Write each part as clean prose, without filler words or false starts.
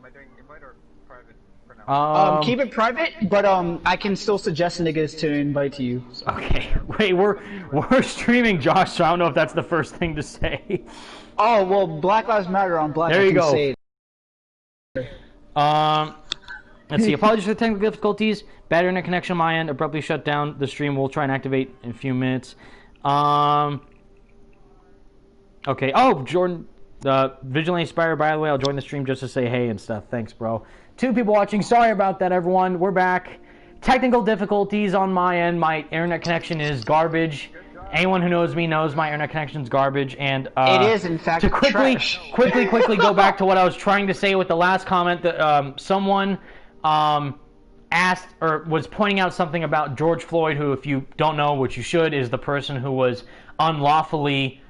I doing invite or private for now? Keep it private, but I can still suggest niggas to invite to you. So. Okay, wait, we're streaming, Josh, so I don't know if that's the first thing to say. Oh well, Black Lives Matter on Black. There you go. Say it. Let's see. Apologies for the technical difficulties. Bad internet connection on my end. Abruptly shut down. The stream will try and activate in a few minutes. Okay. Oh, Jordan, Vigilante Spire. By the way, I'll join the stream just to say hey and stuff. Thanks, bro. 2 people watching. Sorry about that, everyone. We're back. Technical difficulties on my end. My internet connection is garbage. Anyone who knows me knows my internet connection is garbage. And it is, in fact, to quickly go back to what I was trying to say with the last comment. That someone asked or was pointing out something about George Floyd, who, if you don't know, which you should, is the person who was unlawfully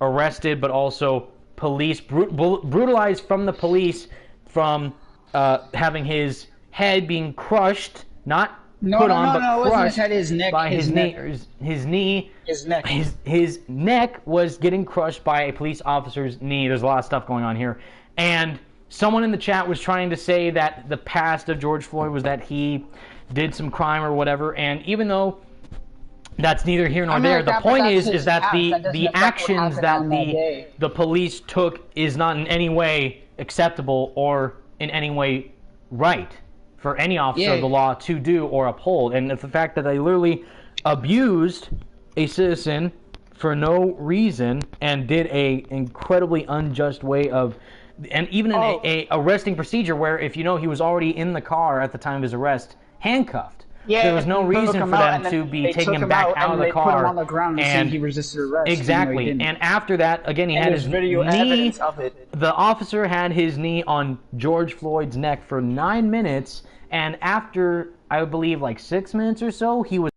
arrested, but also brutalized from the police from having his head being crushed, not put on, but crushed his neck, by his neck was getting crushed by a police officer's knee. There's a lot of stuff going on here, and someone in the chat was trying to say that the past of George Floyd was that he did some crime or whatever, and even though that's neither here nor there, the point is that the actions that the police took is not in any way acceptable or in any way right for any officer of the law to do or uphold. And the fact that they literally abused a citizen for no reason and did a incredibly unjust way of, and even a arresting procedure where, if you know, he was already in the car at the time of his arrest, handcuffed. Yeah, there was no reason for them to be taking him back out of the car. Put him on the ground and he resisted arrest. Exactly. And after that, again, he had his knee. The officer had his knee on George Floyd's neck for 9 minutes, and after, I believe, like 6 minutes or so, he was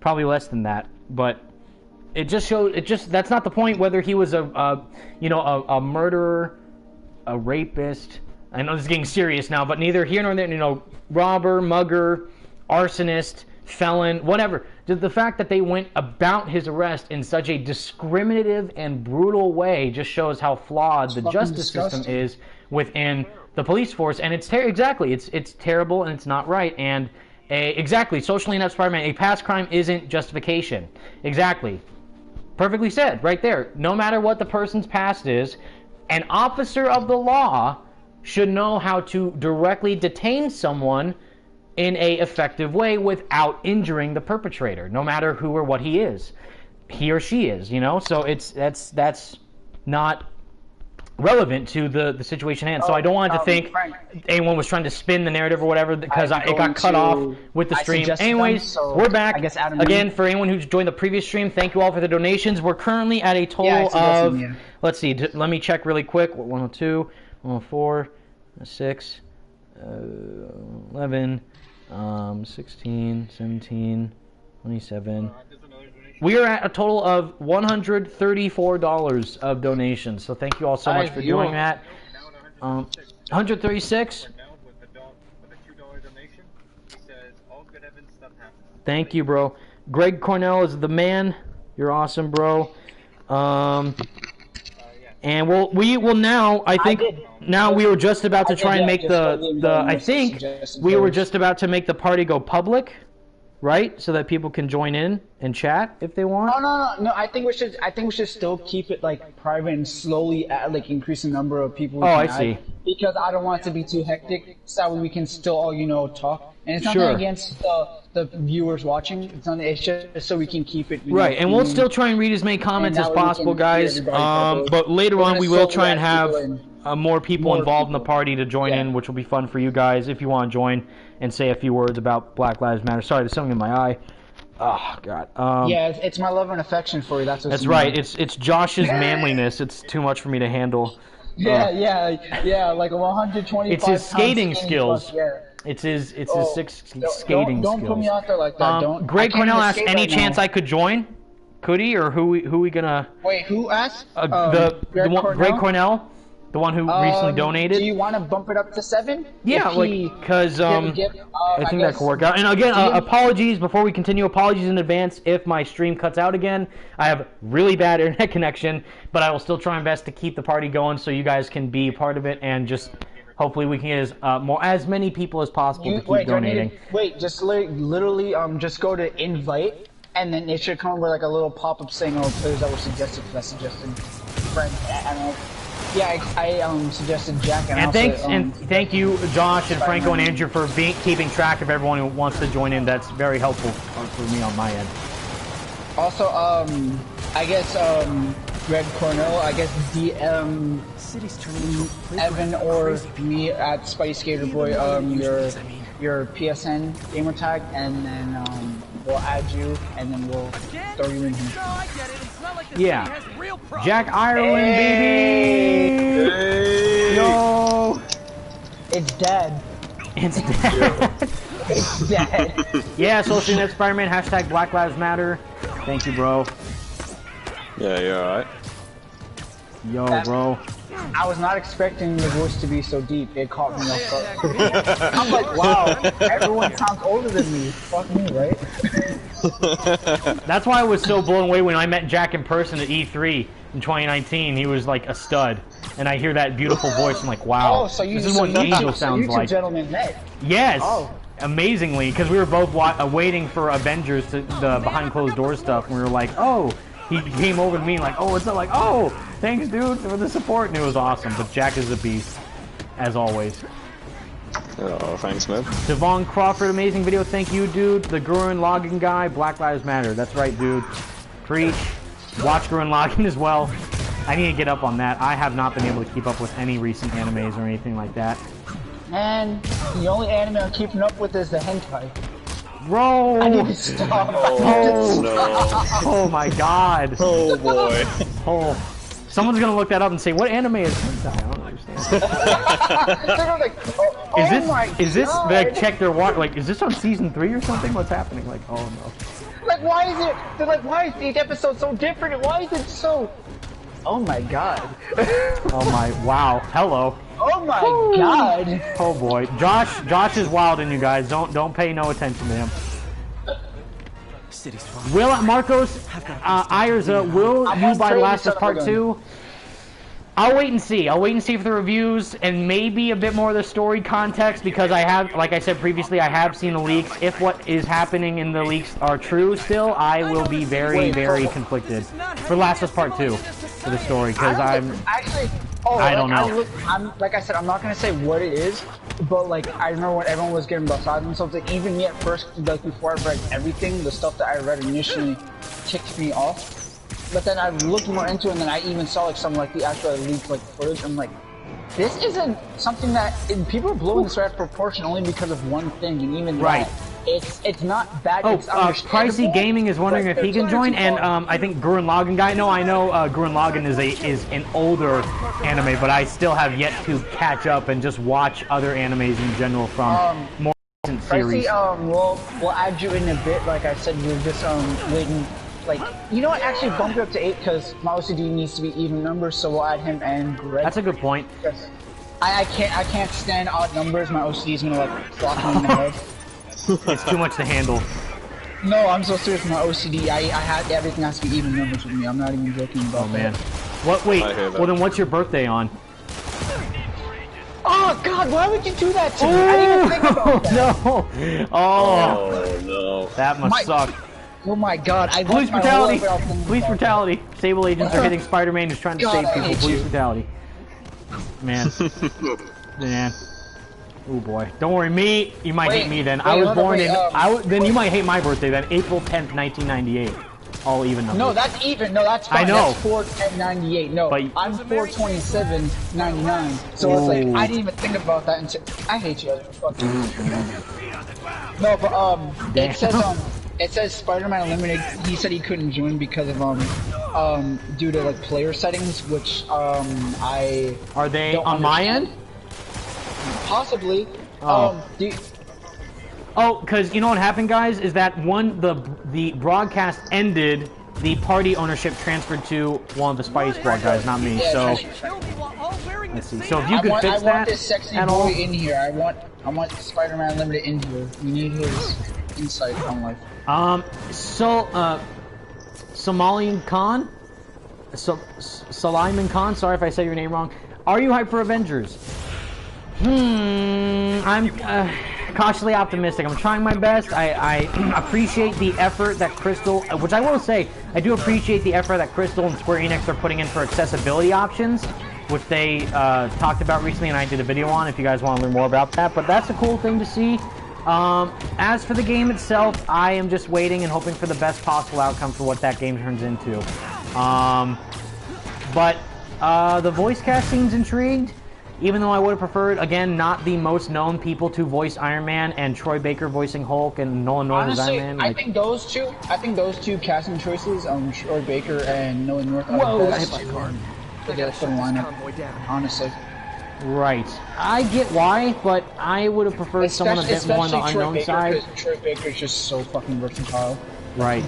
probably less than that. But it just showed. That's not the point. Whether he was a murderer, a rapist. I know this is getting serious now, but neither here nor there. Robber, mugger, arsonist, felon, whatever. The fact that they went about his arrest in such a discriminative and brutal way just shows how flawed the justice system is within the police force. And it's terrible and it's not right. And socially inept Spider-Man, a past crime isn't justification. Exactly. Perfectly said, right there. No matter what the person's past is, an officer of the law should know how to directly detain someone in a effective way without injuring the perpetrator, no matter who or what he or she is, So that's not relevant to the situation at hand. So I don't want to think anyone was trying to spin the narrative or whatever, because it got cut off with the stream. Anyways, we're back. Again, for anyone who's joined the previous stream, thank you all for the donations. We're currently at a total of, let's see, let me check really quick. 102. 4, 6, 11, 16, 17, 27. We are at a total of $134 of donations. So thank you all so much for doing that. 136. Thank you, bro. Greg Cornell is the man. You're awesome, bro. And we will now, I think, we were just about to try and make we were just about to make the party go public, right? So that people can join in and chat if they want. No. I think we should still keep it like private and slowly increase the number of people. I see. Because I don't want it to be too hectic, so that we can still all talk. And it's nothing against the viewers watching. It's just so we can keep it right. And we'll still try and read as many comments as possible, guys. But later on, we will try and have more people involved in the party to join in, which will be fun for you guys if you want to join and say a few words about Black Lives Matter. Sorry, there's something in my eye. Oh God. It's my love and affection for you. That's right. It's Josh's manliness. It's too much for me to handle. Like 125. It's his skating skills. It's his skating skills. Don't put me out there like that. Greg Cornell asked, any chance I could join? Could he, or who we gonna? Wait, who asked? Greg Cornell. The one who recently donated. Do you want to bump it up to 7? Yeah, because I think that could work out. And again, apologies before we continue. Apologies in advance if my stream cuts out again. I have really bad internet connection, but I will still try my best to keep the party going so you guys can be part of it and just hopefully we can get as many people as possible to keep donating. Just literally just go to invite, and then it should come with like a little pop-up saying, "Oh, players that were suggested." Because I suggested friend. I suggested Jack, and thank you, Josh and Franco and Andrew for keeping track of everyone who wants to join in. That's very helpful for me on my end. Also, I guess Red Cornell, I guess DM Evan or me at Spidey Skater Boy, your PSN gamer tag, and then we'll add you, and then we'll throw you in here. Yeah. Jack Ireland, baby! Hey. Yo! It's dead. It's dead. It's dead. Yeah, Social Net Spider-Man, hashtag Black Lives Matter. Thank you, bro. Yeah, you're alright. Yo, bro. I was not expecting the voice to be so deep. It caught me off guard. I'm like, wow, everyone sounds older than me. Fuck me, right? That's why I was so blown away when I met Jack in person at E3 in 2019. He was like a stud. And I hear that beautiful voice, I'm like, wow, this is what an angel sounds like. Gentlemen met. Yes, amazingly, because we were both waiting for Avengers, the behind closed doors stuff, and we were like, oh, he came over to me like, oh, what's up? Like, oh, thanks, dude, for the support, and it was awesome. But Jack is a beast, as always. Oh, thanks, man. Devon Crawford, amazing video. Thank you, dude. The Gurren Lagann guy, Black Lives Matter. That's right, dude. Preach. Watch Gurren Lagann as well. I need to get up on that. I have not been able to keep up with any recent animes or anything like that. Man, the only anime I'm keeping up with is the hentai. Bro! I need to stop. Oh, no. Oh my god. Oh, boy. Oh. Someone's gonna look that up and say, what anime is hentai? I don't understand. They're like, is this like check their watch, like, is this on season 3 or something? What's happening? Like, oh no. Like, why is it, they're like, why is each episode so different? Why is it so, oh my god. Oh my, wow, hello. Oh my god. Oh boy, Josh is wilding, you guys. Don't pay no attention to him. Will Marcos Ayerza, will you buy Last of Us Part 2? I'll wait and see. I'll wait and see for the reviews and maybe a bit more of the story context, because I have, like I said previously, I have seen the leaks. If what is happening in the leaks are true still, I will be very, very conflicted for Last of Us Part 2 for the story, because I don't know. Like I said, I'm not gonna say what it is, but like I remember when everyone was getting beside themselves. Like even me at first, like before I read everything, the stuff that I read initially ticked me off. But then I looked more into it, and then I even saw like some like the actual leaked like footage. I'm like, this isn't something that people are blowing this out of proportion only because of one thing, and even that, it's not bad. Oh, Pricey Gaming is wondering if he can join, and I think Gurren Lagann guy. No, I know Gurren Lagann is an older anime, but I still have yet to catch up and just watch other animes in general from more recent series. Pricey, we'll add you in a bit. Like I said, we're just waiting. Like, you know what, actually bump it up to 8 because my OCD needs to be even numbers, so we'll add him and Greg. That's a good point. I can't stand odd numbers. My OCD is gonna like flop me in the head. It's too much to handle. No, I'm so serious. My OCD, everything has to be even numbers with me. I'm not even joking about that. Oh man. What? Wait. Well then, what's your birthday on? Oh god, why would you do that to me? I didn't even think about that. No. Oh no. That must suck. Oh my god, Police brutality! Police brutality! Sable agents are hitting Spider-Man who's trying to save people. Police brutality. Man. Man. Oh boy. Don't worry, you might hate me then. I was born in... then you might hate my birthday then. April 10th, 1998. All even numbers. No, that's even. No, that's fine. I know. That's 4/10/98. No, but I'm 4/27/99. So it's like, I didn't even think about that until... I hate you. No, but, it says Spider-Man Unlimited. He said he couldn't join because of due to like player settings, which I are they on my end? Possibly. Oh. Because you know what happened, guys, is that the broadcast ended, the party ownership transferred to one of the Spidey Squad guys, not me. So Let's see. So if you could fix I want this sexy at boy all, in here. I want Spider-Man Unlimited in here. We need his insight on life. Somalian Khan, Sulaiman Khan. Sorry if I say your name wrong. Are you hyped for Avengers? I'm cautiously optimistic. I'm trying my best. I appreciate the effort that Crystal, which I will say, I do appreciate the effort that Crystal and Square Enix are putting in for accessibility options, which they talked about recently, and I did a video on if you guys want to learn more about that. But that's a cool thing to see. As for the game itself, I am just waiting and hoping for the best possible outcome for what that game turns into. But the voice cast seems intrigued. Even though I would have preferred, again, not the most known people to voice Iron Man and Troy Baker voicing Hulk and Nolan North as Iron Man. Like, I think those two casting choices, Troy Baker and Nolan North, are whoa, the best two for the lineup. Honestly. Right. I get why, but I would have preferred someone a bit more on the unknown side. Troy Baker's just so fucking versatile. Right.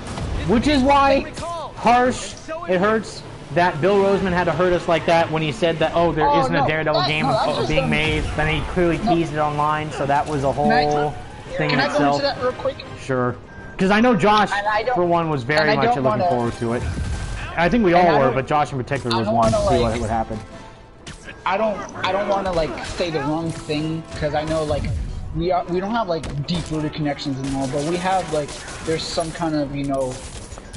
Which is why, harsh, it hurts that Bill Roseman had to hurt us like that when he said that, oh, there isn't a Daredevil game being made. Then he clearly teased it online, so that was a whole thing in itself. Can I go into that real quick? Sure. Because I know Josh, for one, was very much looking forward to it. I think we all were, but Josh in particular was wanting to see what would happen. I don't want to like say the wrong thing, because I know like we don't have like deep-rooted connections and all, but we have like there's some kind of, you know.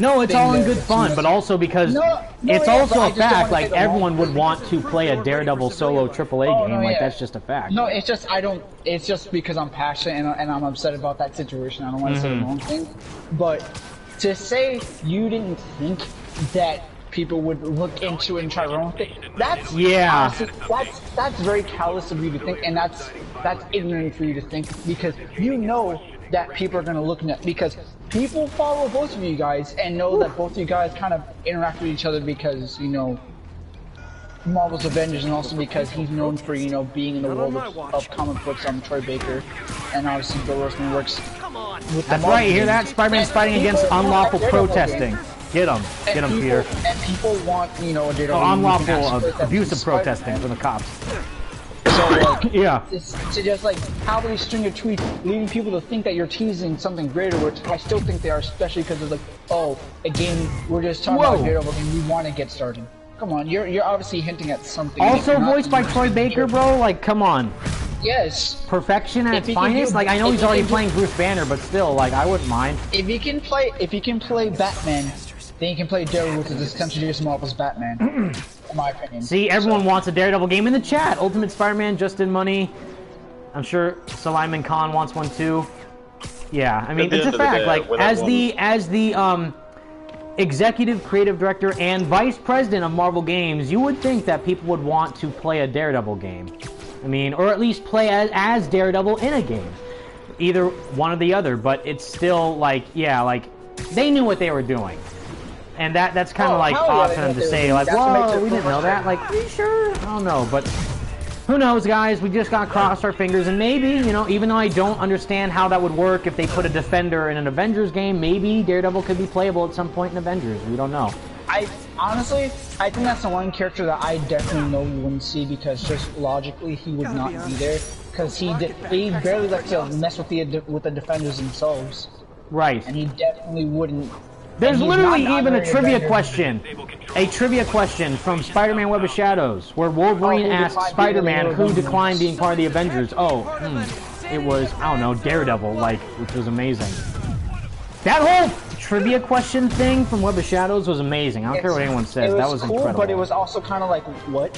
No, it's all in good fun, but also because it's also a fact, like, everyone would want to play a Daredevil solo AAA game, like, that's just a fact. No, it's just because I'm passionate and I'm upset about that situation, I don't want to say the wrong thing. But to say you didn't think that people would look into it and try their own thing, that's honestly, that's very callous of you to think, and that's ignorant for you to think, because you know that people are going to look at, because people follow both of you guys and know that both of you guys kind of interact with each other because, you know, Marvel's Avengers, and also because he's known for, you know, being in the world of comic books. Troy Baker, and obviously Bill Roseman works with the Marvel right, you hear that? Spider-Man's fighting against unlawful protesting. Get him, Peter. And people want, you know, unlawful, abusive protesting from the cops. So, like, yeah. To just, like, have a string of tweets leading people to think that you're teasing something greater, which I still think they are, especially because it's like, oh, a game, we're just talking about a Daredevil game, we want to get started. Come on, you're obviously hinting at something. Also voiced by Troy Baker, bro, like, come on. Yes. Perfection at its finest? Like, I know he's already playing Bruce Banner, but still, like, I wouldn't mind. If he can play Batman, then you can play Daredevil, because it's essentially just Marvel's Batman, in my opinion. See, everyone wants a Daredevil game in the chat. Ultimate Spider-Man, Justin Money. I'm sure Sulaiman Khan wants one too. Yeah, I mean, it's a fact. Like, as the executive creative director and vice president of Marvel Games, you would think that people would want to play a Daredevil game. I mean, or at least play as Daredevil in a game. Either one or the other, but it's still like, yeah, like, they knew what they were doing. And that's kind of like odd for them to say, like, whoa, we didn't know that. Like, are you sure? I don't know, but who knows, guys? We just gotta cross our fingers, and maybe, you know, even though I don't understand how that would work if they put a Defender in an Avengers game, maybe Daredevil could be playable at some point in Avengers. We don't know. Honestly, I think that's the one character that I definitely know you wouldn't see, because just logically he would not be there, because he barely likes to mess with the Defenders themselves. Right. And he definitely wouldn't. There's literally even a trivia question. A trivia question from Spider-Man Web of Shadows, where Wolverine asked Spider-Man who declined being part of the Avengers. It was, I don't know, Daredevil, like, which was amazing. That whole trivia question thing from Web of Shadows was amazing. I don't care what anyone says. That was cool, incredible. But it was also kind of like, what?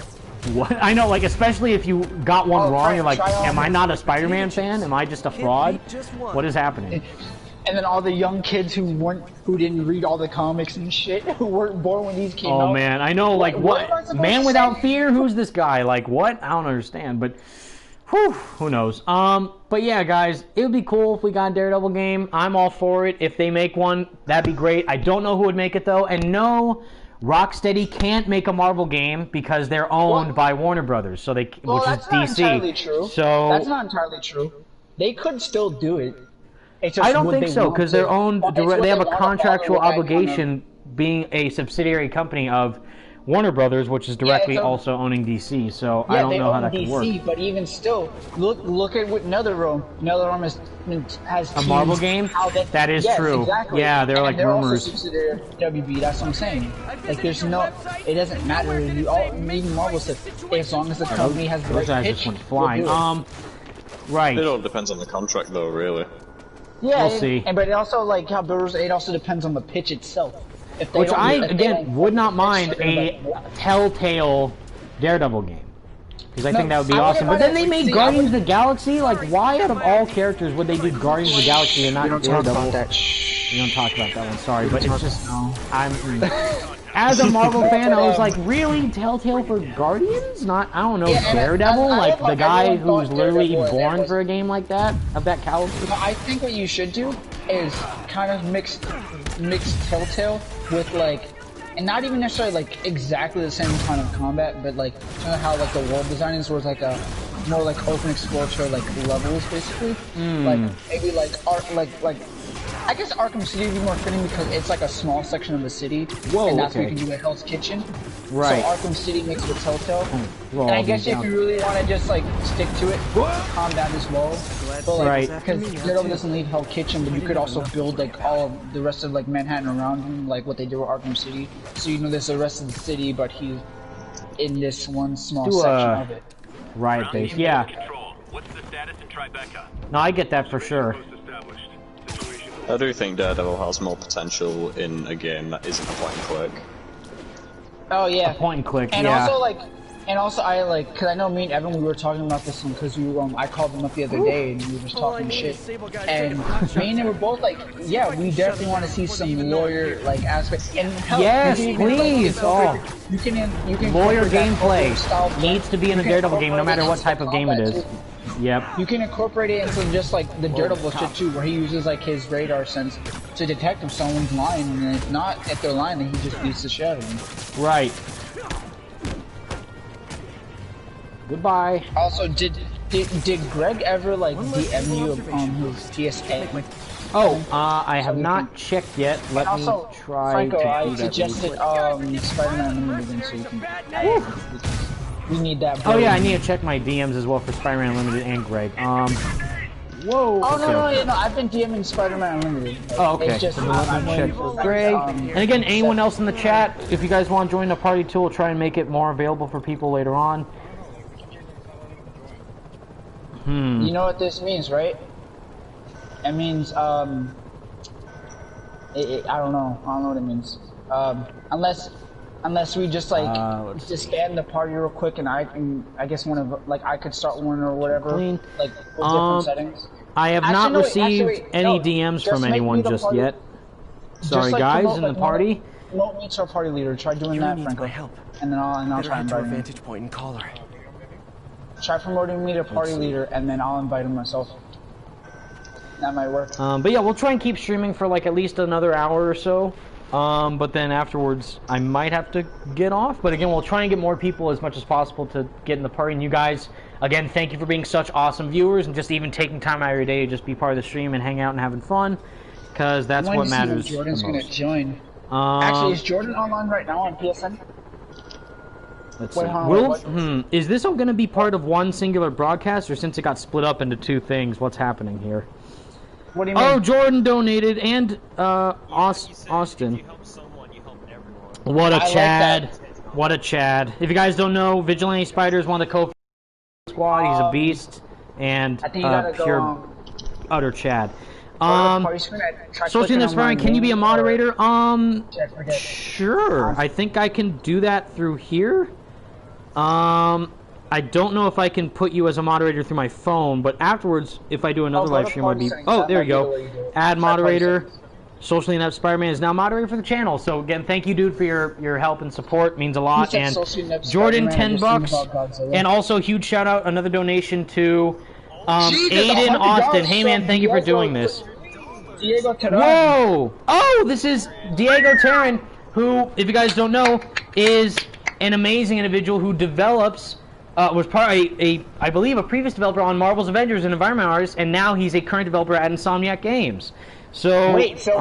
What? I know, like, especially if you got one wrong, you're like, am I not a Spider-Man fan? Am I just a fraud? What is happening? And then all the young kids who didn't read all the comics and shit, who weren't born when these came out. Oh man, I know, like, what? Man Without Fear? Who's this guy? Like, what? I don't understand, but whew, who knows? But yeah, guys, it would be cool if we got a Daredevil game. I'm all for it. If they make one, that'd be great. I don't know who would make it though, and no, Rocksteady can't make a Marvel game because they're owned by Warner Brothers, so which is DC. That's not entirely true. So that's not entirely true. They could still do it. I don't think so, because they're owned. They have a contractual obligation, being a subsidiary company of Warner Brothers, which is directly Yeah, also owning DC. So yeah, I don't know how that DC, could work. but even still, look at what NetherRealm. NetherRealm has A Marvel game? That is true. Exactly. Yeah, they're like they're rumors. Also subsidiary of WB. That's what I'm saying. Like, there's no, it doesn't matter. Even Marvel said, as long as the company has the Those right guys pitch, just went flying. we'll Right. It all depends on the contract, though, really. yeah, We'll see. But it also, like how builders, it also depends on the pitch itself. If they Which don't- I, if they again, don't- would not mind they're a like, Telltale Daredevil game. Because I No, think that would be I wouldn't awesome. But mind then it. they made See, Guardians of the Galaxy? Like, why out of all characters would they do Guardians of the Galaxy and not We don't talk Daredevil? about that. We don't talk about that one, sorry. But it's just, as a Marvel fan, I was like, really? Telltale for Guardians? Not, I don't know, Yeah, and Daredevil? I Like, thought the guy everyone who's thought literally Daredevil born was- for a game like that? Of that caliber? No, I think what you should do is kind of mix Telltale with like, and not even necessarily like exactly the same kind of combat, but like kind of how like the world design is, where it's like a more like open exploratory like levels basically. Like maybe like I guess Arkham City would be more fitting because it's like a small section of the city, Whoa, and that's okay. where you can do a Hell's Kitchen. Right. So Arkham City mixed with Telltale. Well, And I I'll guess be if down. you really want to just like stick to it, combat as well. But like, Right. because Daredevil doesn't leave Hell Kitchen, but you could also build like all of the rest of like Manhattan around him, like what they do with Arkham City. So you know there's the rest of the city, but he's in this one small Do section a- of it. Riot base, yeah. What's the status in Tribeca? No, I get that for sure. Established. Situation. I do think Daredevil has more potential in a game that isn't a point and click. Oh yeah. Point and click, And yeah. also I like, cause I know me and Evan, we were talking about this one, cause I called them up the other day and we were just talking shit. And me and him were both like, yeah, we definitely want to see some lawyer like aspect. And hell, Yes, you can even, please. Like, you can Lawyer incorporate that gameplay style needs to be in a you can Daredevil game, no incorporate matter what into type of game it combat, is. too. Yep. You can incorporate it into just like the Daredevil shit too, where he uses like his radar sense to detect if someone's lying, and if they're lying, then he just beats the shit out of them. Right. Goodbye. Also, did Greg ever like DM you on his PSA? Oh, I have not checked yet. Let me Also, try Franco, to do I that. suggested Spider-Man Unlimited so you can. We need that. Oh yeah, I burden. need to check my DMs as well for Spider-Man Unlimited and Greg. Whoa. Oh okay. no! I've been DMing Spider-Man Unlimited. Oh, okay. It's just So let me I'm check waiting for for Greg. And again, anyone else in the chat, if you guys want to join the party too, we'll try and make it more available for people later on. You know what this means, right? It means I don't know. I don't know what it means. Unless we just like disband the party real quick, and I guess I could start one or whatever, Clean. like with different settings. I have Actually, not no, received actually, any no, DMs just from make me anyone the just party- yet. Sorry, Just, like, guys, promote, in the like, party. Promote me to our party leader. Try doing that, Franco. And then I'll try Head to a inviting him. vantage point and call her. Try promoting me to party leader, and then I'll invite him myself. That might work. But yeah, we'll try and keep streaming for like at least another hour or so. But then afterwards, I might have to get off. But again, we'll try and get more people as much as possible to get in the party. And you guys, again, thank you for being such awesome viewers and just even taking time out of your day to just be part of the stream and hang out and having fun. Because that's When what do you see matters Jordan's the gonna most. join. Actually, is Jordan online right now on PSN? Let's Wait, see. hold on, Will, what? is this all going to be part of one singular broadcast, or since it got split up into two things, what's happening here? What do you mean? Oh, Jordan donated, and Austin. What a I like Chad. that. What a Chad. If you guys don't know, Vigilante Spider is one of the co-squad. He's a beast, and I think you gotta pure go. utter Chad. Party screen, try Social clicking Network, on my can you be a name, moderator? or- forget. Sure. I think I can do that through here. I don't know if I can put you as a moderator through my phone, but afterwards, if I do another go live to stream, I'd party be. settings. Oh, That there might you be the go. way you do it. Add Try party moderator. settings. Socially Inept Spider-Man is now moderator for the channel. So again, thank you, dude, for your help and support. It means a lot. said And Socially Inept Jordan, Spider-Man, $10, I just think about Godzilla. and also huge shout out, another donation to Jesus, Aiden $100 Austin. Hey man, from thank you for Diego doing this. Diego Terran. Whoa! Oh, this is Diego Terran, who, if you guys don't know, is an amazing individual who develops, was part I believe a previous developer on Marvel's Avengers and environment artist, and now he's a current developer at Insomniac Games. So Wait, so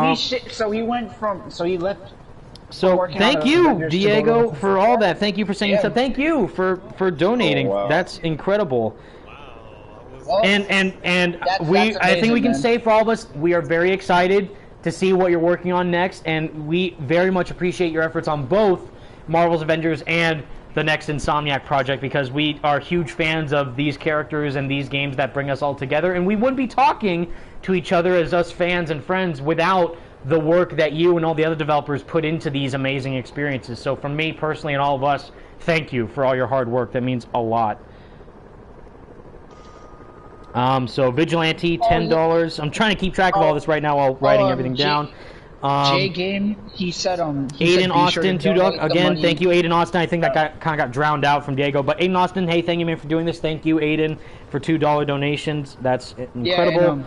he left. So thank you, Diego, for all that. Thank you for saying stuff. Thank you for donating. Oh, wow. That's incredible. Well, And that's I think we can amazing, say for all of us, we are very excited to see what you're working on next, and we very much appreciate your efforts on both Marvel's Avengers and the next Insomniac project, because we are huge fans of these characters and these games that bring us all together, and we wouldn't be talking to each other as us fans and friends without the work that you and all the other developers put into these amazing experiences. So from me personally and all of us, thank you for all your hard work. That means a lot. So Vigilante, $10. I'm trying to keep track of all this right now while writing everything down. J Game, he said Aiden Austin, $2. Again, thank you, Aiden Austin. I think that kind of got drowned out from Diego. But Aiden Austin, hey, thank you, man, for doing this. Thank you, Aiden, for $2 donations. That's incredible.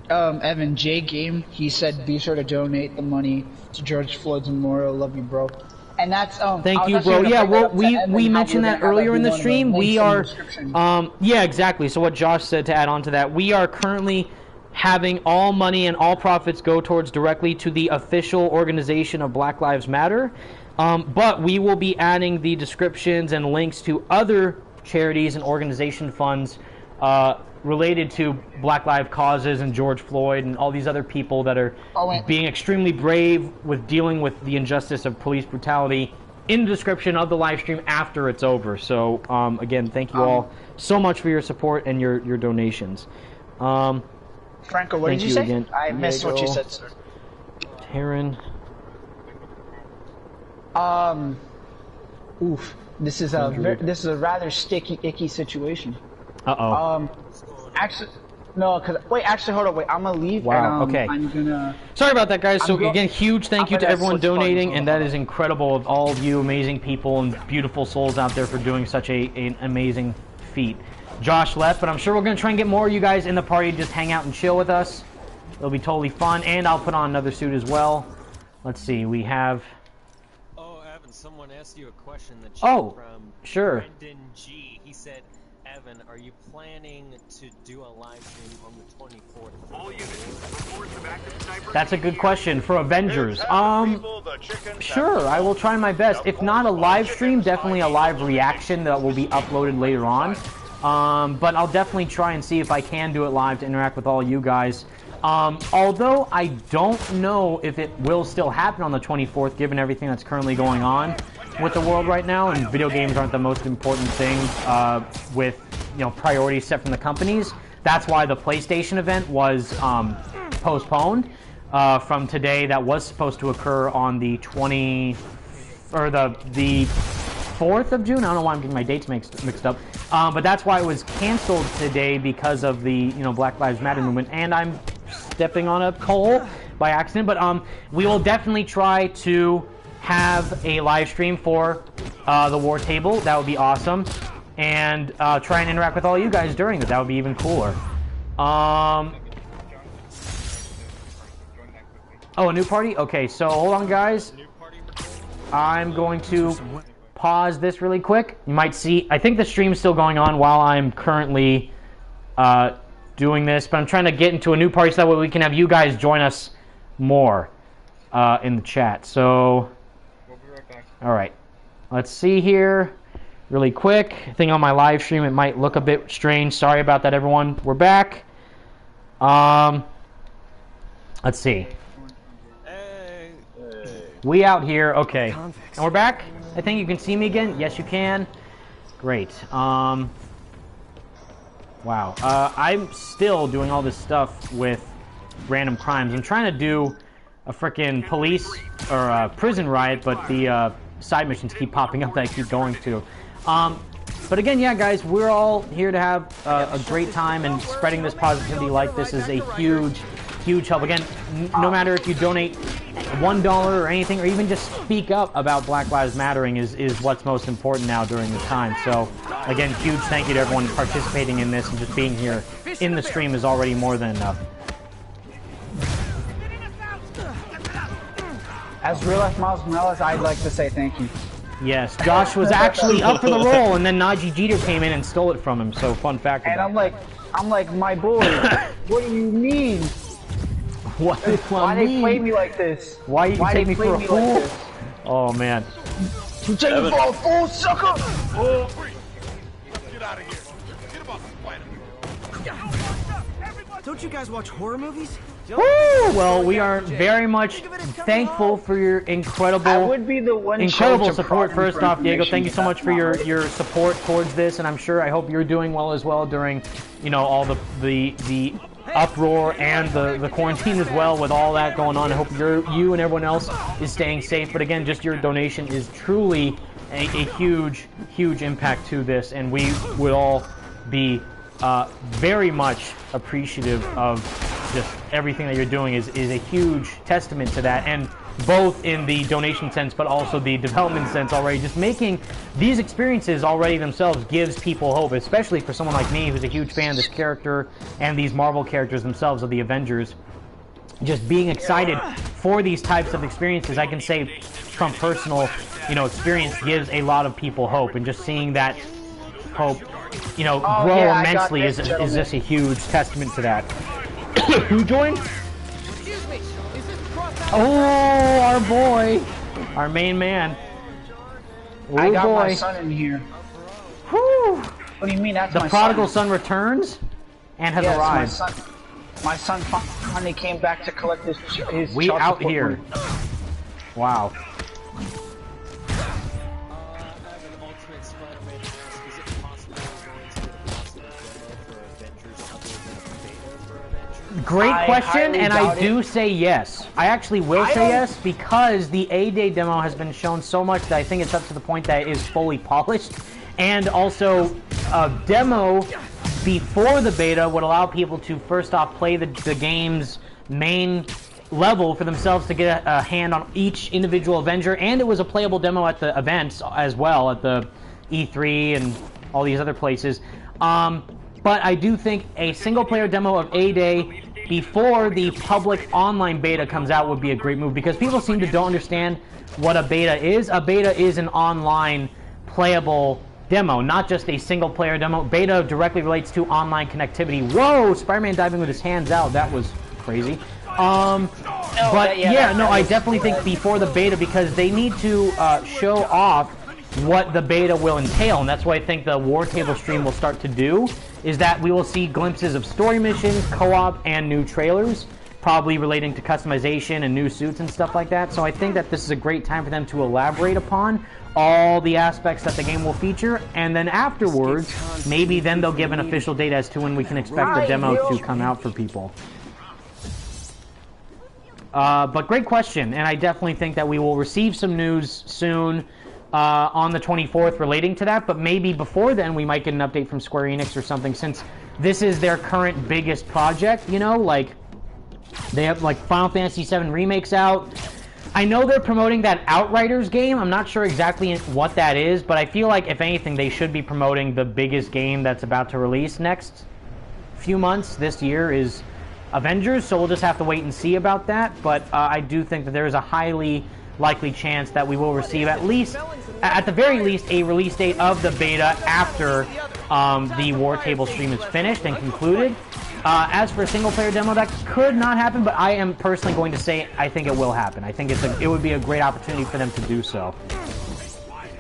Yeah, and, Evan, J Game, he said be sure to donate the money to George Floyd's memorial. Love you, bro. And that's thank you, bro. Yeah, well, we mentioned that earlier in the stream. We are yeah, exactly. So what Josh said, to add on to that, we are currently having all money and all profits go towards directly to the official organization of Black Lives Matter. But we will be adding the descriptions and links to other charities and organization funds related to Black Lives causes and George Floyd and all these other people that are being extremely brave with dealing with the injustice of police brutality in the description of the live stream after it's over. So again, thank you all so much for your support and your donations. Franco, what did you say? Again. I missed what you said, sir. Taryn. Oof. This is a rather sticky, icky situation. Actually, no, actually, hold on, wait. I'm gonna leave. Wow. And, okay. I'm gonna. Sorry about that, guys. So again, huge thank you to everyone donating, and that is incredible of all of you amazing people and beautiful souls out there for doing such an amazing feat. Josh left, but I'm sure we're gonna try and get more of you guys in the party to just hang out and chill with us. It'll be totally fun, and I'll put on another suit as well. Let's see, we have. Oh, Evan, someone asked you a question that from sure. Brendan G. He said, Evan, are you planning to do a live stream on the 24th? All units, reports of active snipers. That's a good question for Avengers. Sure, I will try my best. If not a live stream, definitely a live reaction that will be uploaded later on. But I'll definitely try and see if I can do it live to interact with all you guys. Although I don't know if it will still happen on the 24th, given everything that's currently going on with the world right now, and video games aren't the most important thing with priorities set from the companies. That's why the PlayStation event was postponed from today. That was supposed to occur on the the 4th of June. I don't know why I'm getting my dates mixed up. But that's why it was canceled today, because of the Black Lives Matter movement. And I'm stepping on a coal by accident. But we will definitely try to have a live stream for the War Table. That would be awesome. And try and interact with all you guys during it. That would be even cooler. Oh, a new party? Okay, so hold on, guys. I'm going to pause this really quick. You might see, I think the stream's still going on while I'm currently doing this, but I'm trying to get into a new party so that way we can have you guys join us more in the chat. So, We'll be right back. All right, let's see here really quick. I think on my live stream it might look a bit strange. Sorry about that, everyone. We're back. Let's see. Hey. We out here. Okay, and we're back. I think you can see me again. Yes, you can. Great. Wow. I'm still doing all this stuff with random crimes. I'm trying to do a frickin' police or a prison riot, but the side missions keep popping up that I keep going to. But again, yeah, guys, we're all here to have a great time, and spreading this positivity like this is a huge, huge help. Again, no matter if you donate $1 or anything, or even just speak up about Black Lives Mattering is what's most important now during this time. So, again, huge thank you to everyone participating in this, and just being here in the stream is already more than enough. As real life Miles Morales, I'd like to say thank you. Yes, Josh was actually up for the role, and then Najee Jeter came in and stole it from him. So, fun fact. And I'm like, my boy, what do you mean? What? Why they play me like this? Why you take me for a fool? Like Oh man. You take me for a fool, sucker! Oh, get out of here. Get him off Spider-Man. Don't you guys watch horror movies? Woo! Well, we are very much thankful for your incredible support. First off, Diego, thank you so much for your support towards this, and I hope you're doing well as well during, you know, all the uproar and the quarantine as well with all that going on. I hope you and everyone else is staying safe. But again, just your donation is truly a huge impact to this, and we would all be very much appreciative of just everything that you're doing is a huge testament to that, and both in the donation sense but also the development sense already. Just making these experiences already themselves gives people hope, especially for someone like me who's a huge fan of this character and these Marvel characters themselves of the Avengers. Just being excited for these types of experiences, I can say from personal, you know, experience, gives a lot of people hope, and just seeing that hope, you know, grow immensely is just a huge testament to that. Who joined? Oh, our boy, our main man. Oh, I got boy. my son in here. Whew. What do you mean? That's the my prodigal son returns and has arrived. My son finally came back to collect his We child out support here. money. Wow. Great question, and I do say yes. I actually will say yes, because the A-Day demo has been shown so much that I think it's up to the point that it is fully polished. And also, a demo before the beta would allow people to first off play the game's main level for themselves to get a hand on each individual Avenger, and it was a playable demo at the events as well, at the E3 and all these other places. But I do think a single-player demo of A-Day before the public online beta comes out would be a great move, because people seem to don't understand what a beta is. A beta is an online playable demo, not just a single-player demo. Beta directly relates to online connectivity. Whoa! Spider-Man diving with his hands out. That was crazy. I definitely think before the beta, because they need to show off what the beta will entail, and that's what I think the War Table stream will start to do, is that we will see glimpses of story missions, co-op, and new trailers, probably relating to customization and new suits and stuff like that. So I think that this is a great time for them to elaborate upon all the aspects that the game will feature, and then afterwards, maybe then they'll give an official date as to when we can expect the demo to come out for people. But great question, and I definitely think that we will receive some news soon on the 24th relating to that, but maybe before then we might get an update from Square Enix or something, since this is their current biggest project, you know, like, they have, like, Final Fantasy VII Remakes out. I know they're promoting that Outriders game. I'm not sure exactly what that is, but I feel like, if anything, they should be promoting the biggest game that's about to release next few months this year is Avengers, so we'll just have to wait and see about that, but I do think that there is a highly likely chance that we will receive at the very least, a release date of the beta after the War Table stream is finished and concluded. As for a single-player demo, that could not happen, but I am personally going to say I think it will happen. I think it would be a great opportunity for them to do so.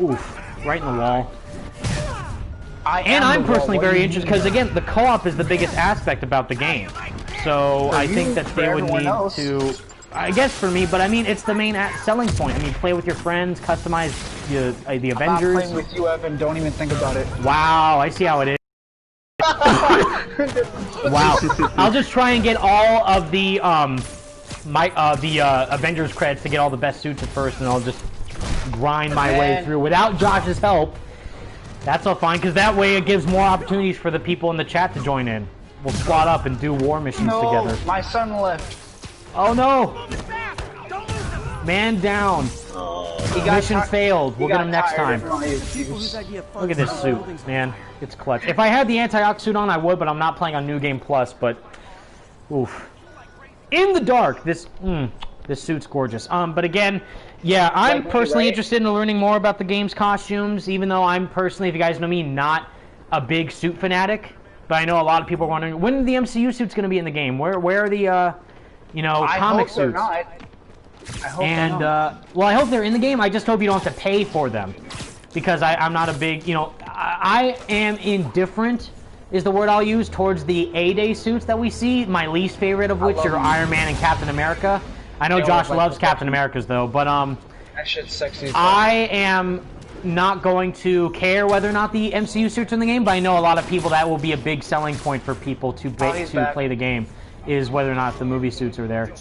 Oof, right in the wall. I'm personally very interested, because again, the co-op is the biggest aspect about the game. So I think that they would need to... I guess for me, but I mean, it's the main selling point. I mean, play with your friends, customize the Avengers. I'm not playing with you, Evan. Don't even think about it. Wow, I see how it is. Wow. I'll just try and get all of the Avengers credits to get all the best suits at first, and I'll just grind my way through without Josh's help. That's all fine, because that way it gives more opportunities for the people in the chat to join in. We'll squad up and do war missions together. My son left. Oh no! Man down. Mission failed. We'll get him next time. Look at this suit, man. It's clutch. If I had the anti-ox suit on, I would, but I'm not playing on New Game Plus, but... Oof. In the dark! This suit's gorgeous. But again, yeah, I'm personally interested in learning more about the game's costumes, even though I'm personally, if you guys know me, not a big suit fanatic. But I know a lot of people are wondering, when the MCU suit's going to be in the game? Where are the you know, I comic hope they're suits. not. I hope And they're not. well, I hope they're in the game. I just hope you don't have to pay for them, because I'm not a big, you know, I am indifferent is the word I'll use towards the A-Day suits that we see. My least favorite of which are Iron Man and Captain America. I know Josh loves Captain America's though, but that shit's sexy. I am not going to care whether or not the MCU suits are in the game, but I know a lot of people that will be a big selling point for people to play the game, is whether or not the movie suits are there.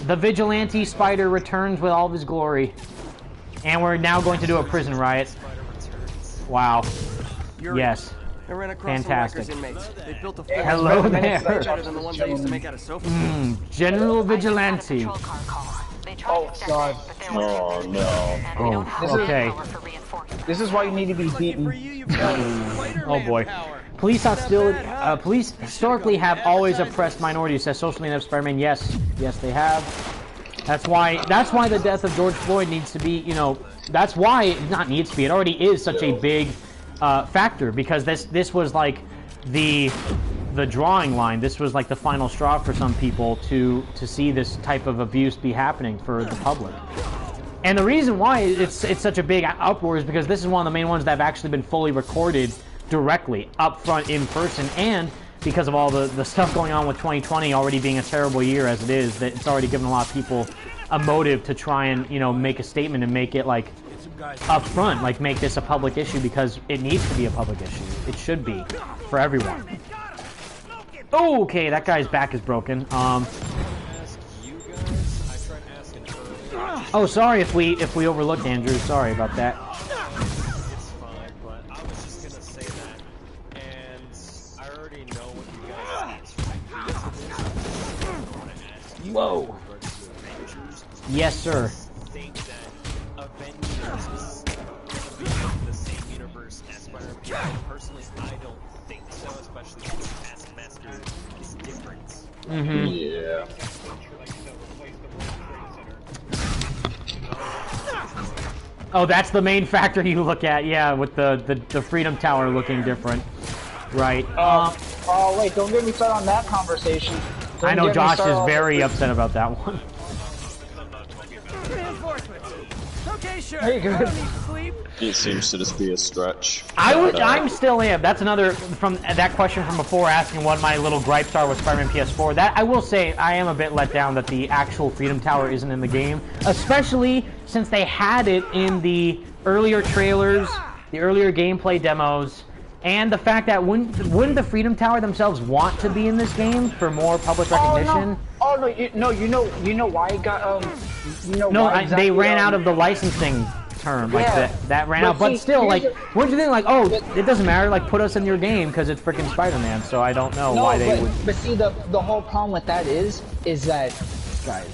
The Vigilante Spider returns with all of his glory. And we're now going to do a prison riot. Wow. Yes. Fantastic. Hello there. General Vigilante. Oh god. Oh no. Oh, okay. This is why you need to be beaten. Oh boy. Police hostility. Police historically have always oppressed minorities, says socially inept Spider-Man. Yes, they have. That's why the death of George Floyd needs to be, you know, that's why it not needs to be. It already is such a big factor, because this was like the drawing line. This was like the final straw for some people to see this type of abuse be happening for the public. And the reason why it's such a big uproar is because this is one of the main ones that have actually been fully recorded directly, up front, in person, and because of all the stuff going on with 2020 already being a terrible year as it is, that it's already given a lot of people a motive to try and, you know, make a statement and make it like up front, like make this a public issue, because it needs to be a public issue. It should be for everyone. Oh, okay, that guy's back is broken. Oh, sorry if we overlooked Andrew. Sorry about that. It's fine, but I was just gonna say that, and I already know what you guys Whoa. Yes, sir. think that Avengers is the same universe as Spider-Man. Personally, I don't think so, especially since Taskmaster is different. Mm-hmm. Yeah. Oh, that's the main factor you look at, yeah, with the Freedom Tower looking different. Right. Oh, wait, don't get me started on that conversation. I know Josh is very upset about that one. Okay, sure. Hey, good. I don't need to sleep. It seems to just be a stretch. I'm still am. That's another from that question from before, asking what my little gripes are with Spider-Man PS4. That I will say, I am a bit let down that the actual Freedom Tower isn't in the game, especially since they had it in the earlier trailers, the earlier gameplay demos, and the fact that wouldn't the Freedom Tower themselves want to be in this game for more public recognition? Oh no, you know why it got They ran out of the licensing term, like that ran out. But still, like, wouldn't you think, like, oh, it doesn't matter, like, put us in your game because it's freaking Spider-Man. So I don't know why they would. But see, the whole problem with that is that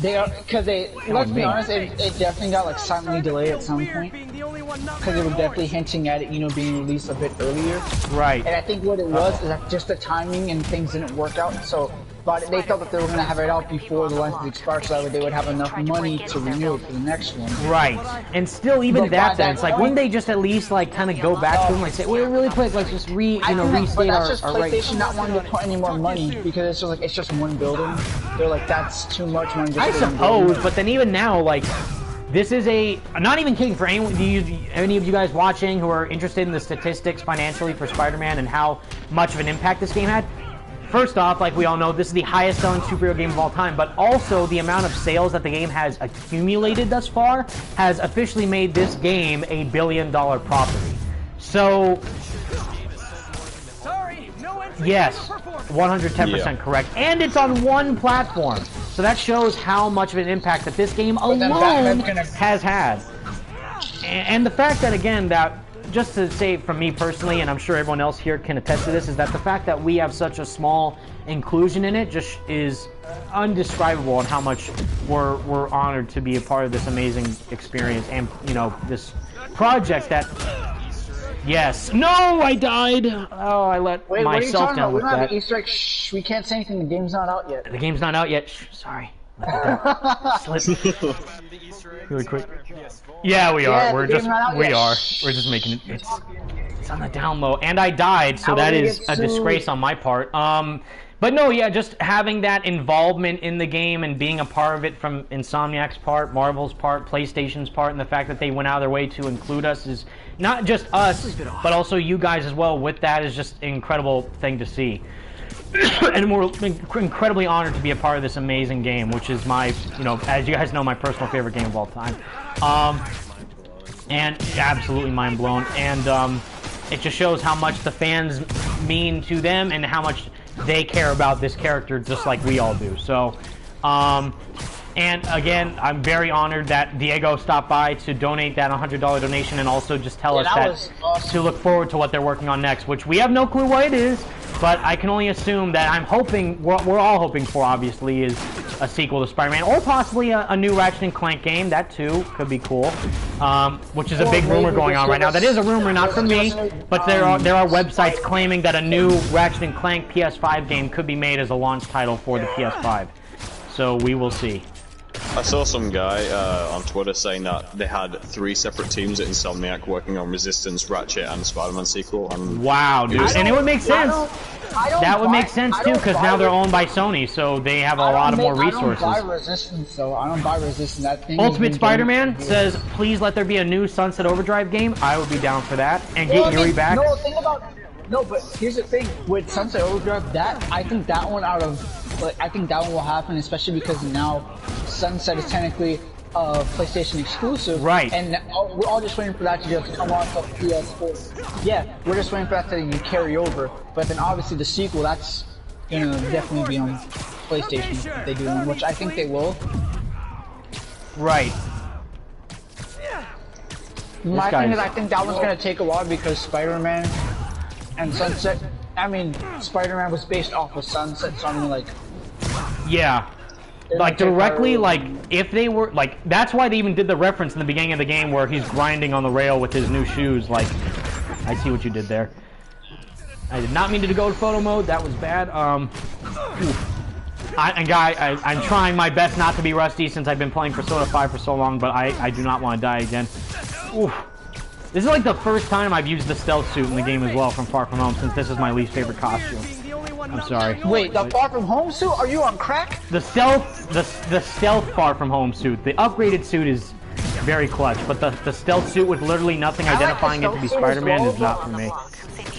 they are, because let's be honest, it definitely got like silently delayed at some point, because they were definitely hinting at it, you know, being released a bit earlier. Right. And I think what it was is that just the timing and things didn't work out. So, but they felt that they were going to have it out before the license expired, so that way they would have enough money to renew it for the next one. Right. And still, even that sense, like, wouldn't they just at least like kind of go back to them, like say, wait, really quick, let's just restate but that's just our rights. PlayStation not wanting to put any more money, because it's just one building. They're like, that's too much money. I suppose, but then even now, like, this is I'm not even kidding, for any of you guys watching who are interested in the statistics financially for Spider-Man and how much of an impact this game had. First off, like we all know, this is the highest selling superhero game of all time, but also the amount of sales that the game has accumulated thus far has officially made this game a billion-dollar property. So, yes, 110% correct. And it's on one platform. So that shows how much of an impact that this game alone has had. And the fact that, again, that, just to say from me personally, and I'm sure everyone else here can attest to this, is that the fact that we have such a small inclusion in it just is undescribable, and how much we're honored to be a part of this amazing experience, and, you know, this project that... Yes. No, I died! Oh, I let myself down with that. We don't have an Easter egg. Shh, we can't say anything. The game's not out yet. The game's not out yet. Shh, sorry. Really quick. Yeah, we are. We're just making it. It's on the down low, and I died, so that is a disgrace on my part. But no, yeah, just having that involvement in the game and being a part of it from Insomniac's part, Marvel's part, PlayStation's part, and the fact that they went out of their way to include us is not just us, but also you guys as well. With that is just an incredible thing to see. And we're incredibly honored to be a part of this amazing game, which is my, you know, as you guys know, my personal favorite game of all time. And absolutely mind blown. And it just shows how much the fans mean to them and how much they care about this character just like we all do. So, and again, I'm very honored that Diego stopped by to donate that $100 donation and also just tell us that awesome. To look forward to what they're working on next, which we have no clue what it is, but I can only assume that I'm hoping, what we're all hoping for obviously, is a sequel to Spider-Man, or possibly a new Ratchet & Clank game. That too could be cool, which is a big rumor going on right now. That is a rumor, not from me, but there are websites claiming that a new Ratchet & Clank PS5 game could be made as a launch title for the PS5. So we will see. I saw some guy on Twitter saying that they had 3 separate teams at Insomniac working on Resistance, Ratchet, and Spider-Man sequel. And wow, dude. And it would make sense. That would make sense too, because now they're owned by Sony, so they have a lot of more resources. I don't buy Resistance, though. I don't buy Resistance. That thing. Ultimate Spider-Man says, please let there be a new Sunset Overdrive game. I would be down for that. And get Yuri back. No, think about... No, but here's the thing. With Sunset Overdrive, I think that one I think that one will happen, especially because now Sunset is technically PlayStation exclusive. Right. And we're all just waiting for that to just come on to PS4. Yeah, we're just waiting for that to carry over. But then obviously the sequel, that's gonna definitely be on PlayStation if they do one, which I think they will. Right. My thing is, I think that one's gonna take a while because Spider-Man and Sunset. I mean, Spider-Man was based off of Sunset, so I mean, like. Yeah. Like directly, like if they were like, that's why they even did the reference in the beginning of the game where he's grinding on the rail with his new shoes. Like, I see what you did there. I did not mean to go to photo mode. That was bad. I'm trying my best not to be rusty since I've been playing Persona 5 for so long, but I do not want to die again. Oof. This is like the first time I've used the stealth suit in the game as well from Far From Home, since this is my least favorite costume. I'm sorry. Wait, the Far From Home suit? Are you on crack? The stealth Far From Home suit. The upgraded suit is very clutch, but the stealth suit with literally nothing identifying it to be Spider-Man is not for me.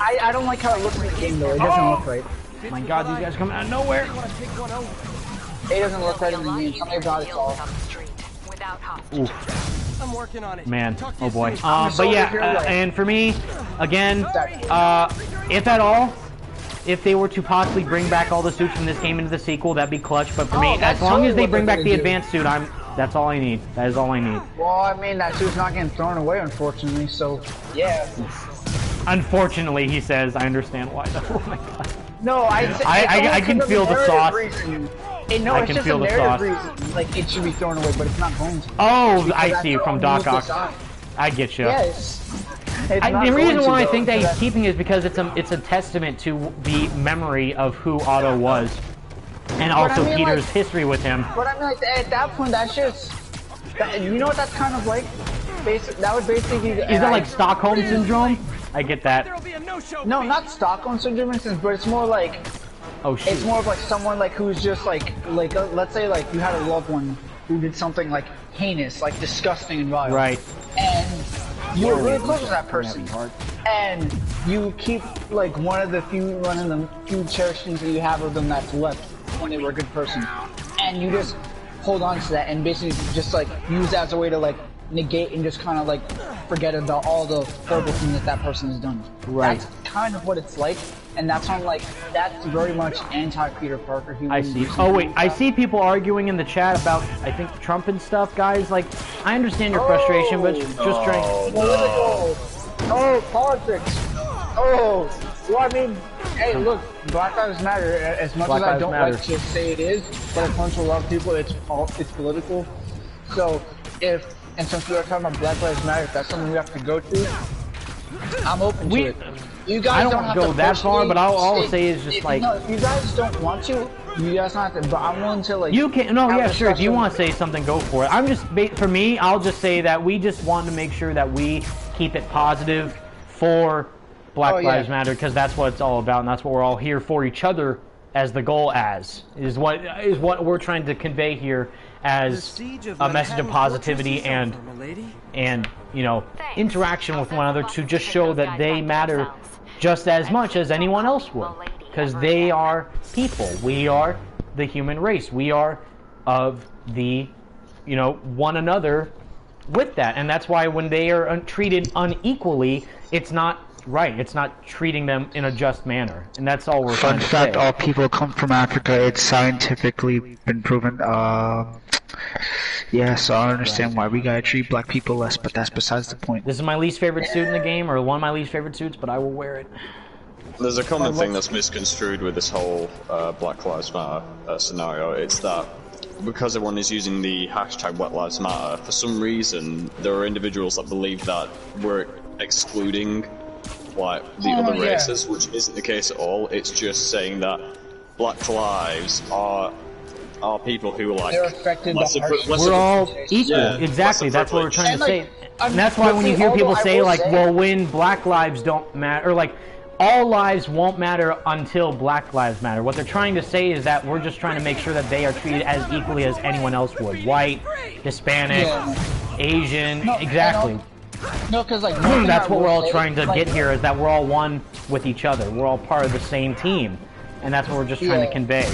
I don't like how it looks in the game though. It doesn't look right. My God, these guys coming out of nowhere. It doesn't look right in the game. Something about it's all. Oof. I'm working on it. Man, oh boy. But yeah, and for me, again, if at all, if they were to possibly bring back all the suits from this game into the sequel, that'd be clutch. But for me, as long as they bring back the advanced suit, that's all I need. That is all I need. Well, I mean, that suit's not getting thrown away, unfortunately. So, yeah. Unfortunately, he says. I understand why, though. Oh my God. No, I can feel the sauce. No, it's just a narrative reason. Like, it should be thrown away, but it's not going to. Oh, I see, from Doc Ock. I get you. Yes. The reason why I think that he's keeping it is because it's a testament to the memory of who Otto was, and also Peter's history with him. But I mean, like, at that point, that's just, you know what that's kind of like? That would basically. Is that like Stockholm syndrome? I get that. No, not Stockholm syndrome, but it's more like. Oh shit. It's more of like someone like who's just like let's say like you had a loved one who did something like heinous, like disgusting and vile. Right. And you were really close to that person. And you keep like one of the few cherished things that you have of them that's left when they were a good person. And you just hold on to that and basically just like use that as a way to like negate and just kind of like forget about all the horrible things that person has done. Right. That's kind of what it's like. And that's on like, that's very much anti-Peter Parker. I see. Oh wait, I see people arguing in the chat about, I think, Trump and stuff, guys. Like, I understand your frustration, but just trying. Oh, politics. Oh, well, I mean, hey, look, Black Lives Matter. As much as I don't like to say it is, but according to a lot of people, it's political. So, and since we are talking about Black Lives Matter, if that's something we have to go to, I'm open to it. You guys don't have to go that far, but all I'll say is just like. No, if you guys don't want to, you guys don't have to. But I'm willing to like. You can sure. If you want to say something, go for it. I'm just for me. I'll just say that we just want to make sure that we keep it positive for Black Lives Matter, because that's what it's all about, and that's what we're all here for each other as the goal is what we're trying to convey here as a message of positivity and you know, interaction with one another to just show that they matter just as much as anyone else would, because they are people. We are the human race. We are of the, you know, one another with that, and that's why when they are treated unequally, it's not right. It's not treating them in a just manner, and that's all we're trying to say. Fun fact, all people come from Africa. It's scientifically been proven. Yeah, so I understand why we gotta treat black people less, but that's besides the point. This is my least favorite suit in the game, or one of my least favorite suits, but I will wear it. There's a common thing that's misconstrued with this whole Black Lives Matter scenario. It's that because everyone is using the hashtag Black Lives Matter, for some reason there are individuals that believe that we're excluding like the other races, which isn't the case at all. It's just saying that black lives are people who like they're affected we're all equal. Exactly, that's what we're trying to say. And that's why when you hear people say like, well, when black lives don't matter, or like all lives won't matter until black lives matter, what they're trying to say is that we're just trying to make sure that they are treated as equally as anyone else would. White, Hispanic, Asian, exactly. No, because like that's what we're all trying to get here, is that we're all one with each other. We're all part of the same team, and that's what we're just trying to convey.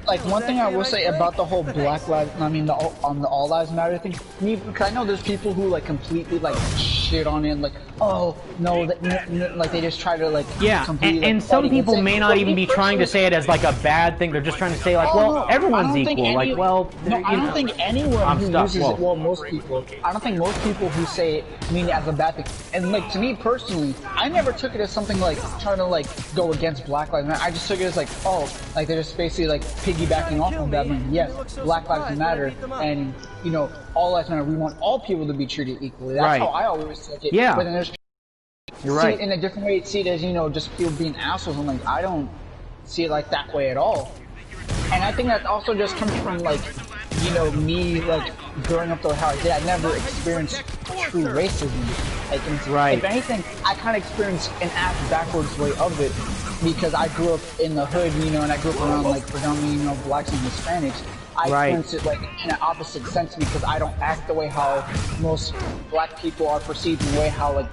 Like one thing I will say about the whole Black Lives, I mean the All Lives Matter thing, because I know there's people who like completely like shit on it, like, oh no, like they just try to like and some people may not even be trying to say it as like a bad thing. They're just trying to say like, well, everyone's equal. Like, well, no, I don't think anyone who uses it. Well, most people. I don't think most people who say it mean it as a bad thing. And like to me personally, I never took it as something like trying to like go against Black Lives Matter. I just took it as like, oh, like they're just basically like piggybacking off of that. I mean, yes, Black Lives Matter, and you know, all lives matter. We want all people to be treated equally. That's how I always took it. Yeah. But then there's You're right. in a different way, see it as, you know, just people being assholes. I'm like, I don't see it like that way at all. And I think that also just comes from like, you know, me like growing up the how I did. I never experienced true racism. Like, if anything, I kind of experienced an ass backwards way of it, because I grew up in the hood, you know, and I grew up around like predominantly, you know, blacks and Hispanics. I experienced it like in an opposite sense, because I don't act the way how most black people are perceived, and the way how like,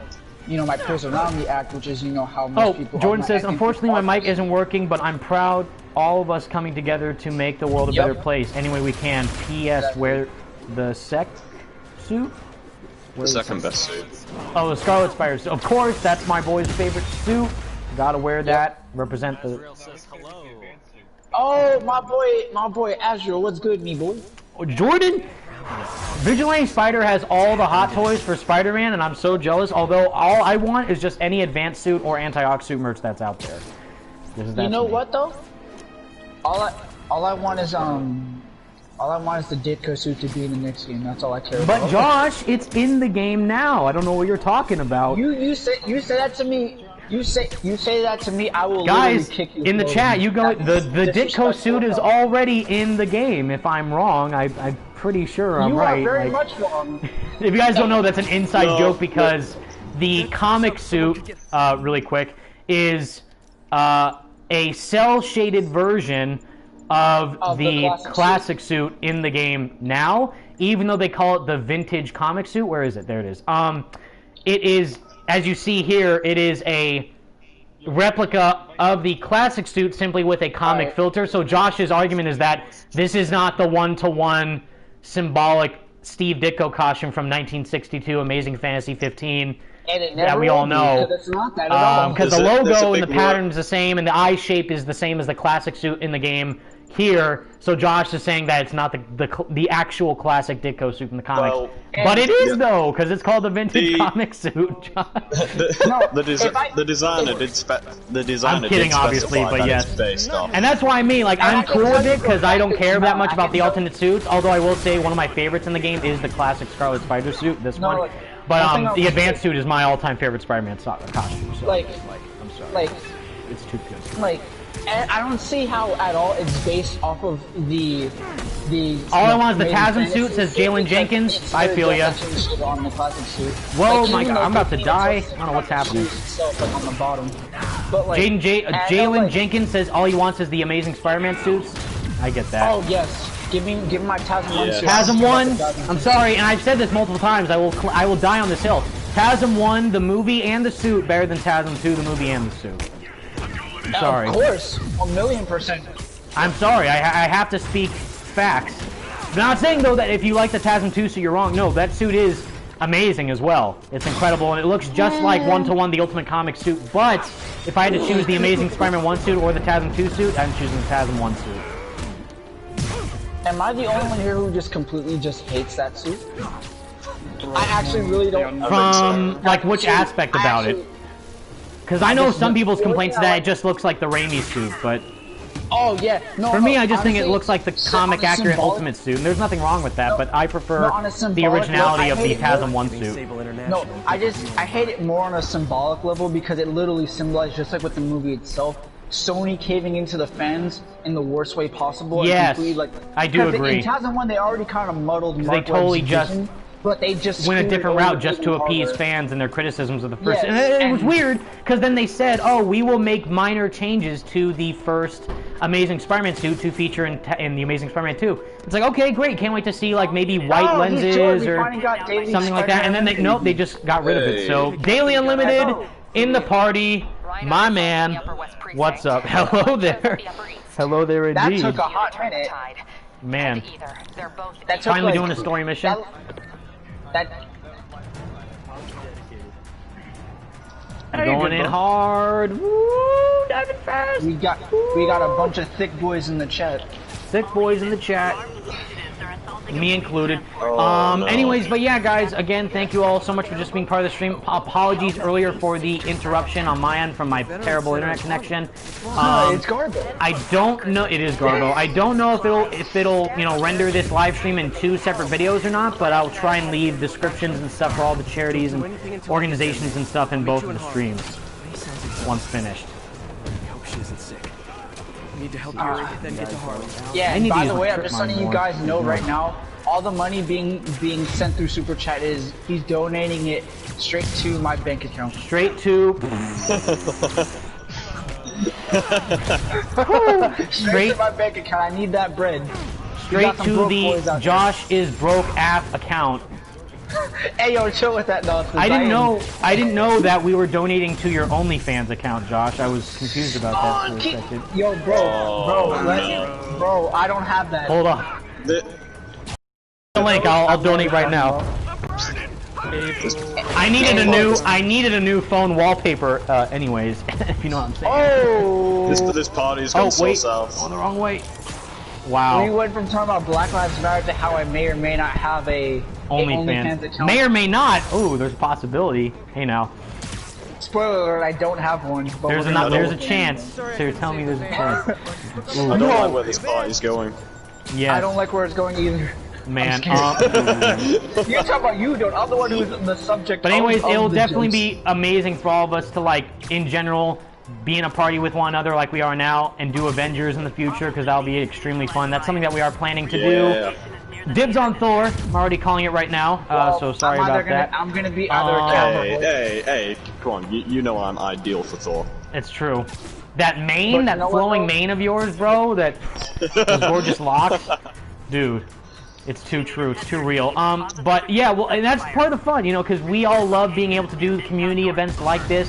you know, my peers around me act, which is, you know, how most people Jordan says, unfortunately my mic isn't working, but I'm proud all of us coming together to make the world a better place any way we can. P.S. Wear the suit? The second best suit. Oh, the Scarlet Spider suit. Of course, that's my boy's favorite suit. Gotta wear that. Represent the... Oh, my boy Azrael, what's good, me boy? Oh, Jordan? Vigilante Spider has all the hot toys for Spider-Man, and I'm so jealous, although all I want is just any advanced suit or anti-ox suit merch that's out there. You know what, though? All I want is the Ditko suit to be in the next game. That's all I care about. But Josh, it's in the game now. I don't know what you're talking about. You say that to me. You say that to me. I will guys kick you in the chat. You go. The Ditko suit is already in the game. If I'm wrong, I'm pretty sure I'm right. You are very much wrong. If you guys don't know, that's an inside joke, because the comic suit, really quick, is a cell-shaded version of the classic suit in the game now, even though they call it the vintage comic suit. Where is it? There it is. It is, as you see here, it is a replica of the classic suit, simply with a comic filter. So Josh's argument is that this is not the one-to-one symbolic Steve Ditko costume from 1962 Amazing Fantasy 15 that we all know. Because it's not that at all. Because the logo and the pattern is the same, and the eye shape is the same as the classic suit in the game here. So Josh is saying that it's not the actual classic Ditko suit in the comics. Well, but it is, though, because it's called the vintage comic suit, Josh. The designer I'm kidding, did obviously, specify but that yes. it's based off. And that's why I mean, like, I'm cool with it, because I don't care that much about the alternate suits, although I will say one of my favorites in the game is the classic Scarlet Spider suit, this one. But the advanced suit is my all-time favorite Spider-Man costume. So, I'm sorry. It's too good. Like, and I don't see how at all it's based off of the. All I want is the TASM suit. Says Jalen Jenkins. I feel ya. On the classic suit. Whoa, like, my God! I'm about to die. I I don't know what's happening. Itself, like, on the bottom. But like, Jalen Jenkins says all he wants is the Amazing Spider-Man suits. I get that. Oh yes, give me my TASM 1 suit. TASM 1. I'm sorry, and I've said this multiple times. I will die on this hill. TASM 1, the movie and the suit, better than TASM 2, the movie and the suit. I'm sorry. Of course, 1,000,000%. I'm sorry. I have to speak facts. I'm not saying though that if you like the TASM 2 suit, you're wrong. No, that suit is amazing as well. It's incredible, and it looks just like one-to-one the Ultimate Comics suit. But if I had to choose the Amazing Spider-Man 1 suit or the TASM 2 suit, I'm choosing the TASM 1 suit. Am I the only one here who just completely just hates that suit? I actually really don't. From like which aspect about it? Because I know some people's complaints that it just looks like the Raimi suit, but oh yeah, no. For me, I just think it looks like the comic accurate Ultimate suit, and there's nothing wrong with that. But I prefer the originality of the TASM 1 suit. No, I hate it more on a symbolic level because it literally symbolizes, just like with the movie itself, Sony caving into the fans in the worst way possible. Yes, like, I do agree. In TASM 1, they already kind of muddled. They totally just. But they just went a different route just to appease fans and their criticisms of the first. Yes, and it was weird because then they said, "Oh, we will make minor changes to the first Amazing Spider-Man suit to feature in the Amazing Spider-Man 2." It's like, okay, great, can't wait to see like maybe white lenses or something like that. And then they just got rid of it. So Daily Unlimited in the party, my man. What's up? Hello there. Hello there, indeed. That took a hot minute. Man, that's finally doing a story mission. Going in hard. Woo, diving fast. We got a bunch of thick boys in the chat. Thick boys in the chat. Me included. No. Anyways, but yeah, guys, again, thank you all so much for just being part of the stream. Apologies earlier for the interruption on my end from my terrible internet connection. It's Garbo. I don't know. It is Garbo. I don't know if it'll render this live stream in 2 separate videos or not, but I'll try and leave descriptions and stuff for all the charities and organizations and stuff in both of the streams once finished. Need to help you then get to Harlem. Yeah, and by the way, I'm just letting you guys know right now, all the money being sent through Super Chat is he's donating it straight to my bank account. Straight to straight to my bank account. I need that bread. Straight to the Josh is broke app account. Hey yo, chill with that nonsense. I didn't know that we were donating to your OnlyFans account, Josh. I was confused about that for a second. Yo, bro, I don't have that. Hold on. The link. I'll donate right now. I needed a new phone wallpaper. Anyways, if you know what I'm saying. Oh. This party's gone so south. Going the wrong way. Wow. We went from talking about Black Lives Matter to how I may or may not have a OnlyFans account. May or may not. Oh, there's a possibility. Hey now. Spoiler alert, I don't have one. But there's a chance. So you're telling me there's a chance. I don't like where this party's going. Yeah. I don't like where it's going either. Man, you're talking about you, dude. I'm the one who's the subject. But anyways, it'll definitely be amazing for all of us to, like, in general, be in a party with one another like we are now and do Avengers in the future, because that'll be extremely fun. That's something that we are planning to do. Dibs on Thor. I'm already calling it right now, so sorry about that. I'm gonna be either a camera. Hey, come on. You know I'm ideal for Thor. It's true. That mane, that flowing mane of yours, bro, those gorgeous locks. Dude. It's too true. It's too real. But yeah, well, and that's part of the fun, because we all love being able to do community events like this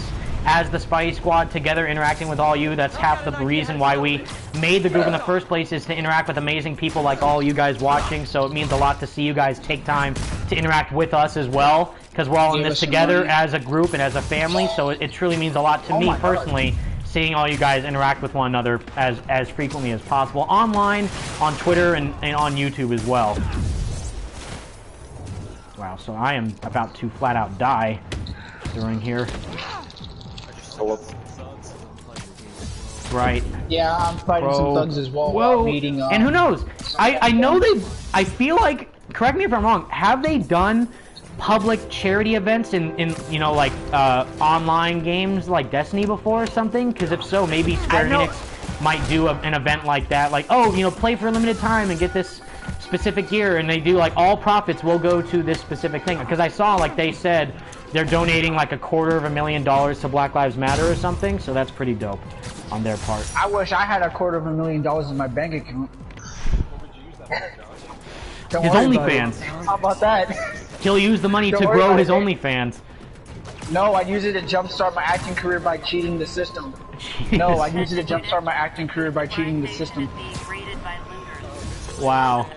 as the Spidey Squad together, interacting with all you. That's half the reason why we made the group in the first place, is to interact with amazing people like all you guys watching. So it means a lot to see you guys take time to interact with us as well, because we're all in this together as a group and as a family. So it truly means a lot to me personally, seeing all you guys interact with one another as frequently as possible, online, on Twitter, and on YouTube as well. Wow, so I am about to flat out die during here. Right. Yeah, I'm fighting some thugs as well. Whoa. And who knows? I know I feel like, correct me if I'm wrong, have they done public charity events in you know, like online games like Destiny before or something? Because if so, maybe Square Enix might do an event like that. Like, oh, you know, play for a limited time and get this specific gear, and they do like all profits will go to this specific thing. Because I saw like they said they're donating like $250,000 to Black Lives Matter or something, so that's pretty dope on their part. I wish I had $250,000 in my bank account. His OnlyFans. How about that? He'll use the money to grow his OnlyFans. No, I'd use it to jumpstart my acting career by cheating the system. Jeez. No, I'd use it to jumpstart my acting career by cheating the system. Wow.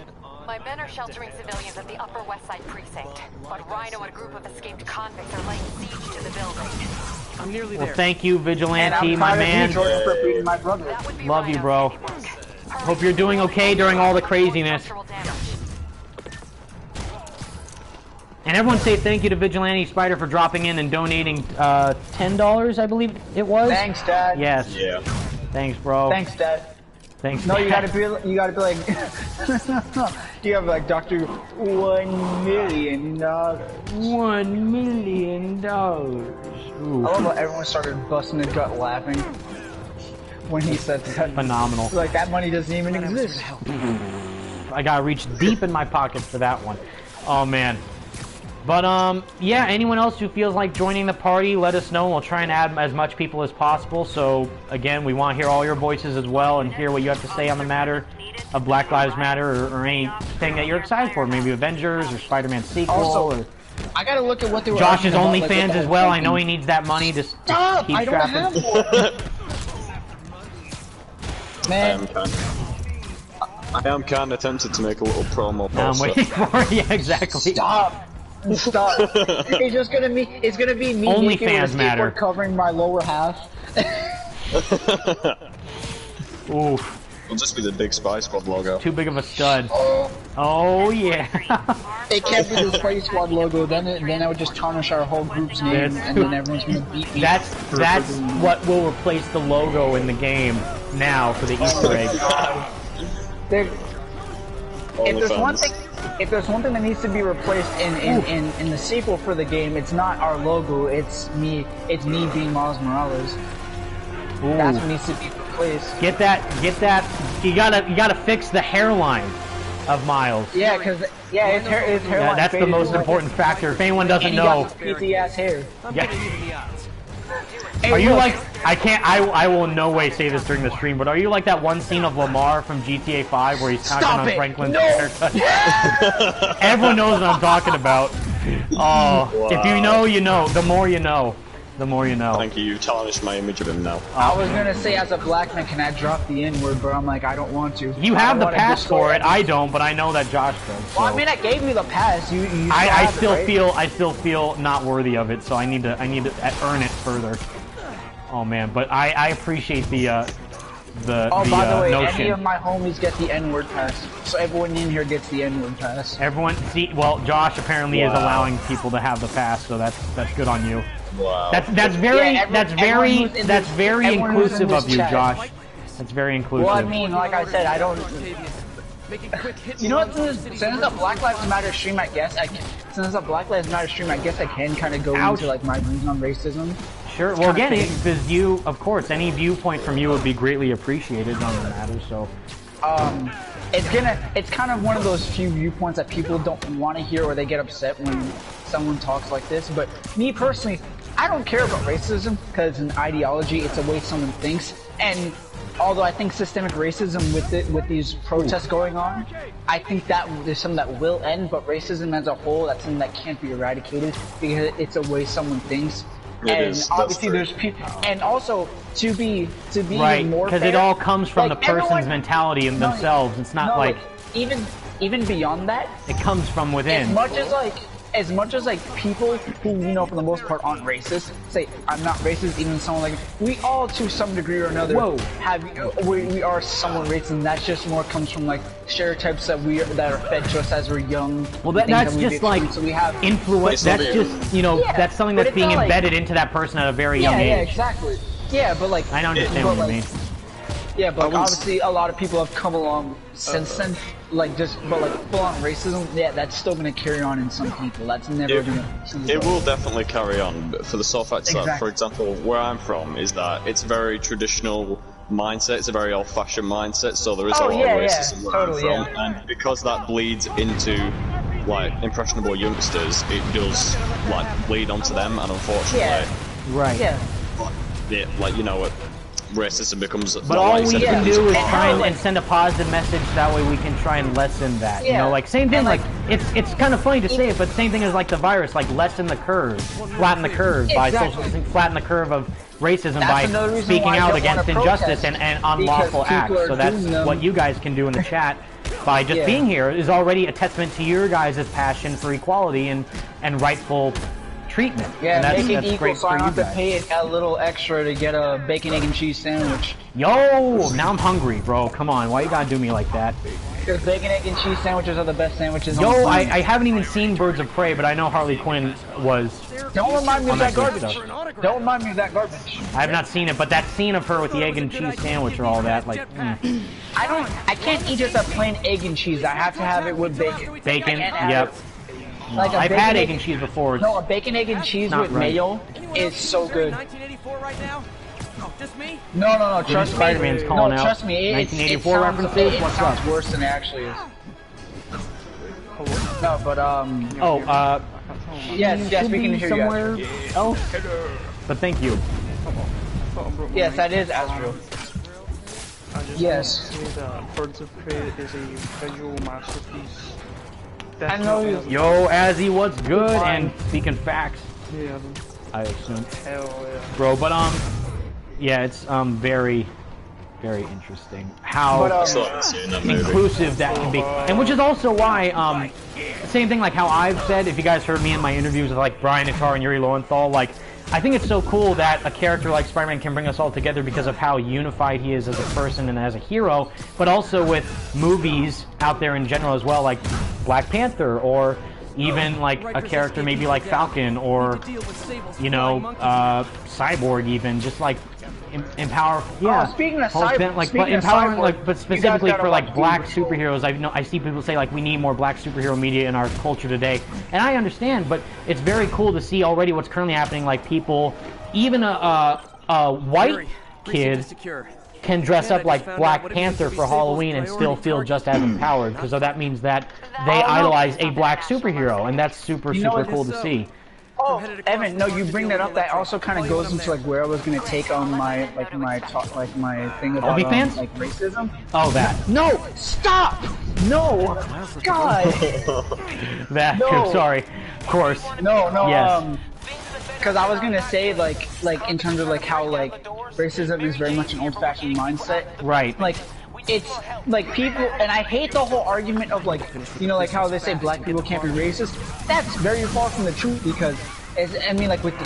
My men are sheltering civilians at the Upper West Side precinct, but Rhino and a group of escaped convicts are laying siege to the building. I'm nearly there. Well, thank you, Vigilante, my man. For beating my brother. Love you, bro. Hope you're doing okay during all the craziness. And everyone say thank you to Vigilante Spider for dropping in and donating $10, I believe it was. Thanks, Dad. Yes. Yeah. Thanks, bro. Thanks, Dad. Thanks. No, Dad. you gotta be like, you gotta be like, Doctor, $1 million. $1 million. Ooh. I love how everyone started busting their gut laughing when he said that. Phenomenal. Like, that money doesn't even exist. I gotta reach deep in my pocket for that one. Oh man. But yeah, anyone else who feels like joining the party, let us know. We'll try and add as much people as possible. So again, we want to hear all your voices as well and hear what you have to say on the matter of Black Lives Matter or anything that you're excited for. Maybe Avengers or Spider-Man sequel. Also, or I gotta look at what they were. Josh's OnlyFans OnlyFans as well. I know he needs that money to Stop! keep I don't trapping. have one. Man, I am kind of tempted to make a little promo I'm poster. waiting for it. Yeah, exactly. stop. Stop. It's just gonna be. It's gonna be me OnlyFans naked with a matter. skateboard covering my lower half. Oof. It'll just be the Big Spy Squad logo. Too big of a stud. Oh yeah. It can't be the Spidey Squad logo. Then I would just tarnish our whole group's name, and then everyone's gonna beat me. That's what will replace the logo in the game now for the Easter egg. If there's one thing that needs to be replaced in the sequel for the game, it's not our logo. It's me being Miles Morales. Ooh. That's what needs to be replaced. Get that. You gotta fix the hairline of Miles. Yeah, because his hairline. Yeah, that's the most important factor. If anyone doesn't know. PT ass hair. Yeah. Hey, Are you look. like? I will in no way say this during the stream, but are you like that one scene of Lamar from GTA 5 where he's talking Stop on it! Franklin's No! haircut? Everyone knows what I'm talking about. Oh, Wow. if you know, you know. The more you know. The more you know. Thank you, you tarnished my image of him now. I was gonna say, as a black man, can I drop the N-word, but I'm like, I don't want to. You I have don't the wanna pass destroy for it. I don't, but I know that Josh does. So. Well, I mean, I gave you the pass. You I still have it, right? I still feel not worthy of it, so I need to earn it further. Oh man, but I appreciate the Oh, by the way, notion. any of my homies get the N-word pass. So everyone in here gets the N-word pass. Everyone, see, well, Josh apparently is allowing people to have the pass, so that's good on you. Wow. That's very everyone inclusive who's of in you, this chat. Josh. That's very inclusive. Well, I mean, like I said, I don't. Making quick hits. You know what? Since it's a Black Lives Matter stream, I guess I can. Since it's a Black Lives Matter stream, I guess I can kind of go Ouch. into like my views on racism. Sure. Well, again, because you, of course, any viewpoint from you would be greatly appreciated on the matter. So. It's kind of one of those few viewpoints that people don't want to hear or they get upset when someone talks like this. But me personally, I don't care about racism because it's an ideology. It's a way someone thinks. And although I think systemic racism with these protests going on, I think that there's something that will end. But racism as a whole, that's something that can't be eradicated because it's a way someone thinks. Obviously there's people, and also to be Right, even more because fair, it all comes from like, the person's everyone- mentality and themselves. It's not like even beyond that. it comes from within. As much as people who for the most part aren't racist say I'm not racist, even someone like we all to some degree or another we are somewhat racist, and that just more comes from like stereotypes that are fed to us as we're young. Well, that's just like so we have influence. That's just that's something that's being embedded into that person at a very young age. Yeah, exactly. Yeah, but like I don't understand what you mean. Yeah, but obviously a lot of people have come along since then, like but like full-on racism, yeah, that's still gonna carry on in some people. That's never gonna. It will definitely carry on, but for the sole fact that, for example, where I'm from is that it's a very traditional mindset, it's a very old-fashioned mindset, so there is a lot of racism where I'm from, and because that bleeds into like impressionable youngsters, it does like bleed onto them, and unfortunately, like you know what. Racism becomes. But all we can do is try and send a positive message. That way we can try and lessen that. You know, like same thing. Like it's kind of funny to say it, but same thing as like the virus. Like lessen the curve, flatten the curve by social distancing, flatten the curve of racism by speaking out against injustice and unlawful acts. So that's what you guys can do in the chat by just being here is already a testament to your guys' passion for equality and rightful treatment. Yeah, make it equal so I don't have to pay a little extra to get a bacon, egg, and cheese sandwich. Yo, now I'm hungry, bro. Come on, why you gotta do me like that? Because bacon, egg, and cheese sandwiches are the best sandwiches on the planet. I haven't even seen Birds of Prey, but I know Harley Quinn was... Don't remind me of that garbage. Don't remind me of that garbage. I have not seen it, but that scene of her with the egg and cheese sandwich or all that, like... I can't eat just a plain egg and cheese. I have to have it with bacon. Bacon, yep. Like I've had egg and cheese before. No, a bacon, egg, and cheese with mayo is so good. 1984 right now? Oh, just me? No, trust me. Spider-Man's calling out. Trust me. 1984 references? It sounds worse than it actually is. No, but yes, we can hear somewhere you. Else. But thank you. Yes, that is Astro. Yes. Birds of Prey is a visual masterpiece. I know you. Yo, Azzy, what's good? And speaking facts. Yeah. I assume. Hell yeah. Bro, but yeah, it's very, very interesting how inclusive that can be, and which is also why same thing like how I've said. If you guys heard me in my interviews with like Brian Itar and Yuri Lowenthal, like I think it's so cool that a character like Spider-Man can bring us all together because of how unified he is as a person and as a hero, but also with movies out there in general as well, like Black Panther, or even like a character maybe like Falcon, or you know, Cyborg, even just like empower. Yeah. Oh, speaking of Cyborg, like empowering, like, but specifically for like black superheroes, I see people say like we need more black superhero media in our culture today, and I understand, but it's very cool to see already what's currently happening. Like people, even a white kid can dress up like Black Panther for Halloween and still feel just as empowered, because that means that they idolize a black superhero, and that's super cool to see. Oh, Evan, no, you bring that up. That also kind of goes into like where I was gonna take on my thing about like racism. Oh, that. No, stop! No, God. That. No. I'm sorry. Of course. No. Yes. Because I was gonna say like in terms of like how like racism is very much an old-fashioned mindset. Right. Like it's like people, and I hate the whole argument of like, you know, like how they say black people can't be racist. That's very far from the truth, because I mean, like with the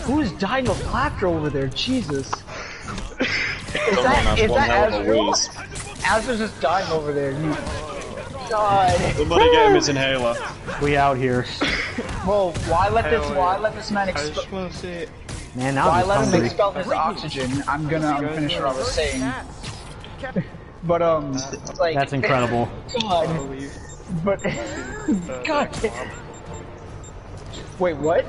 who's dying of laughter over there? Jesus. Is that Azrael? Azrael's just dying over there. God. Somebody get him his inhaler. We out here. Well, why let this man expel? Man, now why let him expel his oxygen? I'm finish what I was saying. But like that's incredible. God. But God. Wait, what?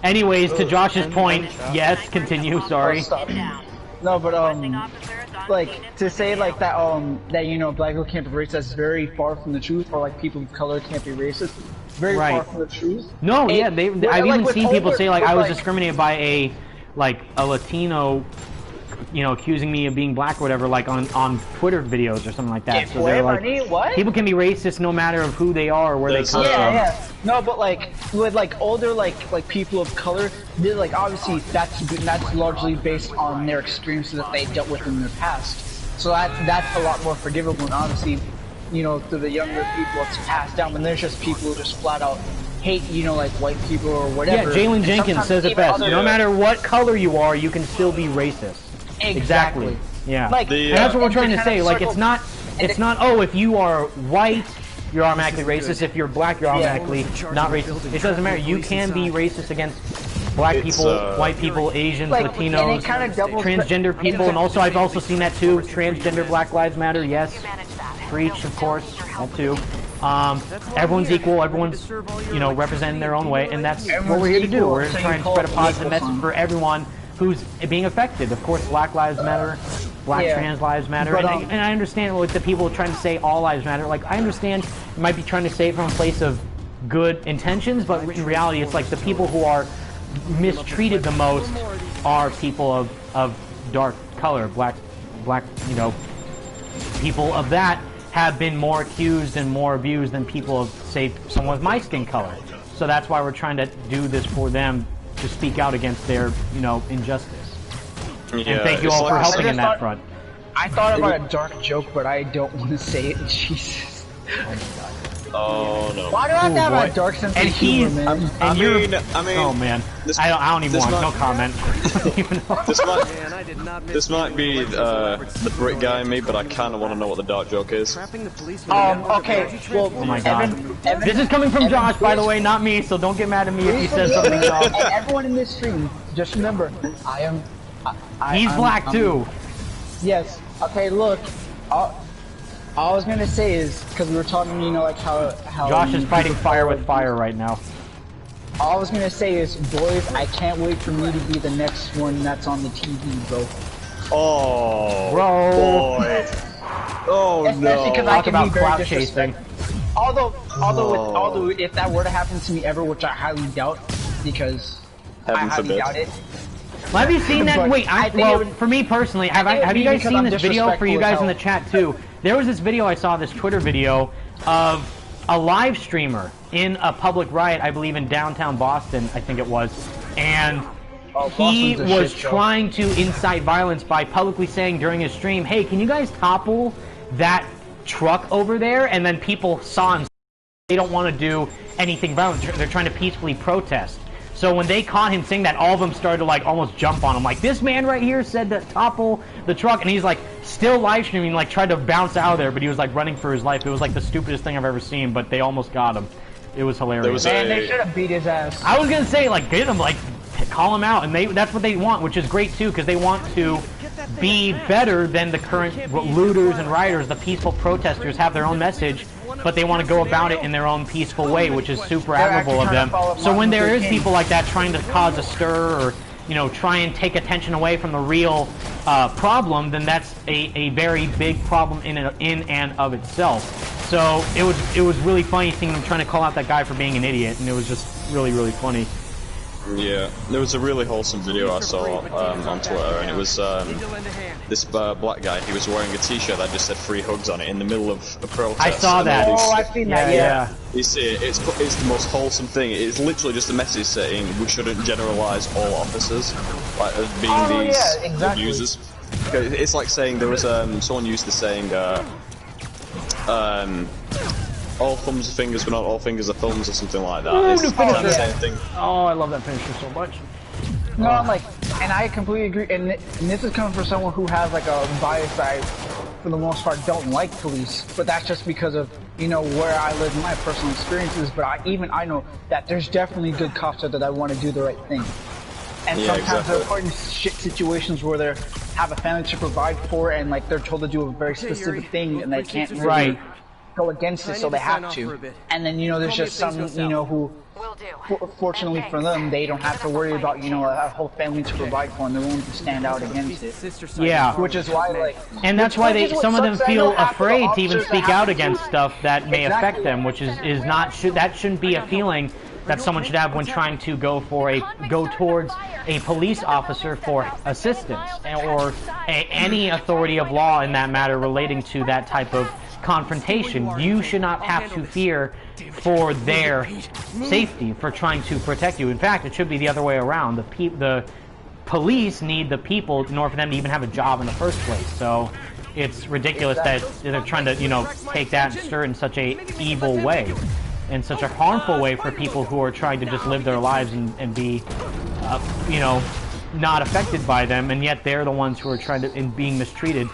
Anyways, to Josh's point, yes, continue. Sorry. No, but like to say like that that you know black people can't be racist is very far from the truth, or like people of color can't be racist. Very far from the truth. No, yeah, I've even seen people say like I was discriminated by a Latino, you know, accusing me of being black or whatever, like on Twitter videos or something like that. So they're like, people can be racist no matter of who they are or where they come from. Yeah. No, but like with like older like people of color, they're like obviously that's largely based on their experiences that they dealt with in their past. So that's a lot more forgivable, and obviously, you know, to the younger people it's passed down. When there's just people who just flat out hate, you know, like white people or whatever. Yeah, Jalen Jenkins says it best. No matter what color you are, you can still be racist. Exactly. Yeah. Like, and that's what we're trying to say. Like, it's not, oh, if you are white, you're automatically racist. If you're black, you're automatically not racist. It doesn't matter. You can be racist against black people, white people, Asians, like, Latinos, transgender people, and also I've also seen that too. Transgender Black Lives Matter, yes. Preach, of course, that too. Everyone's equal. Everyone's, representing their own way, and that's what we're here to do. We're trying to spread a positive message for everyone who's being affected. Of course, Black Lives Matter, Black trans lives matter, but, and I understand what the people are trying to say. All lives matter. Like, I understand you might be trying to say it from a place of good intentions, but in reality, it's like the people who are mistreated the most are people of dark color, black, people of that have been more accused and more abused than people of, say, someone with my skin color. So that's why we're trying to do this for them, to speak out against their, injustice. Yeah, and thank you all for helping in that front. I thought about a dark joke, but I don't want to say it. Jesus. Oh no! Why do I have to have a dark sense of humor, man? I mean, oh man, I don't even want no comment. This might be the Brit guy in me, but I kind of want to know what the dark joke is. Okay. Well, oh my God, Evan, this is coming from Josh, by the way, not me. So don't get mad at me if he says something wrong. And everyone in this stream, just remember, He's black too. Yes. Okay. Look. All I was gonna say is, because we were talking, like how Josh is fighting fire with fire right now. All I was gonna say is, boys, I can't wait for me to be the next one that's on the TV, bro. Oh, bro. Boy. Oh especially because I can be very disrespectful. Although if that were to happen to me ever, which I highly doubt, because I highly doubt it. Well, have you seen that? Wait, for me personally, have you guys seen this video for you guys in the chat too? There was this video I saw, this Twitter video of a live streamer in a public riot, I believe in downtown Boston, I think it was, and he was trying to incite violence by publicly saying during his stream, "Hey, can you guys topple that truck over there?" And then people saw him. They don't want to do anything violent. They're trying to peacefully protest. So when they caught him saying that, all of them started to like almost jump on him. Like, this man right here said to topple the truck, and he's like still live streaming, like tried to bounce out of there, but he was like running for his life. It was like the stupidest thing I've ever seen, but they almost got him. It was hilarious. Man, they should have beat his ass. I was gonna say, like, get him, like, call him out, and that's what they want, which is great too, because they want to be better than the current looters and rioters. The peaceful protesters have their own message, but they want to go about it in their own peaceful way, which is super admirable of them. So when there is people like that trying to cause a stir, or try and take attention away from the real problem, then that's a very big problem in and of itself. So it was really funny seeing them trying to call out that guy for being an idiot, and it was just really, really funny. Yeah, there was a really wholesome video I saw on Twitter, and it was this black guy. He was wearing a t-shirt that just said "free hugs" on it in the middle of a protest. I saw that. Oh, I've seen that. Yeah. You see, it's the most wholesome thing. It's literally just a message saying we shouldn't generalize all officers like as being these abusers. It's like saying there was someone used the saying all thumbs are fingers, but not all fingers are thumbs, or something like that. It's kind of the same thing. Oh, I love that finisher so much. No, and I completely agree. And this is coming from someone who has like a bias. I, for the most part, don't like police, but that's just because of where I live, my personal experiences. But I know that there's definitely good cops out there that want to do the right thing. And sometimes they're put in shit situations where they have a family to provide for, and like they're told to do a very specific thing, and they can't really go against it, so they have to. And then there's just some who, fortunately for them, they don't have to worry about a whole family to provide for, and they're willing to stand out against it. Yeah, which is why and that's why some of them feel afraid to even speak out against stuff that may affect them, which is not that shouldn't be a feeling that someone should have when trying to go towards a police officer for assistance, or any authority of law in that matter relating to that type of confrontation. You should not have to fear for their safety, for trying to protect you. In fact, it should be the other way around. The police need the people in order for them to even have a job in the first place. So it's ridiculous that they're trying to take that and stir it in such a evil way, in such a harmful way for people who are trying to just live their lives and be not affected by them, and yet they're the ones who are trying to being mistreated,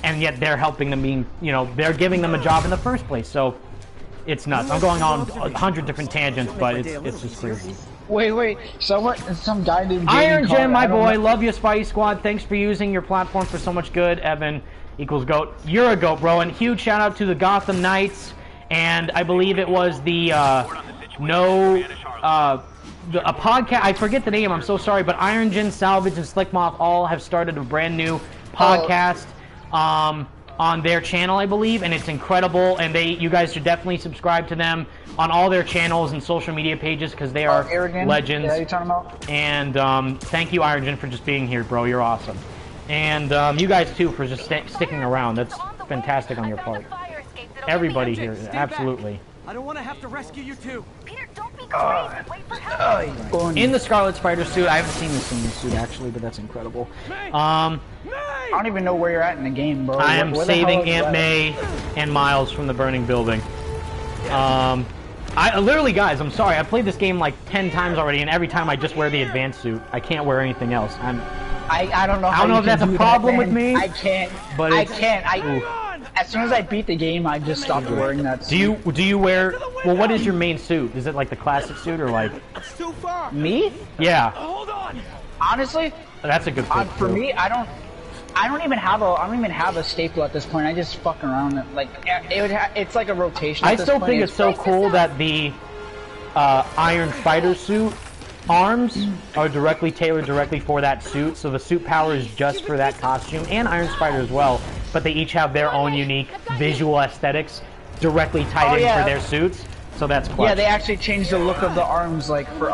and yet they're helping them being they're giving them a job in the first place. So it's nuts. I'm going on 100 different tangents, but it's just crazy. Wait. Some guy named Iron Gem, my boy. Love you, Spidey Squad. Thanks for using your platform for so much good. Evan equals GOAT. You're a GOAT, bro. And huge shout out to the Gotham Knights. And I believe it was the, a podcast, I forget the name, I'm so sorry, but Iron Gin, Salvage, and Slickmoth all have started a brand new podcast on their channel, I believe, and it's incredible, and you guys should definitely subscribe to them on all their channels and social media pages, because they are legends. Yeah, you talking about? And thank you, Iron Gin, for just being here, bro, you're awesome. And you guys, too, for just sticking around. That's fantastic on your part. Everybody here, absolutely. I don't want to have to rescue you too. Peter, don't be crazy. Wait for help. In the Scarlet Spider suit, I haven't seen this in this suit actually, but that's incredible. I don't even know where you're at in the game, bro. I am saving Aunt May and Miles from the burning building. I literally, guys, I'm sorry, I played this game like 10 times already, and every time I just wear the advanced suit. I can't wear anything else. I don't know. I don't know if that's a problem with me. I can't. But I can't. As soon as I beat the game, I just stopped wearing that suit. Do you wear? Well, what is your main suit? Is it like the classic suit or like? It's too far. Me? Yeah. Hold on. Honestly, that's a good pick. For me, I don't even have a staple at this point. I just fuck around it. Like it's like a rotation. I still think it's so cool that the Iron Spider suit arms are directly tailored for that suit, so the suit power is just for that costume, and Iron Spider as well, but they each have their own unique visual aesthetics directly tied in for their suits, so that's clutch. Yeah, they actually changed the look of the arms, like for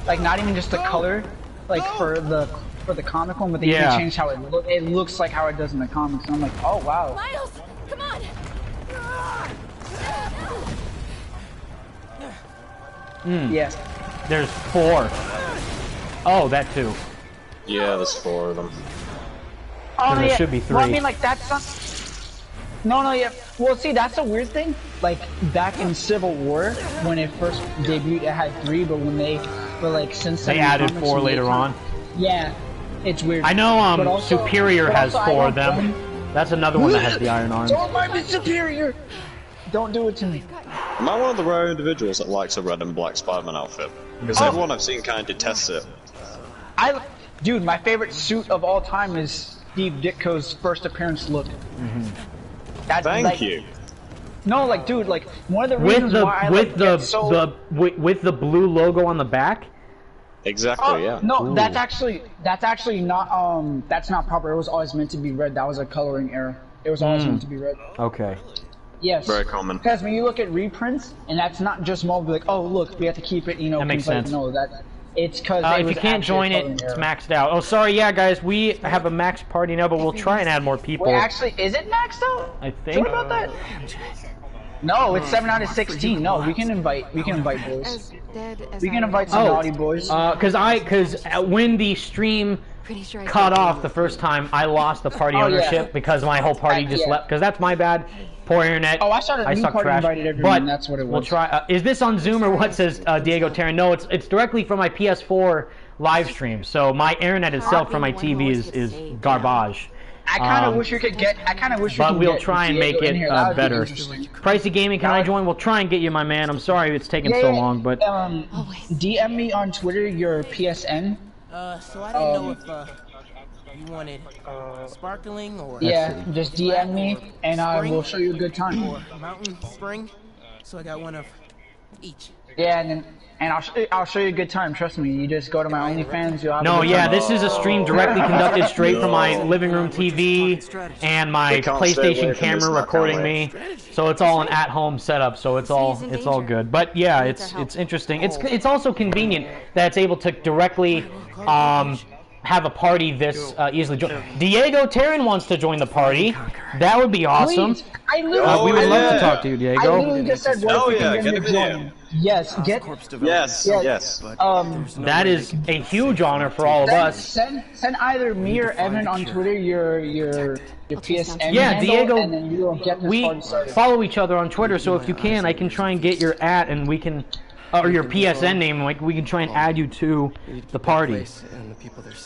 like not even just the color, like for the comic one, but they even changed how it looks. It looks like how it does in the comics, and I'm like, oh wow. Miles, come on. Yes. There's 4. Oh, that too. Yeah, there's 4 of them. Oh, there should be 3. Well, I mean, like, that's not... No, yeah. Well, see, that's a weird thing. Like, back in Civil War, when it first debuted, it had 3, but since they added 4 later on. Yeah, it's weird. I know, Superior has 4 of them. That's another one that has the iron arms. Don't mind me, Superior! Don't do it to me. Am I one of the rare individuals that likes a red and black Spider-Man outfit? Because everyone I've seen kind of detests it. Dude, my favorite suit of all time is Steve Ditko's first appearance look. Thank you. No, like, dude, like one of the reasons why I like with the blue logo on the back. Exactly. Yeah. No, that's actually not that's not proper. It was always meant to be red. That was a coloring error. It was always meant to be red. Okay. Yes. Very common. Because when you look at reprints, and that's not just Marvel, like, oh look, we have to keep it, you know. That makes sense. No, it's because if you can't join it, it's maxed out. Oh, sorry, yeah, guys, we have a max party now, but we'll try and add more people. Wait, actually, is it maxed out? I think. What about that? No, it's 7 out of 16. No, we can invite boys. We can invite some naughty boys. Because when the stream cut off the first time, I lost the party ownership because my whole party just left. Because that's my bad. Poor internet. Oh, I started a new party, invited everyone, and that's what it was. We'll try. Is this on Zoom or what? Says Diego Terran. No, it's directly from my PS4 live stream. So my internet itself from my TV is garbage. I kind of wish you could get. I kind of wish you could. But we'll try and make it better. Pricey Gaming, can I join? We'll try and get you, my man. I'm sorry it's taking so long, but DM me on Twitter your PSN. So I didn't know if you wanted sparkling or just DM me and I will show you a good time. Or mountain spring. So I got one of each. Yeah, and I'll show you a good time. Trust me. You just go to my OnlyFans. You'll have no, a good yeah, time. This is a stream directly conducted straight from my living room TV and my PlayStation camera recording me. So it's all an at-home setup. So it's all good. But yeah, it's interesting. It's also convenient that it's able to directly have a party this easily. Diego Terran wants to join the party. That would be awesome. Please. We would love to talk to you, Diego. I literally just said, what if we can get join? Yes, Yes. That is a huge honor for all of us. Send either me or Evan on Twitter your PSN yeah, handle, Diego, and then you will get this party started. Follow each other on Twitter, so if you can, I can try and get your @ and we can or your PSN name, like we can try and add you to the party.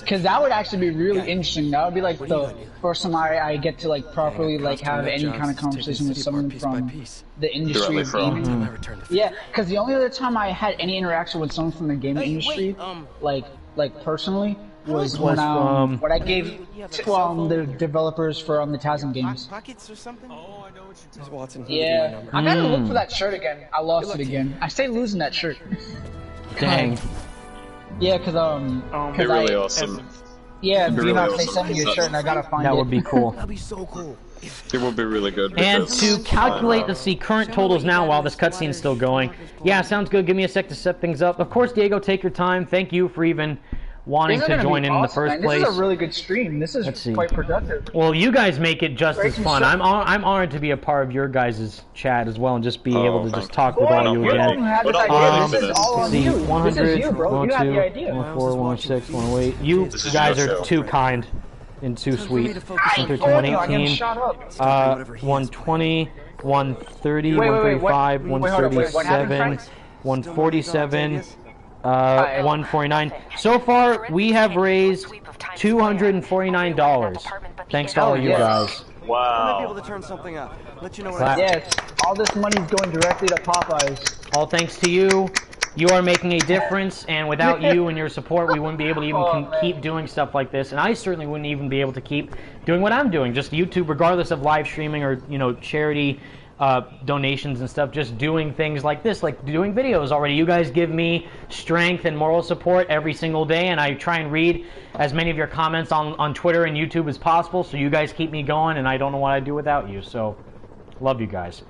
Because that would actually be really interesting. That would be like the first time I get to like properly like have any kind of conversation with someone from the industry of gaming. Yeah, because the only other time I had any interaction with someone from the gaming industry, like personally, was when I gave to the developers for the TASM games. Pockets or something? Oh, I know what you're talking about. Yeah, I gotta look for that shirt again. I lost it again. I stay losing that shirt. Dang. Yeah, cause Be really awesome. Yeah, Really they awesome. sent me your shirt and I gotta find it. That would be cool. That'd be so cool. It would be really good. And because, to calculate the current totals now while this cutscene is still going. Yeah, sounds good. Give me a sec to set things up. Of course, Diego, take your time. Thank you for even wanting to join in the first place. This is a really good stream. This is quite productive. Well, you guys make it just as fun. I'm honored to be a part of your guys' chat as well and just be able to just talk with all you again. This is all on you. 100, this is you, bro. You have the idea. 104, 106, 108. You guys are too kind and too sweet. 113, 118, 120, 130, 135, 137, 147. 149. So far, we have raised $249. Thanks to all you guys. Wow. Be able to turn something up. Let you know what Yes, all this money's going directly to Popeyes. All thanks to you. You are making a difference, and without you and your support, we wouldn't be able to even keep doing stuff like this. And I certainly wouldn't even be able to keep doing what I'm doing. Just YouTube, regardless of live streaming or charity donations and stuff, just doing things like this, like doing videos already. You guys give me strength and moral support every single day, and I try and read as many of your comments on Twitter and YouTube as possible, so you guys keep me going, and I don't know what I'd do without you, so love you guys.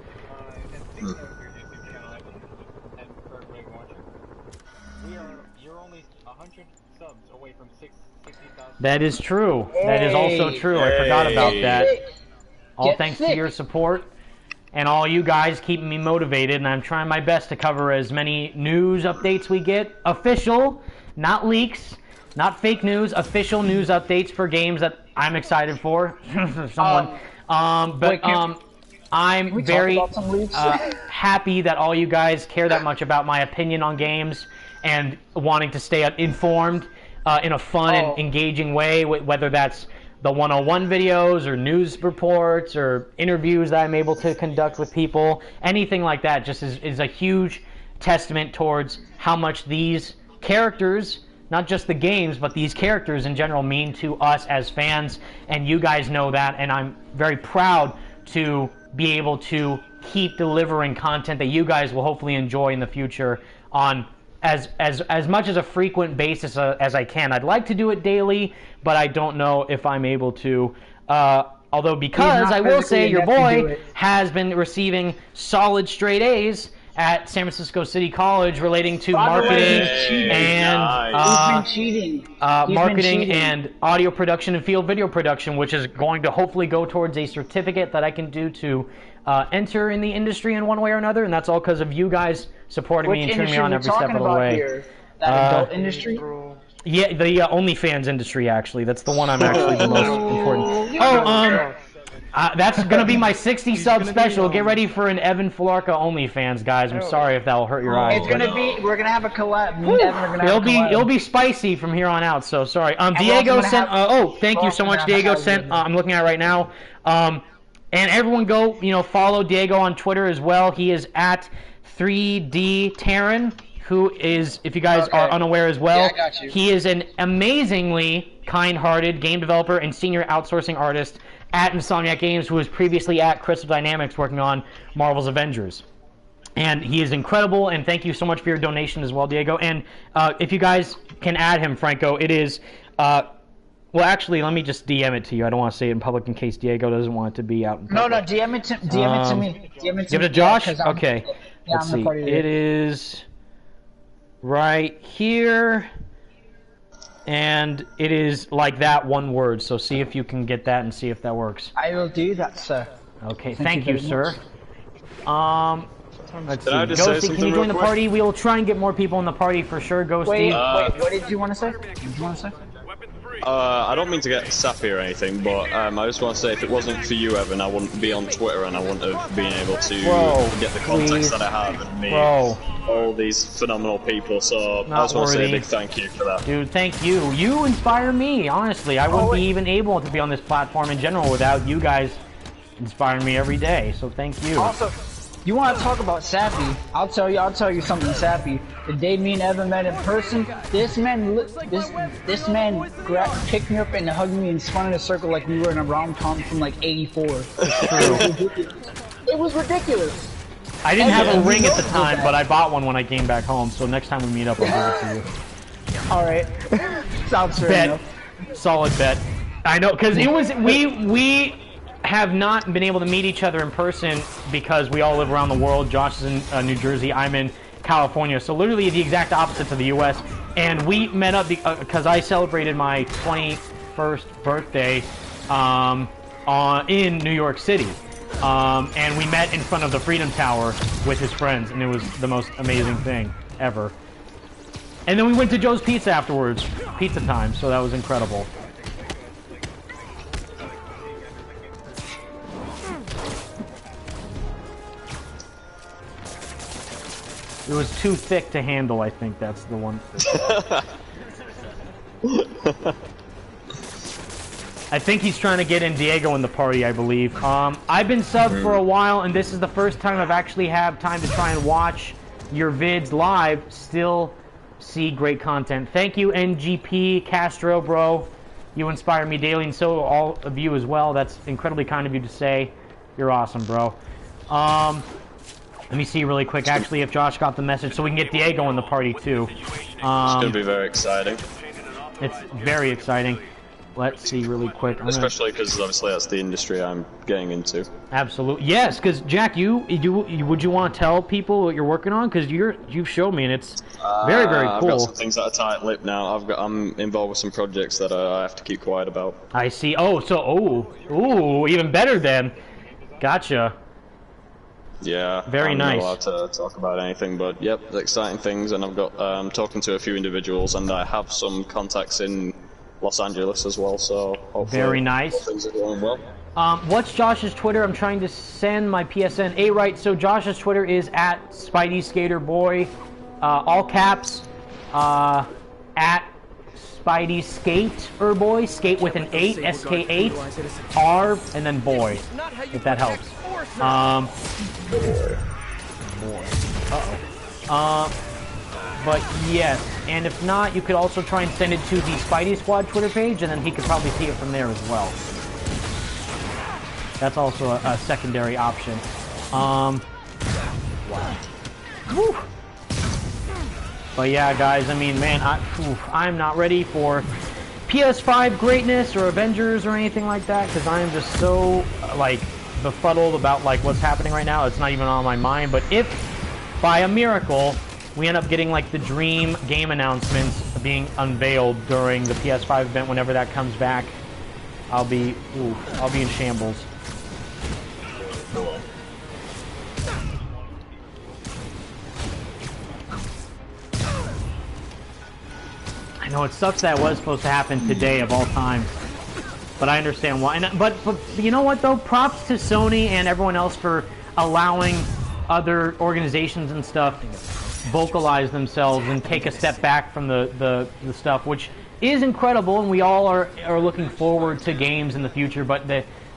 You're only 100 subs away from 60,000. That is true. That is also true. I forgot about that. All thanks to your support. And all you guys keeping me motivated, and I'm trying my best to cover as many news updates we get. Official, not leaks, not fake news, official news updates for games that I'm excited for. I'm very happy that all you guys care that much about my opinion on games and wanting to stay informed in a fun and engaging way, whether that's the 101 videos or news reports or interviews that I'm able to conduct with people. Anything like that just is a huge testament towards how much these characters, not just the games, but these characters in general mean to us as fans, and you guys know that, and I'm very proud to be able to keep delivering content that you guys will hopefully enjoy in the future on as much as a frequent basis as I can. I'd like to do it daily, but I don't know if I'm able to. Although, because I will say your boy has been receiving solid straight A's at San Francisco City College relating to marketing and audio production and field video production, which is going to hopefully go towards a certificate that I can do to enter in the industry in one way or another, and that's all because of you guys supporting me and cheering me on every step of the way. That adult industry? Yeah, the OnlyFans industry, actually. That's the one I'm actually the most important. That's gonna be my 60 sub special. Get ready for an Evan Filarca OnlyFans, guys. I'm sorry if that'll hurt your eyes. We're gonna have a collab. It'll be spicy from here on out. So sorry. Diego sent. Thank you so much. Diego sent. I'm looking at it right now. And everyone go, follow Diego on Twitter as well. He is at 3D Terran, who is, if you guys are unaware as well, he is an amazingly kind-hearted game developer and senior outsourcing artist at Insomniac Games, who was previously at Crystal Dynamics working on Marvel's Avengers. And he is incredible, and thank you so much for your donation as well, Diego. And if you guys can add him, Franco, it is... well, actually, let me just DM it to you. I don't want to say it in public in case Diego doesn't want it to be out in public. No, DM it to me. DM it to Josh? Okay. Let's see. It is right here. And it is like that, one word. So see if you can get that and see if that works. I will do that, sir. Okay, thank you, sir. Let's see. Ghosty, can you join the party? We will try and get more people in the party for sure, Ghosty. Wait, what did you want to say? I don't mean to get sappy or anything, but I just want to say if it wasn't for you, Evan, I wouldn't be on Twitter and I wouldn't have been able to get the contacts that I have and meet all these phenomenal people. So I just want to say a big thank you for that. Dude, thank you. You inspire me, honestly. I wouldn't be even able to be on this platform in general without you guys inspiring me every day. So thank you. Also, you want to talk about sappy? I'll tell you something sappy. The day me and Evan met in person, this man picked me up and hugged me and spun in a circle like we were in a rom-com from like '84. It was ridiculous. I didn't have a ring at the time, but I bought one when I came back home. So next time we meet up, I'll give it to you. All right, sounds fair enough. Solid bet. I know, because it was we have not been able to meet each other in person because we all live around the world. Josh is in New Jersey. I'm in California. So literally the exact opposites of the U.S. And we met up because I celebrated my 21st birthday in New York City. And we met in front of the Freedom Tower with his friends, and it was the most amazing thing ever. And then we went to Joe's Pizza afterwards. Pizza time, so that was incredible. It was too thick to handle, I think that's the one. I think he's trying to get in Diego in the party, I believe. I've been subbed for a while, and this is the first time I've actually had time to try and watch your vids live. Still see great content. Thank you, NGP, Castro, bro. You inspire me daily, and so all of you as well. That's incredibly kind of you to say. You're awesome, bro. Let me see really quick, actually, if Josh got the message, so we can get Diego in the party, too. It's going to be very exciting. It's very exciting. Let's see really quick. Especially because obviously that's the industry I'm getting into. Absolutely. Yes, because Jack, would you want to tell people what you're working on? Because you've showed me, and it's very, very cool. I've got some things that are tight-lipped now. I'm involved with some projects that I have to keep quiet about. I see. Oh, even better then. Gotcha. Yeah, very nice. I'm not allowed to talk about anything, but yep, exciting things, and I've got talking to a few individuals, and I have some contacts in Los Angeles as well, so hopefully very nice. Things are going well. What's Josh's Twitter? I'm trying to send my PSN. Right, so Josh's Twitter is at Spidey Skater Boy, all caps, at Spidey Skater Boy, skate with an 8, SK8, R, and then boy, if that helps. But yes, and if not, you could also try and send it to the Spidey Squad Twitter page, and then he could probably see it from there as well. That's also a secondary option. Whew. But yeah, guys, I mean, man, I'm not ready for PS5 greatness or Avengers or anything like that, because I am just so, like, befuddled about, like, what's happening right now. It's not even on my mind. But if, by a miracle, we end up getting, like, the dream game announcements being unveiled during the PS5 event whenever that comes back, I'll be in shambles. I know it sucks that was supposed to happen today of all times, but I understand why. But you know what though? Props to Sony and everyone else for allowing other organizations and stuff vocalize themselves and take a step back from the stuff, which is incredible, and we all are looking forward to games in the future. But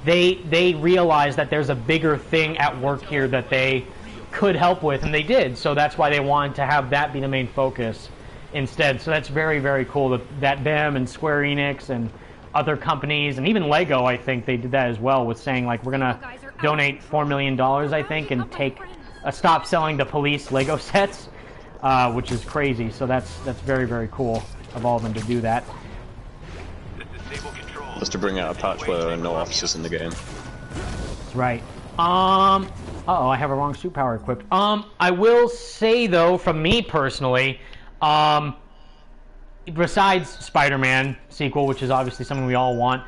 they realize that there's a bigger thing at work here that they could help with, and they did. So that's why they wanted to have that be the main focus instead. So that's very, very cool that them and Square Enix and other companies, and even Lego, I think they did that as well, with saying, like, we're gonna donate $4 million, I think, and stop selling the police Lego sets, which is crazy. So that's very, very cool of all of them to do that. Just to bring out a patch where there are no officers in the game. That's right. Uh-oh, I have a wrong suit power equipped. I will say, though, from me personally, besides Spider-Man sequel, which is obviously something we all want,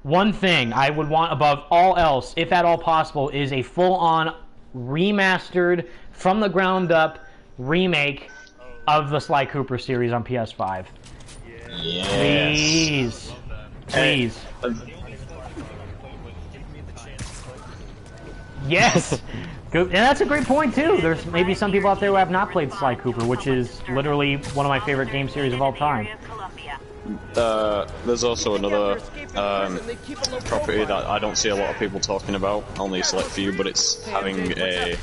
one thing I would want above all else, if at all possible, is a full-on remastered, from the ground up remake of the Sly Cooper series on PS5. Please. Please. Yes! Good. And that's a great point, too. There's maybe some people out there who have not played Sly Cooper, which is literally one of my favorite game series of all time. There's also another property that I don't see a lot of people talking about, only a select few, but it's having a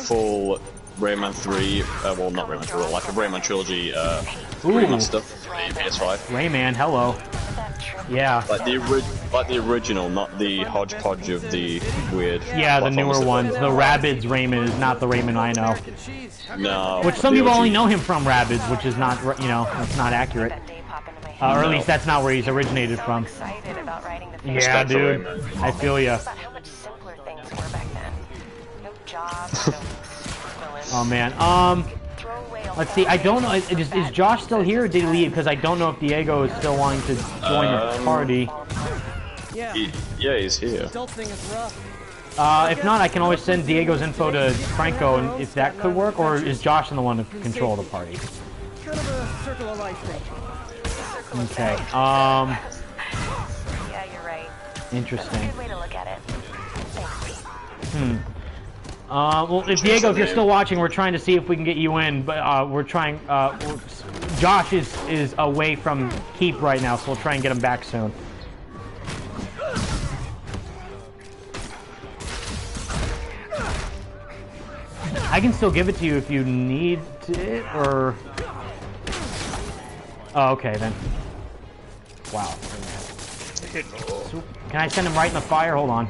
full Rayman 3, well, not Rayman 3, like a Rayman trilogy remaster for the PS5. Rayman, hello. Yeah. Like the original, not the hodgepodge of the weird. Yeah, the newer ones. The Rabbids Rayman is not the Rayman I know. No. Which some people only know him from Rabbids, which is not, you know, that's not accurate. Or at least that's not where he's originated from. Yeah, dude. I feel ya. Oh man. Let's see. I don't know. Is Josh still here, or did he leave? Because I don't know if Diego is still wanting to join the party. Yeah, he's here. If not, I can always send Diego's info to Franco, and if that could work. Or is Josh the one to control the party? Kind of a circle of life thing. Okay. Yeah, you're right. Interesting. Good way to look at it. Well, if Diego, if you're still watching, we're trying to see if we can get you in, but we're trying. Josh is away from Keep right now, so we'll try and get him back soon. I can still give it to you if you need it, or. Oh, okay then. Wow. Can I send him right in the fire? Hold on.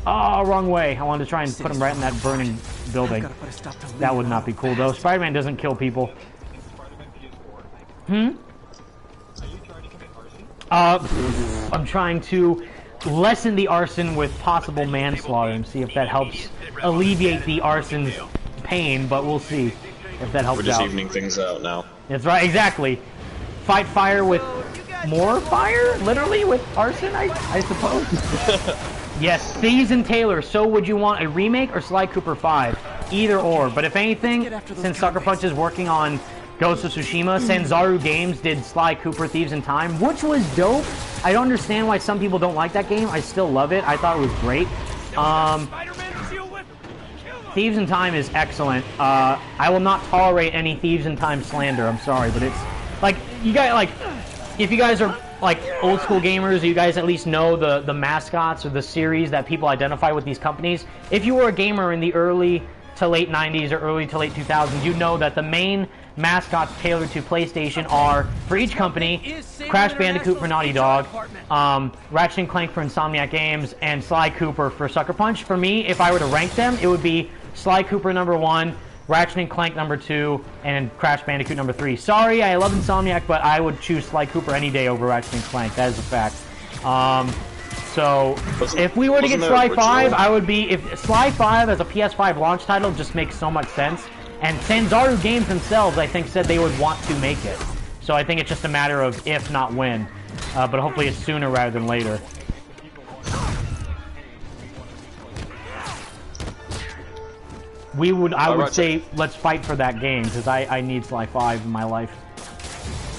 Oh, wrong way. I wanted to try and put him right in that burning building. That would not be cool, though. Spider-Man doesn't kill people. I'm trying to lessen the arson with possible manslaughter and see if that helps alleviate the arson's pain, but we'll see if that helps out. We're just evening things out now. That's right, exactly. Fight fire with more fire? Literally, with arson, I suppose? Yes, Thieves and Taylor. So would you want a remake or Sly Cooper 5? Either or. But if anything, since Sucker Punch is working on Ghost of Tsushima, Sanzaru Games did Sly Cooper Thieves in Time, which was dope. I don't understand why some people don't like that game. I still love it. I thought it was great. Thieves in Time is excellent. I will not tolerate any Thieves in Time slander. I'm sorry, but it's like you guys like if you guys are like old school gamers, you guys at least know the mascots or the series that people identify with these companies. If you were a gamer in the early to late 90s or early to late 2000s, you know that the main mascots tailored to PlayStation are, for each company, Crash Bandicoot for Naughty Dog, Ratchet & Clank for Insomniac Games, and Sly Cooper for Sucker Punch. For me, if I were to rank them, it would be Sly Cooper number 1, Ratchet & Clank number 2, and Crash Bandicoot number 3. Sorry, I love Insomniac, but I would choose Sly Cooper any day over Ratchet & Clank. That is a fact. So, if we were to get Sly 5, I would be... If Sly 5 as a PS5 launch title just makes so much sense. And Sanzaru Games themselves, I think, said they would want to make it. So I think it's just a matter of if, not when. But hopefully it's sooner rather than later. I would say, let's fight for that game, because I need Sly 5 in my life.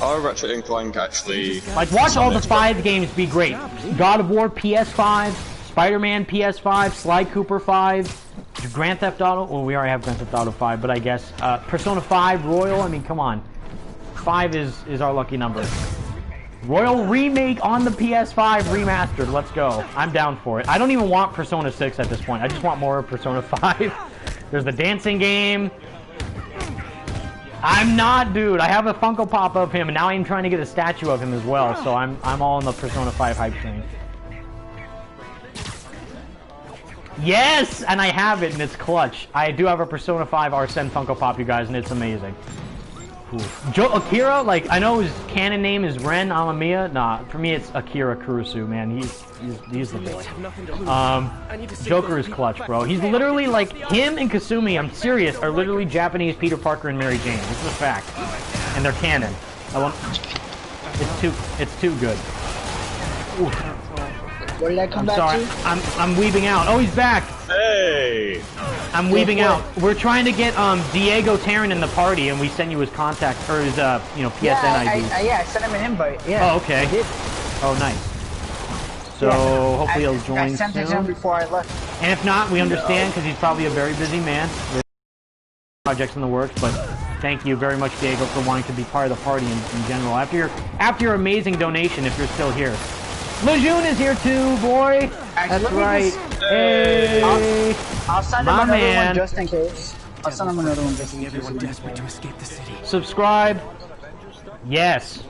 Oh, Ratchet & Clank actually... Like, watch all the 5 games be great. God of War PS5, Spider-Man PS5, Sly Cooper 5, Grand Theft Auto... Well, we already have Grand Theft Auto 5, but I guess... Persona 5, Royal, I mean, come on. 5 is our lucky number. Royal Remake on the PS5 remastered, let's go. I'm down for it. I don't even want Persona 6 at this point. I just want more of Persona 5. There's the dancing game. I'm not, dude. I have a Funko Pop of him, and now I'm trying to get a statue of him as well. So I'm all in the Persona 5 hype train. Yes, and I have it, and it's clutch. I do have a Persona 5 Arsene Funko Pop, you guys, and it's amazing. Akira, like, I know his canon name is Ren Amamiya. Nah, for me it's Akira Kurusu, man. He's the boy. Joker is clutch, bro. He's literally like, him and Kasumi, I'm serious, are literally Japanese Peter Parker and Mary Jane. This is a fact. And they're canon. It's too good. Ooh. What did I come back sorry. to? I'm weaving out. Oh, he's back. Hey. I'm weaving out. We're trying to get Diego Tarrant in the party, and we send you his contact or his PSN ID. Yeah, I sent him an invite. Yeah. Oh, okay. Oh, nice. So hopefully he'll join I sent it to him before I left. And if not, we understand because he's probably a very busy man with projects in the works. But thank you very much, Diego, for wanting to be part of the party in general. After your amazing donation, if you're still here. Lejeune is here too, boy. That's right. Hey, I'll send him another one just in case. I'll send him another one just in case. Everyone desperate to escape the city. Subscribe. Yes.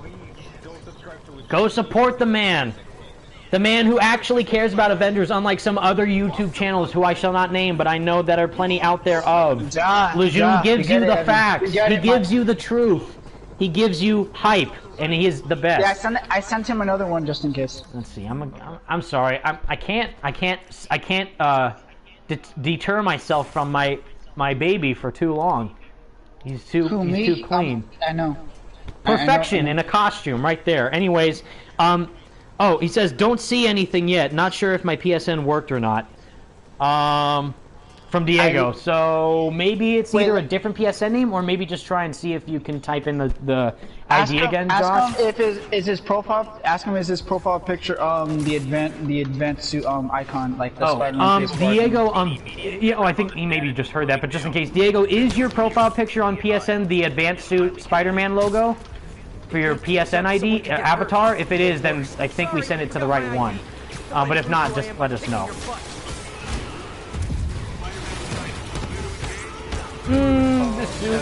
Go support the man. The man who actually cares about Avengers, unlike some other YouTube channels who I shall not name, but I know that are plenty out there of. Lejeune gives you the facts. He gives you the truth. He gives you hype, and he is the best. Yeah, I sent him another one just in case. Let's see. I'm sorry. I can't deter myself from my baby for too long. He's too clean. I know. Perfection in a costume, right there. Anyways, oh, he says don't see anything yet. Not sure if my PSN worked or not. From Diego. So maybe it's either a different PSN name or maybe just try and see if you can type in the ID again, Josh. Ask him if his profile. Ask him is his profile picture the advanced suit icon like the Spider-Man face Diego I think he maybe just heard that, but just in case, Diego, is your profile picture on PSN the advanced suit Spider-Man logo for your PSN ID avatar? If it is, then I think we sent it to the right one. But if not, just let us know. This suit.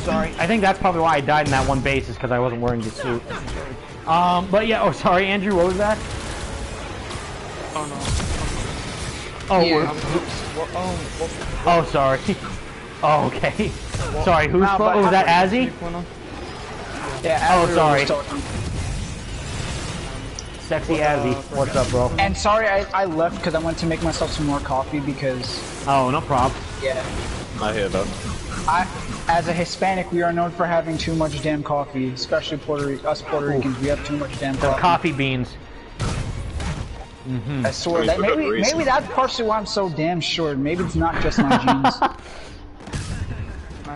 Sorry. I think that's probably why I died in that one base, is because I wasn't wearing the suit. But yeah, sorry, Andrew, what was that? Oh no. Yeah, sorry. Oh, okay. Sorry, who's was that Azzy? Yeah, sorry. Sexy Azzy. What's up, bro? And sorry, I left because I went to make myself some more coffee because... Oh, no problem. Yeah. I hear that. As a Hispanic, we are known for having too much damn coffee, especially us Puerto Ricans. We have too much damn coffee. Coffee beans. I swear that maybe that's partially why I'm so damn short. Maybe it's not just my genes.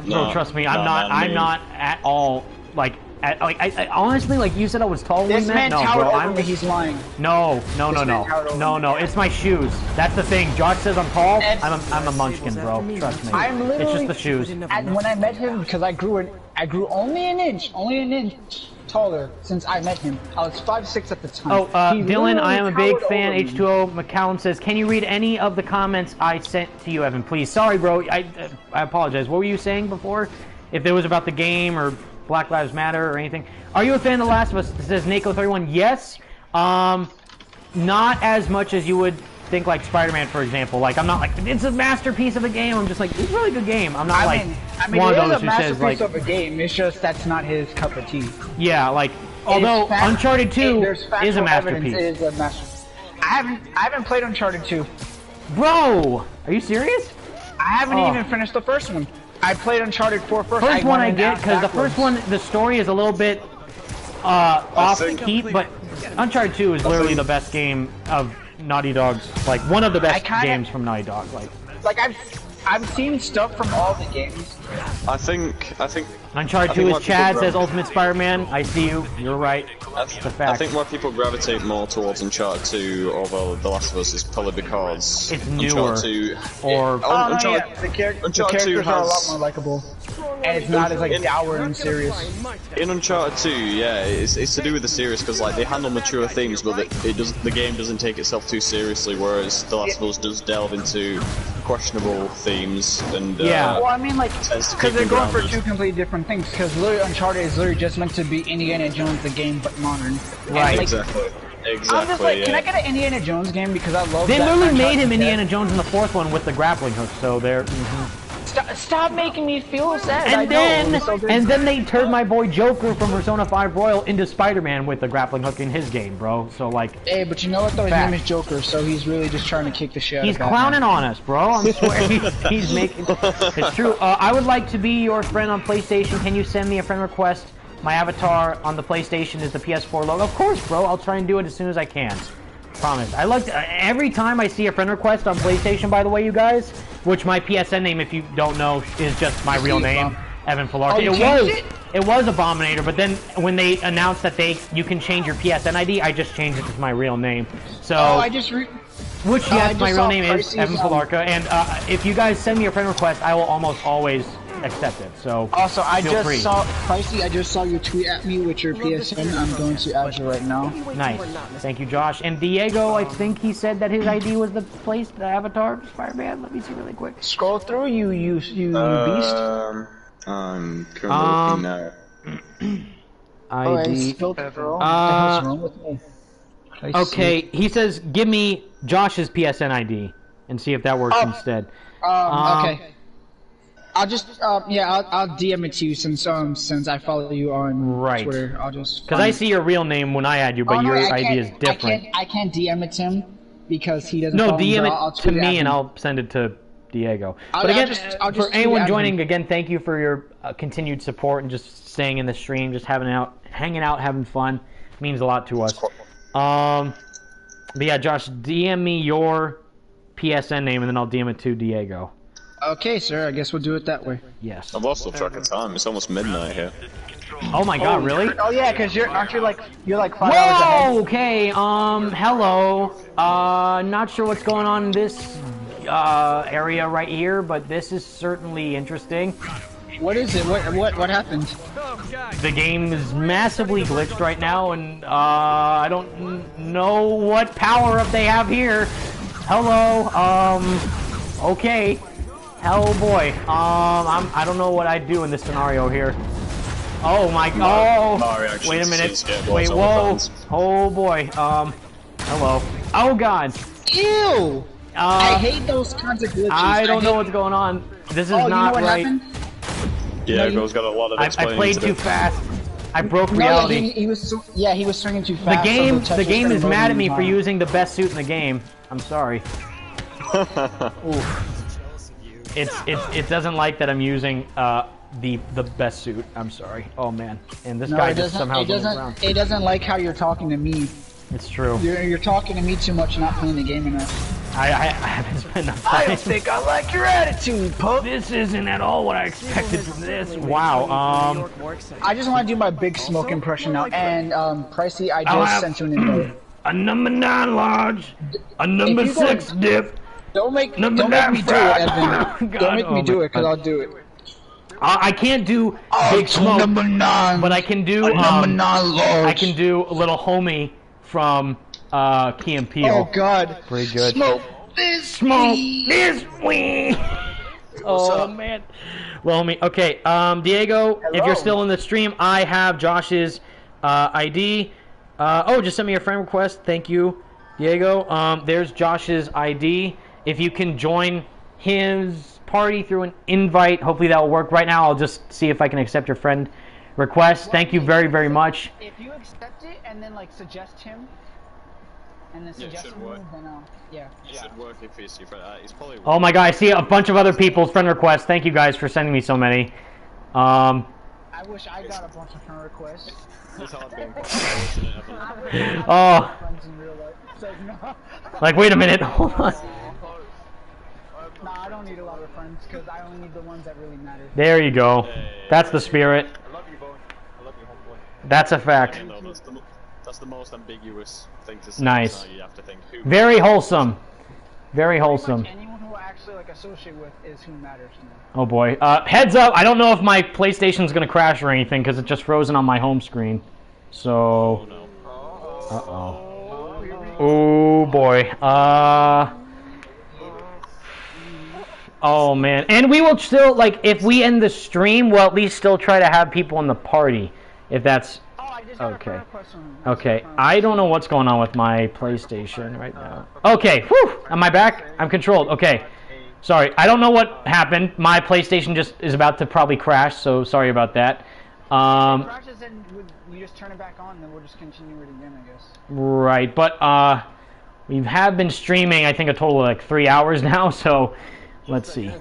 No, trust me, I'm not at all like. I honestly, like you said, I was tall when we met. No, bro, he's lying. No. It's my shoes. That's the thing. Josh says I'm tall. I'm a munchkin, bro. Trust me. I'm literally. It's just the shoes. And when I met him, because I grew only an inch taller since I met him. I was 5'6" at the time. Oh, Dylan, I am a big fan. H2O McCallum says, can you read any of the comments I sent to you, Evan? Please. Sorry, bro. I apologize. What were you saying before? If it was about the game or Black Lives Matter or anything. Are you a fan of The Last of Us? It says Nako31. Yes. Not as much as you would think, like Spider-Man, for example. Like, I'm not like, it's a masterpiece of a game. I'm just like, it's a really good game. I'm not one of those who says, like... of a game. It's just that's not his cup of tea. Yeah, like, although Uncharted 2 is a masterpiece. It is a masterpiece. I haven't played Uncharted 2. Bro! Are you serious? I haven't even finished the first one. I played Uncharted 4 first. First one I get, because the first one, the story is a little bit off keep, but Uncharted 2 is literally the best game of Naughty Dog's, like, one of the best games from Naughty Dog. Like I've seen stuff from all the games. I think Uncharted 2 is Chad says Ultimate Spider-Man. I see you. You're right. That's a fact. I think why people gravitate more towards Uncharted 2 over The Last of Us is probably because it's newer. Uncharted 2, the characters are a lot more likable. And it's not as like dour and serious. In Uncharted 2, yeah, it's to do with the series because like they handle mature themes, but the game doesn't take itself too seriously. Whereas The Last of Us does delve into questionable themes and well, I mean, like, because they're going for two completely different things. Because literally, Uncharted is literally just meant to be Indiana Jones the game, but modern. Right. Like, exactly. I'm just like, can I get an Indiana Jones game because I love. They literally made him Indiana Jones in the fourth one with the grappling hook. So they're. Stop making me feel sad. And then they turned my boy Joker from Persona 5 Royal into Spider-Man with the grappling hook in his game, bro. So like. Hey, but you know what though? His name is Joker, so he's really just trying to kick the shit out of Batman. He's clowning on us, bro. I swear he's making. It's true. I would like to be your friend on PlayStation. Can you send me a friend request? My avatar on the PlayStation is the PS4 logo. Of course, bro. I'll try and do it as soon as I can. Promise. I like every time I see a friend request on PlayStation, by the way, you guys, which my PSN name, if you don't know, is just my real name, Evan Filarca. It was Abominator, but then when they announced that you can change your PSN ID, I just changed it to my real name. So which yes, my real name is Evan Filarca, and if you guys send me a friend request, I will almost always accept it. So also, I just saw you tweet at me with your PSN. I'm going to add you right now. Nice. Thank you, Josh. And Diego, I think he said that his ID was the avatar of Spider-Man. Let me see really quick. Scroll through, you beast. I'm currently looking now. ID. Okay, he says, give me Josh's PSN ID and see if that works instead. Okay. I'll just I'll DM it to you since I follow you on Twitter. I'll just because I see your real name when I add you, but your ID is different. I can't DM it to him because he doesn't. No, DM it to me and I'll send it to Diego. But again, for anyone joining, again, thank you for your continued support and just staying in the stream, just hanging out, having fun. It means a lot to us. But yeah, Josh, DM me your PSN name and then I'll DM it to Diego. Okay, sir. I guess we'll do it that way. Yes. I've lost track of time. It's almost midnight here. Oh my God! Really? Oh yeah, because you're like 5 hours ahead. Whoa! Okay. Hello. Not sure what's going on in this area right here, but this is certainly interesting. What is it? What happened? The game is massively glitched right now, and I don't know what power-up they have here. Hello. Okay. Hell boy. I don't know what I'd do in this scenario here. Oh my god. Oh, wait a minute. Wait, whoa. Oh boy. Hello. Oh god. Ew. I hate those kinds of glitches. I don't know what's going on. This is not you know what right. Happened? Yeah, Go's got a lot of explaining I played too fast. I broke reality. He was swinging too fast. The game is mad at me for using the best suit in the game. I'm sorry. It doesn't like that I'm using the best suit. I'm sorry. Oh man. And this guy just somehow goes around. It doesn't like how you're talking to me. It's true. You're talking to me too much, not playing the game enough. I haven't spent enough time. I don't think I like your attitude, pup. This isn't at all what I expected from this. Wow. I just want to do my Big Smoke impression now. And Pricey, I just sent you an invite. A number 9 large, a number 6 dip. Don't make me do it, Evan. Don't make me do it, because I'll do it. I can't do Big Smoke, number 9, but I can do number 9 large. I can do a little homie from Key and Peele. Oh God, pretty good. Smoke this weed. Oh man. Well, okay. Diego, if you're still in the stream, I have Josh's ID. Just send me a friend request. Thank you, Diego. There's Josh's ID. If you can join his party through an invite, hopefully that will work. Right now, I'll just see if I can accept your friend request. Thank you very, very much. If you accept it and then like suggest him, and then suggest him, then It should work if he's your friend. He's probably. Oh my god, I see a bunch of other people's friend requests. Thank you guys for sending me so many. I wish I got a bunch of friend requests. Oh. Like, wait a minute, hold on. Nah, I don't need a lot of friends, because I only need the ones that really matter. There you go. That's the spirit. I love you, boy. I love you, homeboy. That's a fact. Yeah, no, that's the most ambiguous thing to say. Nice. You have to think very wholesome. Very wholesome. Anyone who I actually associate with is who matters to me. Oh boy. Heads up, I don't know if my PlayStation's gonna crash or anything, because it's just frozen on my home screen. So... Uh-oh. Oh boy. Oh man. And we will still, like, if we end the stream, we'll at least still try to have people in the party. If that's... Okay. Okay. I don't know what's going on with my PlayStation right now. Okay. Whew! Am I back? I'm controlled. Okay. Sorry. I don't know what happened. My PlayStation just is about to probably crash, so sorry about that. If it crashes, then we just turn it back on, and then we'll just continue it again, I guess. Right. But, we have been streaming, I think, a total of, like, 3 hours now, so... Let's see.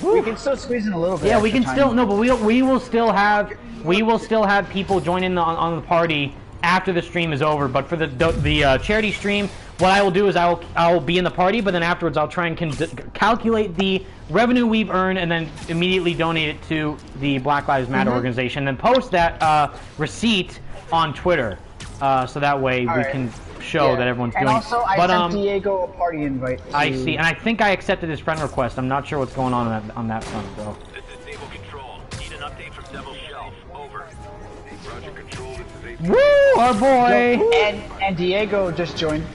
We can still squeeze in a little bit. Yeah, we can still but we will still have people join in on the party after the stream is over. But for the charity stream, what I will do is I'll be in the party, but then afterwards I'll try and calculate the revenue we've earned and then immediately donate it to the Black Lives Matter organization, and then post that receipt on Twitter, so that way we can show that everyone's doing. And also, I sent Diego a party invite. I see, and I think I accepted his friend request. I'm not sure what's going on that front, though. This is Naval Control. Need an update from Devil's Shelf. Over. Roger, Control. This is Woo, our boy! And Diego just joined.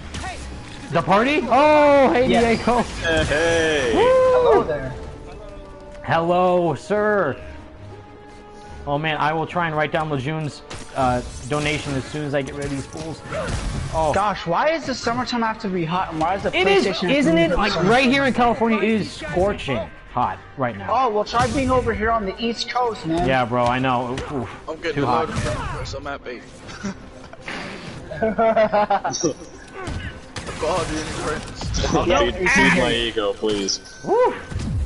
The party? Oh, hey, Diego. Hey. Hello there. Hello, sir. Oh man, I will try and write down Lejeune's donation as soon as I get rid of these fools. Oh gosh, why is the summertime have to be hot? And why is the PlayStation? Isn't it? Like right here in California, it is scorching hot right now. Oh well, try being over here on the East Coast, man. Yeah, bro, I know. Oof, I'm getting too hot. So I'm happy. God, Feed my ego, please. Woo.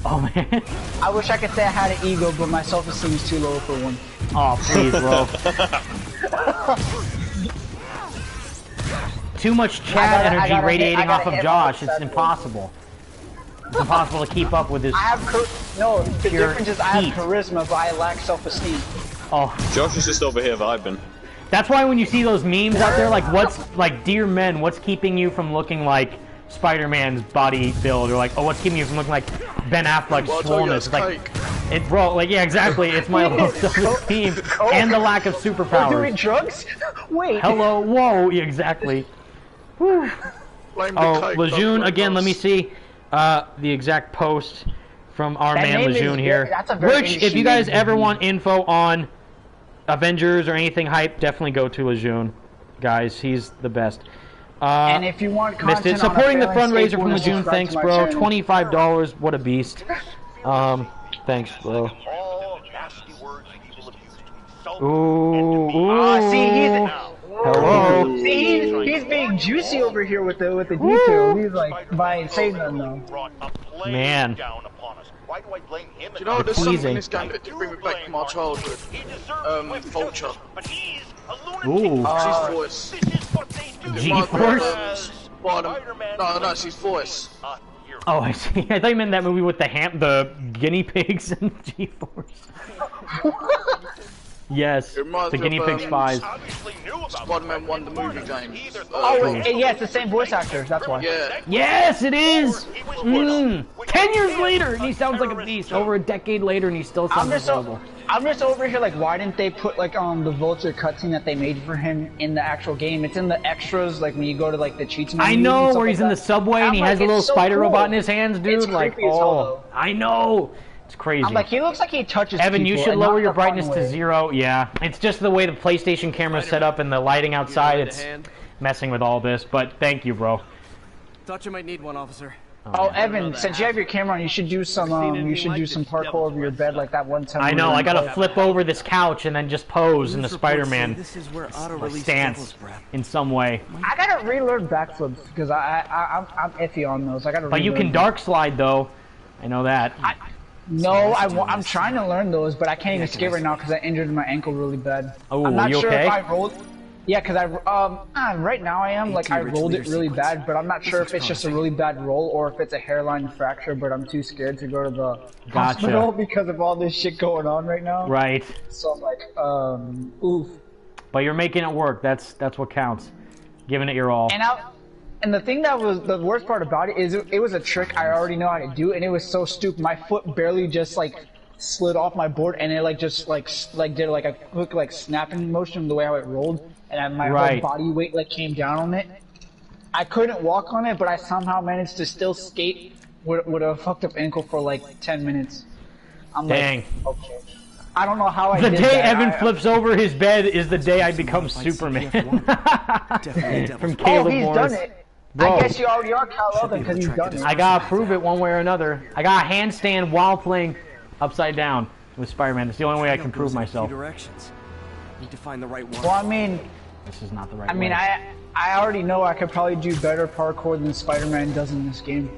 Oh man. I wish I could say I had an ego, but my self-esteem is too low for one. Oh please, bro. Too much chat energy radiating off of Josh. It's impossible. It's impossible to keep up with this. I have the difference is I have charisma, but I lack self-esteem. Oh. Josh is just over here vibing. That's why when you see those memes out there, like dear men, what's keeping you from looking like Spider-Man's body build, or like, oh, what's keeping you from looking like Ben Affleck's swollenness? It's bro, like, yeah, exactly. It's my low self-esteem and the lack of superpowers. We're doing drugs? Wait. Hello, whoa, yeah, exactly. Oh, Lejeune again. Let me see the exact post from our man Lejeune here. Which, if you guys ever want info on Avengers or anything hype, definitely go to Lejeune, guys. He's the best. And if you want content supporting the fundraiser from Lejeune, thanks, bro. $25, what a beast. Thanks, bro. Ooh. See, hello. See, he's being juicy over here with the detail. He's like, by saying them though. Man. Why do I blame him? You know, there's something in this game that did bring me back from our childhood. Vulture. Ooh. She's voice. G-Force? No, she's voice. Oh, I see. I thought you meant that movie with the guinea pigs and G-Force. Yes, the guinea pig spies. Spider-Man 1, the movie game. Yeah, it's the same voice actor, that's why. Yeah. Yes, it is! 10 years later, and he sounds like a beast. Over a decade later, and he still sounds incredible. I'm just over here like, why didn't they put like the Vulture cutscene that they made for him in the actual game? It's in the extras, like when you go to like the cheats menu. I know, where he's in the subway and he has a little spider robot in his hands, dude. Like, oh, I know. It's crazy. I'm like, he looks like he touches Evan, people, you should lower your brightness to 0. Yeah, it's just the way the PlayStation camera's set up and the lighting outside. It's messing with all this, but thank you, bro. Thought you might need one, officer. Oh, Evan, since you have your camera on, you should do some parkour over your bed like that one time. I know, I gotta flip over this couch and then just pose in the Spider-Man stance in some way. I gotta relearn backflips because I'm iffy on those. I gotta. But you can dark slide though. I know that. I'm trying to learn those, but I can't even skate right now because I injured my ankle really bad. Oh, I'm not you sure okay? if I rolled. Yeah, because right now I am, like, I rolled it really bad, but I'm not sure if it's just a really bad roll or if it's a hairline fracture, but I'm too scared to go to the hospital because of all this shit going on right now. Right. So I'm like, oof. But you're making it work. That's what counts. Giving it your all. And the thing that was the worst part about it is it was a trick I already know how to do, and it was so stupid. My foot barely just like slid off my board, and it did like a quick like snapping motion the way how it rolled, and my whole body weight like came down on it. I couldn't walk on it, but I somehow managed to still skate with a fucked up ankle for like 10 minutes. I'm Dang. Like, okay. I don't know how I did that. The day Evan flips over his bed is the day I become Superman. From Caleb he's Morris. done it. Bro. I guess you already are Cal Elvin because he's done it. I gotta prove it one way or another. I got a handstand while playing upside down with Spider-Man. It's the only way I can prove myself. Need to find the right one. Well, I mean, this is not the right way. I already know I could probably do better parkour than Spider-Man does in this game.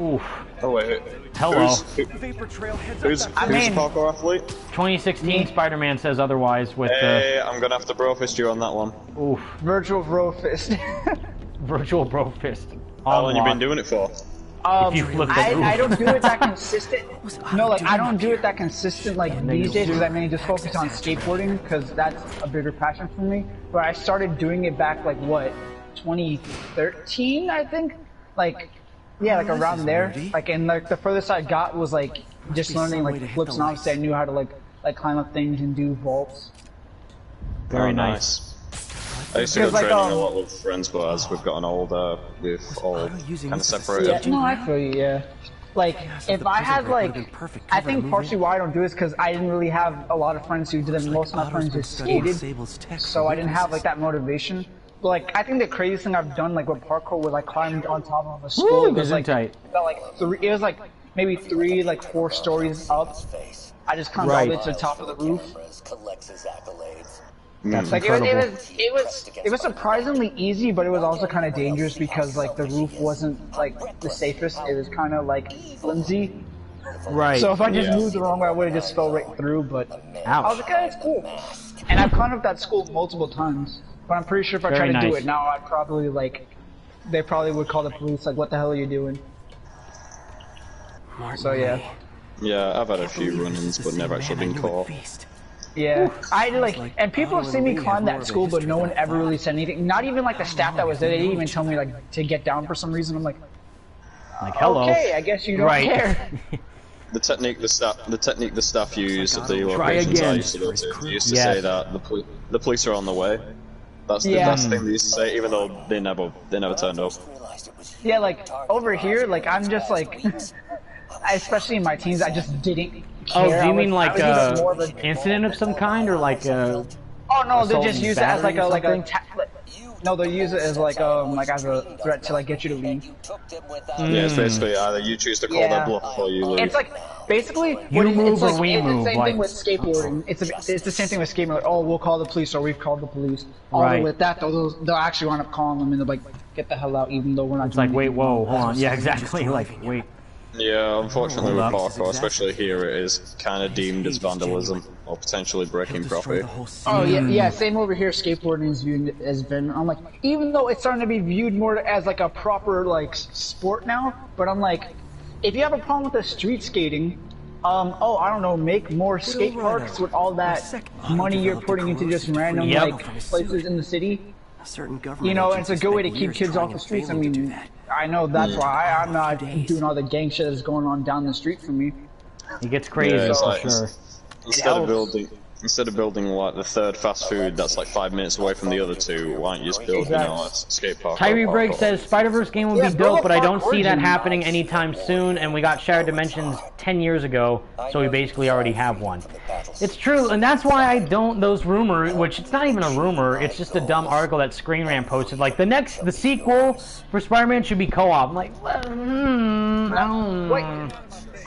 Oof. Oh wait. Hello. Who's parkour athlete? 2016 Spider-Man says otherwise with Hey, I'm gonna have to bro fist you on that one. Oof. Virtual bro fist. Virtual bro fist. How long you been doing it for? I don't do it that consistent. No, like I don't do it that consistent like these days because I mainly just focus on skateboarding because that's a bigger passion for me. But I started doing it back like what, 2013 I think, like yeah, like around there. Like and like the furthest I got was like just learning like flips and obviously I knew how to like climb up things and do vaults. Very nice. I used to go training a lot with friends, but as we've gotten older, we've all kind of separated. Yeah, no, I feel you, yeah. Like, if I had, like, I think partially why I don't do it is because I didn't really have a lot of friends who did it. Most of my friends just skated, so I didn't have, like, that motivation. But, like, I think the craziest thing I've done, like, with parkour was, like, climbing on top of a school. It was, like, it was, like, maybe 3, like, 4 stories up. I just climbed all the way to the top of the roof. That's like incredible. It was surprisingly easy, but it was also kind of dangerous because like the roof wasn't like the safest. It was kind of like flimsy. Right. So if I just moved the wrong way, I would have just fell right through. But I was like, hey, it's cool. And I've climbed up that school multiple times. But I'm pretty sure if I tried to do it now, I'd probably like, they probably would call the police. Like, what the hell are you doing? So yeah. Yeah, I've had a few run-ins, but never actually been caught. Yeah, I like, and people have seen me climb that school, but no one ever really said anything. Not even like the staff that was there. They didn't even tell me like to get down for some reason. I'm like hello. Okay, I guess you don't care. The technique the staff use at the locations I used to go to, they used to say that the police are on the way. That's the best thing they used to say, even though they never turned up. Yeah, like over here, like I'm just like, especially in my teens, I just didn't. Oh, do you mean like an incident of some kind, or like oh no, they just use it as like a no, they use it as like as a threat to like get you to leave. Yeah, it's basically either you choose to call their bluff or you leave. It's like basically you move or we It's move. the same thing with skateboarding. It's the same thing with skateboarding. Like, oh, we'll call the police, or we've called the police. Although with that, they'll actually wind up calling them and they're like, get the hell out, even though we're not. It's like, wait, whoa, hold on. Yeah, exactly. Like, wait. Yeah, unfortunately with parkour, especially here, it is kind of deemed as vandalism or potentially breaking property. Oh yeah, same over here. Skateboarding is viewed as vandalism. I'm like, even though it's starting to be viewed more as like a proper like sport now, but I'm like, if you have a problem with the street skating, I don't know, make more skate parks with all that money you're putting into just random like places in the city. You know, and it's a good way to keep kids off the streets. I mean, I know that's why I'm not doing all the gang shit that's going on down the street for me. It gets crazy for sure. Instead of building like the third fast food that's like 5 minutes away from the other two, why don't you just build a skate park? Tyree Briggs says Spider-Verse game would be dope, but I don't see that happening anytime soon, and we got Shattered Dimensions 10 years ago, so we basically already have one. It's true, and that's why I don't, those rumors, which it's not even a rumor, it's just a dumb article that Screen Rant posted, like the sequel for Spider-Man should be co-op. I'm like,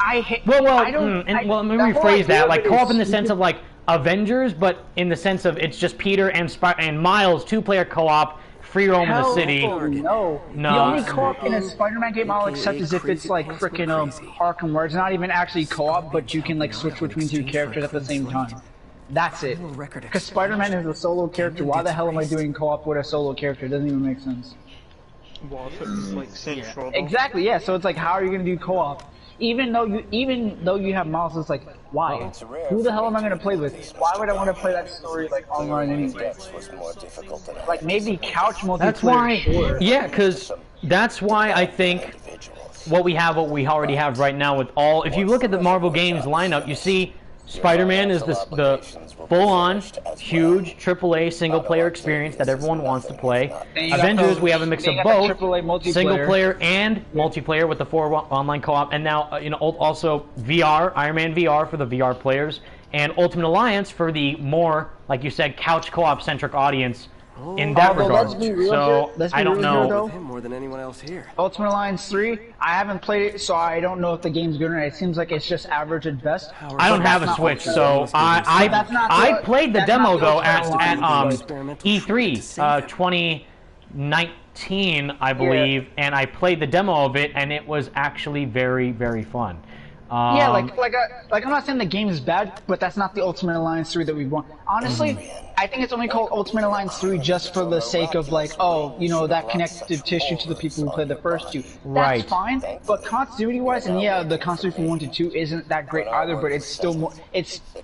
I hate. Well, let me rephrase that. Like co-op in the sense of like Avengers, but in the sense of it's just Peter and Miles, 2-player co-op, free roam in the city. No. The only co-op in a Spider-Man game I'll accept is if it's like frickin' Arkham, where it's not even actually co-op, but you can like switch between 2 characters at the same time. That's it. Because Spider-Man is a solo character. Why the hell am I doing co-op with a solo character? It doesn't even make sense. Well, if it's like central. Exactly. Yeah. So it's like, how are you gonna do co-op? Even though you have Miles, it's like, why? Who the hell am I gonna play with? Why would I want to play that story like online anyway? Like maybe couch multiplayer. That's why, yeah, because that's why I think what we already have right now with all. If you look at the Marvel games lineup, you see Spider-Man is the full-on, huge AAA single-player experience that everyone wants to play. Avengers, we have a mix of both, single-player and multiplayer with the 4 online co-op, and now also VR, Iron Man VR for the VR players, and Ultimate Alliance for the more, like you said, couch co-op-centric audience. In that regard, I don't know. More than anyone else here. Ultimate Alliance 3, I haven't played it, so I don't know if the game's good or not. It seems like it's just average at best. I don't have a Switch, so I played the demo though at E3 2019. 2014, I believe, and I played the demo of it, and it was actually very, very fun. Yeah, like I'm not saying the game is bad, but that's not the Ultimate Alliance 3 that we want. Honestly, I think it's only called Ultimate Alliance 3 just for the sake of like, oh, you know, that connective tissue to the people who played the first two. That's fine, but continuity-wise, and yeah, the continuity from 1 to 2 isn't that great either, but it's still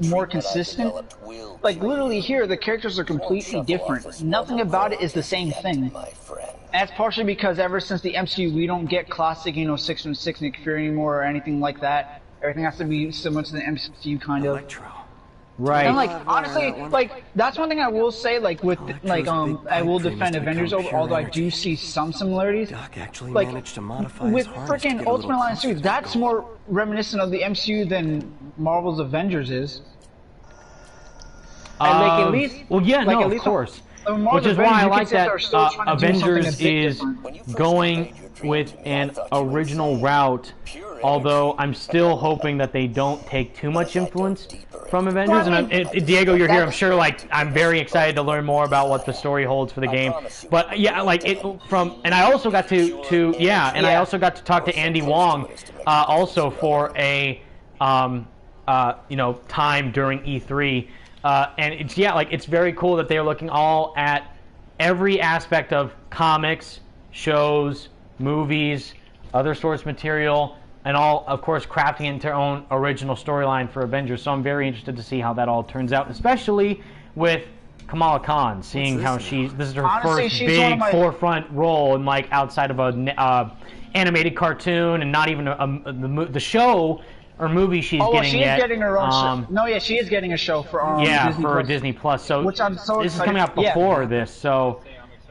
more consistent. Like literally here, the characters are completely different. Nothing about it is the same thing. And that's partially because ever since the MCU, we don't get classic, you know, 616 Nick Fury anymore or anything like that. Everything has to be similar to the MCU, kind of. Right. And like honestly, like that's one thing I will say. Like with like I will defend Avengers over, although I do see some similarities. Like with freaking Ultimate Alliance 2, that's more reminiscent of the MCU than Marvel's Avengers is. And like at least, well, yeah, like, no, of course. Which is why I like that Avengers is going with an original route, although I'm still hoping that they don't take too much influence from Avengers. And Diego, you're here, I'm sure, like, I'm very excited to learn more about what the story holds for the game. But yeah, like, and I also got I also got to talk to Andy Wong, also for a, you know, time during E3. And it's very cool that they're looking all at every aspect of comics, shows, movies, other source material, and all, of course, crafting into their own original storyline for Avengers. So I'm very interested to see how that all turns out, especially with Kamala Khan, seeing how this is her first big forefront role in, like, outside of a animated cartoon and not even the show or movie she's getting she is getting her own show. No, yeah, she is getting a show for Disney Plus. So which I'm so this is coming out before this. So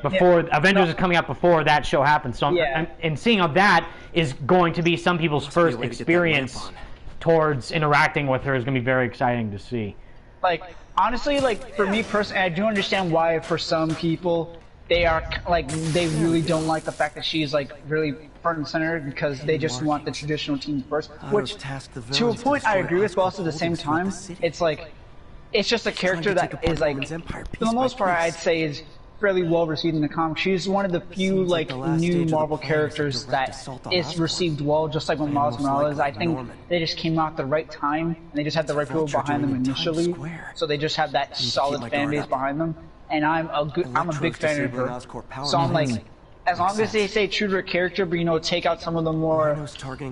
Avengers is coming out before that show happens. So and seeing how that is going to be some people's first experience towards interacting with her is going to be very exciting to see. Like honestly, like for me personally, I do understand why for some people they are like they really don't like the fact that she's like really front and center because they just want the traditional team first, which to a point I agree with, but also at the same time it's like it's just a character that is like for the most part I'd say is fairly well received in the comics. She's one of the few like new Marvel characters that is received well, just like with Miles Morales. I think they just came out at the right time and they just had the right people behind them initially, so they just have that solid fan base behind them. And I'm a big fan of her. So I'm like, as long as they stay true to her character, but you know, take out some of the more,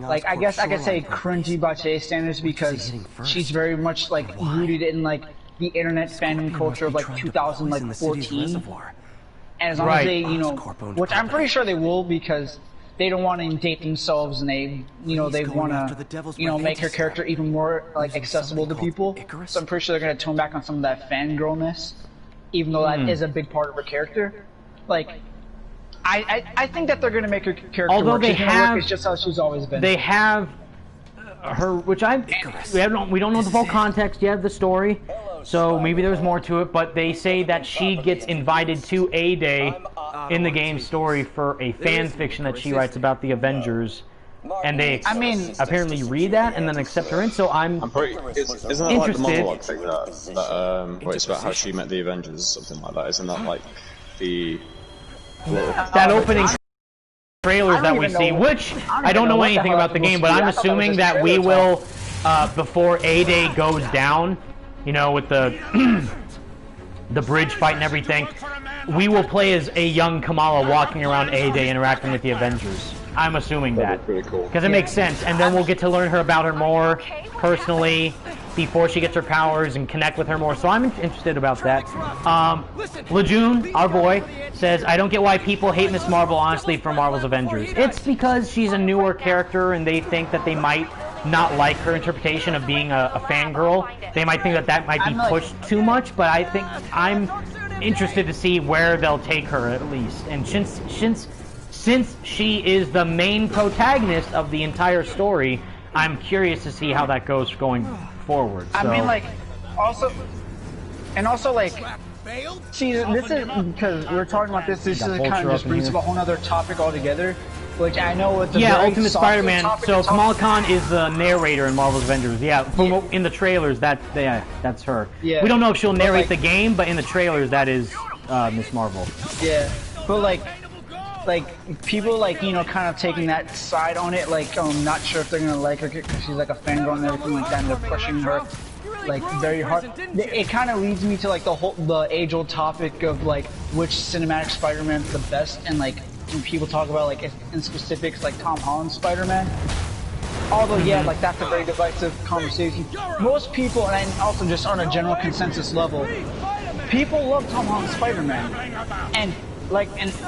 like I guess I could say cringy by today's standards because she's very much like rooted in like the internet fandom culture of like 2014. And as long as they, you know, which I'm pretty sure they will because they don't want to date themselves and they, you know, they want to, you know, make her character even more like accessible to people. So I'm pretty sure they're gonna tone back on some of that fangirlness. Even though that is a big part of her character, like I think that they're gonna make her character. Although they have, it's just how she's always been. They have her, which we don't know the full context yet of the story, so maybe there's more to it. But they say that she gets invited to A-Day in the game story for a fan fiction that she writes about the Avengers. And they, apparently read that and then accept her in. So I'm pretty. Isn't that like the monologue thing where it's about how she met the Avengers or something like that? Isn't that like the that opening trailers that we see? Which I don't know anything about the game, but I'm assuming that we will, before A-Day goes down, you know, with the the bridge fight and everything, we will play as a young Kamala walking around A-Day interacting with the Avengers. I'm assuming that, because it makes sense, and then we'll get to learn her about her more personally before she gets her powers and connect with her more, so I'm interested about that. Lejeune, our boy, says, I don't get why people hate Ms. Marvel, honestly, for Marvel's Avengers. It's because she's a newer character, and they think that they might not like her interpretation of being a fangirl. They might think that that might be pushed too much, but I think I'm interested to see where they'll take her, at least. And since she is the main protagonist of the entire story, I'm curious to see how that goes going forward. So. I mean, like, also, like, see, this is, because we're talking about this is kind of just brings up a whole other topic altogether, which I know it's a very Ultimate Spider-Man, so Kamala Khan is the narrator in Marvel's Avengers, in the trailers, that's her. Yeah. We don't know if she'll narrate the game, but in the trailers, that is Ms. Marvel. Yeah, but like, like people like kind of taking that side on it, like not sure if they're gonna like her because she's like a fangirl and everything like that, and they're pushing her like very hard. It kind of leads me to like the age-old topic of like which cinematic Spider-Man's the best, and like when people talk about like in specifics like Tom Holland's Spider-Man. Although yeah, like that's a very divisive conversation. Most people, and also just on a general consensus level, people love Tom Holland's Spider-Man, and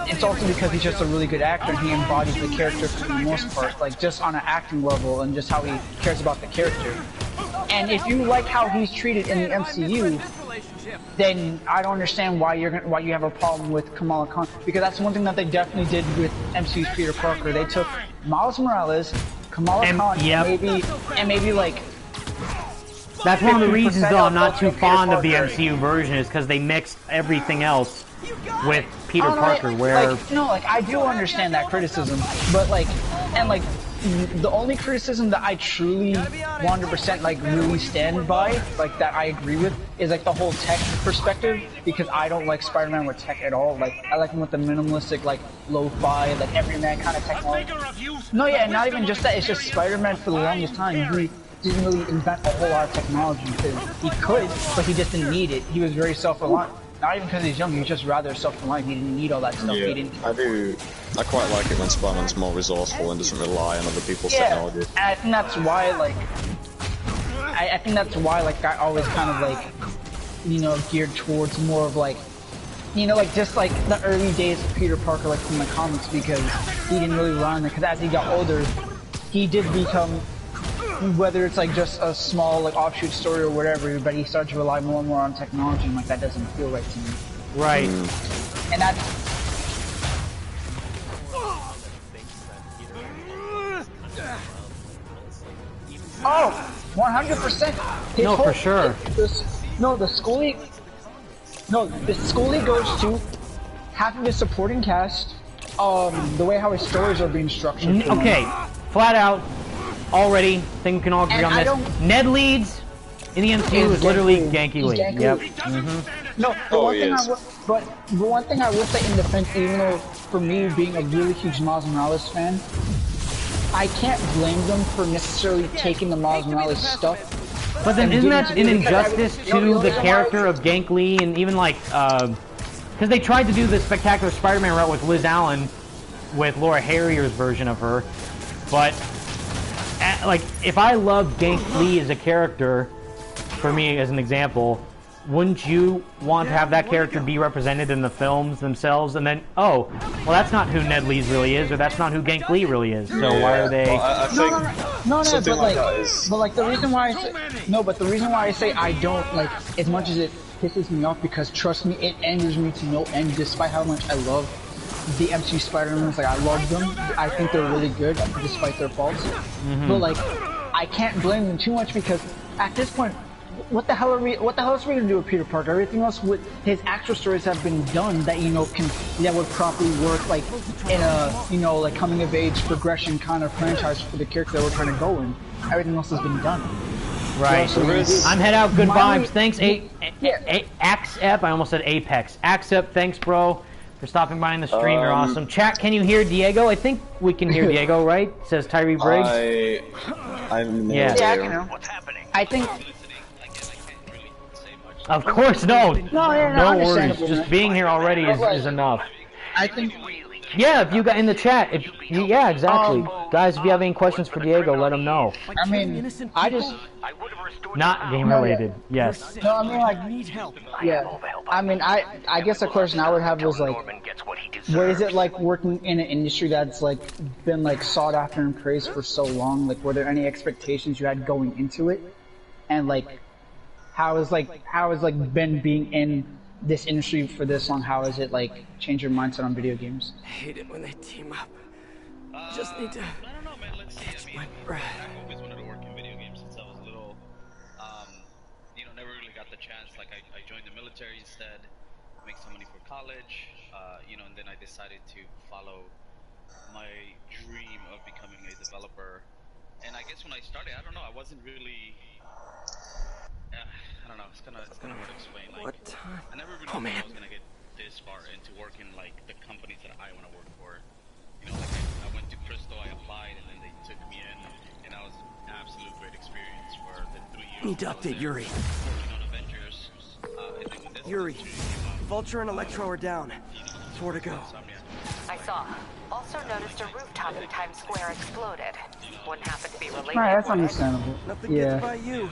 it's also because he's just a really good actor and he embodies the character for the most part, like just on an acting level and just how he cares about the character. And if you like how he's treated in the MCU, then I don't understand why you have a problem with Kamala Khan, because that's one thing that they definitely did with MCU's Peter Parker. They took Miles Morales, Kamala Khan, and maybe like. That's one of the reasons, though, I'm not too fond of the MCU version, is because they mixed everything else with Peter Parker, where... Like, I do understand that criticism, but, like, and, like, the only criticism that I truly 100%, like, really stand by, like, that I agree with, is, like, the whole tech perspective, because I don't like Spider-Man with tech at all. Like, I like him with the minimalistic, like, lo-fi, like, everyman kind of technology. No, yeah, not even just that, it's just Spider-Man for the longest time. He didn't really invent a whole lot of technology, because he could, but he just didn't need it. He was very self-reliant. Not even because he's young, he was just rather self-reliant. He didn't need all that stuff. Yeah, he didn't. I quite like it when Spider-Man's more resourceful and doesn't rely on other people's technology. And I think that's why, like, I always kind of, like, geared towards more of, like, like, just, like, the early days of Peter Parker, like, from the comics, because he didn't really rely on it, because as he got older, he did become, whether it's like just a small like offshoot story or whatever, but he started to rely more and more on technology, and like that doesn't feel right to me. Right. And that's... Oh! 100%! No, for sure. The Schoolie goes to half of his supporting cast, the way how his stories are being structured. Okay, flat out. Already, think we can all agree on this. Ned Leeds in the MCU is literally Ganke Lee. Yep. No, but the one thing I will say in defense, even though for me being a really huge Miles Morales fan, I can't blame them for necessarily taking the Miles Morales stuff. But then isn't that an injustice to the character of Ganke Lee, and even like, because they tried to do the Spectacular Spider-Man route with Liz Allen, with Laura Harrier's version of her, but like, if I loved Ganke Lee as a character, for me as an example, wouldn't you want to have that character be represented in the films themselves? And then, oh, well, that's not who Ned Leeds really is, or that's not who Ganke Lee really is. So why are they? No, but the reason why I say I don't like, as much as it pisses me off, because trust me, it angers me to no end, despite how much I love the MCU Spider-Mans. Like, I love them. I think they're really good, despite their faults. But like, I can't blame them too much, because at this point, what the hell else are we gonna do with Peter Parker? Everything else with his actual stories have been done that that would properly work, like in a like coming of age progression kind of franchise for the character that we're trying to go in. Everything else has been done. Right. I'm head out. Good vibes. Thanks, Axep. I almost said Apex. Axep. Thanks, bro, for stopping by in the stream. You're awesome. Chat, can you hear Diego? I think we can hear Diego, right? Says Tyree Briggs. I'm I can know. What's happening? I think. Of course, no worries. Just man. being here already is enough. I think. Yeah, if you got in the chat, yeah, exactly. Guys, if you have any questions for Diego, let him know. I mean, I just. Not game related. Yes. No, I mean, like, need help. Yeah. I mean, I guess the question I would have was like, what is it like working in an industry that's like been like sought after and praised for so long? Like, were there any expectations you had going into it? And like, how is Ben being in this industry for this long? How has it like changed your mindset on video games? I hate it when they team up. Just need to catch my breath. I've always wanted to work in video games since I was little. Never really got the chance. Like, I joined the military instead, make some money for college, and then I decided to follow my dream of becoming a developer. And I guess when I started, I don't know, I wasn't really, I don't know, it's kind of hard to explain. Like, I never really thought I was gonna get this this far and to work in like the companies that I want to work for. You know, like I went to Crystal, I applied, and then they took me in, and that was an absolute great experience for the 3 years. Need to update Yuri. Working on Avengers. And then when this Yuri, Vulture and Electro are down. 4 to go. I saw. Also noticed a rooftop in Times Square exploded. Wouldn't happen to be related. Right, that's understandable. Nothing Yeah. gets by you.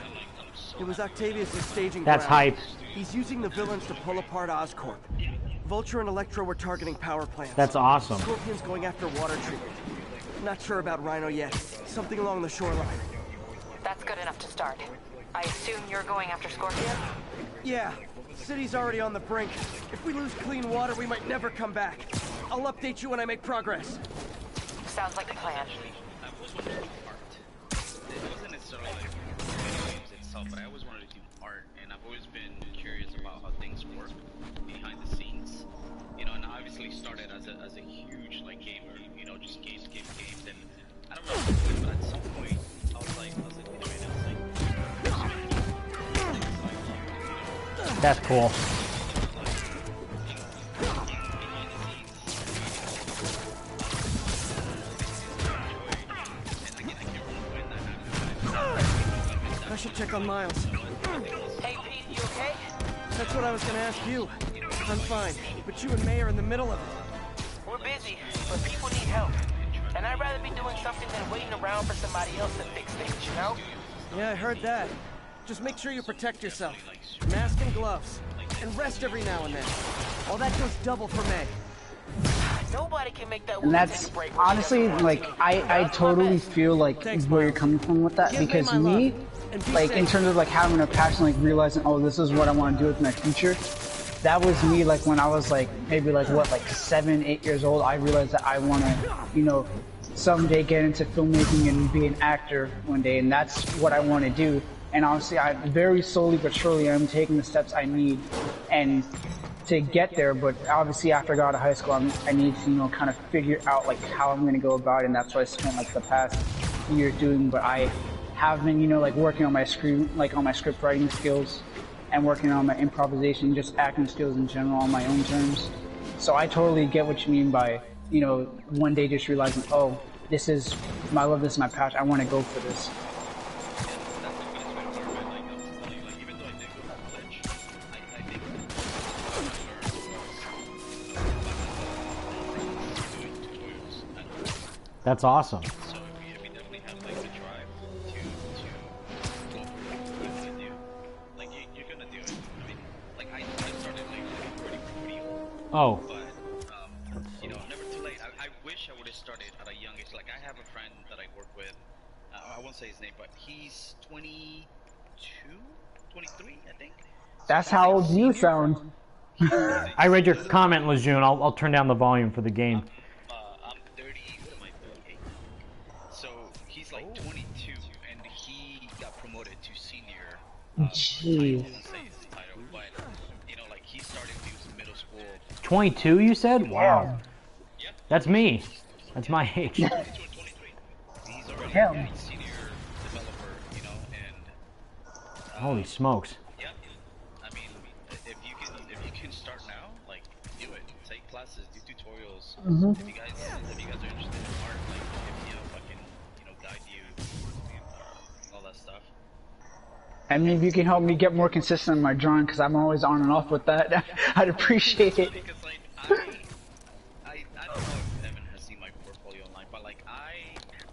It was Octavius' staging That's ground. hype. He's using the villains to pull apart Oscorp. Vulture and Electro were targeting power plants. That's awesome. Scorpion's going after water treatment. Not sure about Rhino yet. Something along the shoreline. That's good enough to start. I assume you're going after Scorpion? Yeah. City's already on the brink. If we lose clean water, we might never come back. I'll update you when I make progress. Sounds like a plan. I always wanted to do art. It wasn't necessarily like video games itself, but I always wanted to do art, and I've always been curious about how things work behind the scenes. You know, and I obviously started as a huge like gamer, you know, just games, and I don't know, but at some point I was like, That's cool. I should check on Miles. Hey, Pete, you okay? That's what I was gonna ask you. I'm fine, but you and May are in the middle of it. We're busy, but people need help. And I'd rather be doing something than waiting around for somebody else to fix things, you know? Yeah, I heard that. Just make sure you protect yourself. Mask and gloves. And rest every now and then. All that goes double for May. Nobody can make that. And that's honestly, like, I totally feel like where you're coming from with that, because me, like, in terms of like having a passion, like realizing, oh, this is what I want to do with my future. That was me, like, when I was like maybe like what, like 7, 8 years old. I realized that I want to, you know, someday get into filmmaking and be an actor one day, and that's what I want to do. And honestly, I very slowly but surely am taking the steps I need and to get there. But obviously, after I got out of high school, I need to, you know, kind of figure out like how I'm going to go about it. And that's what I spent like the past year doing. But I have been, you know, like working on my script writing skills and working on my improvisation, just acting skills in general on my own terms. So I totally get what you mean by, you know, one day just realizing, oh, this is my love, this is my passion. I want to go for this. That's awesome. So we definitely have like the drive to go for what you want to do. Like you're gonna do it. I mean, like I started like pretty old. Oh. But you know, never too late. I wish I would have started at a young age. Like I have a friend that I work with. I won't say his name, but he's 22, 23, I think. That's how old you sound. I read your comment, Lejeune. I'll turn down the volume for the game. I'm 30, what am I, 38? So he's like 22, and he got promoted to senior. Jeez. I won't say his title, but you know, like he started when he was in middle school. 22, you said? Wow. Yeah. That's me. That's my age. He's already a senior developer, you know, and Holy smokes. yeah. I mean, if you can start now, like do it. Take classes, do tutorials. If you guys are interested in art, like if you know, fucking, you know, guide you, all that stuff. I mean, if you can help me get more consistent in my drawing, because I'm always on and off with that, I'd appreciate it. Because like I don't know if Evan has seen my portfolio online, but like I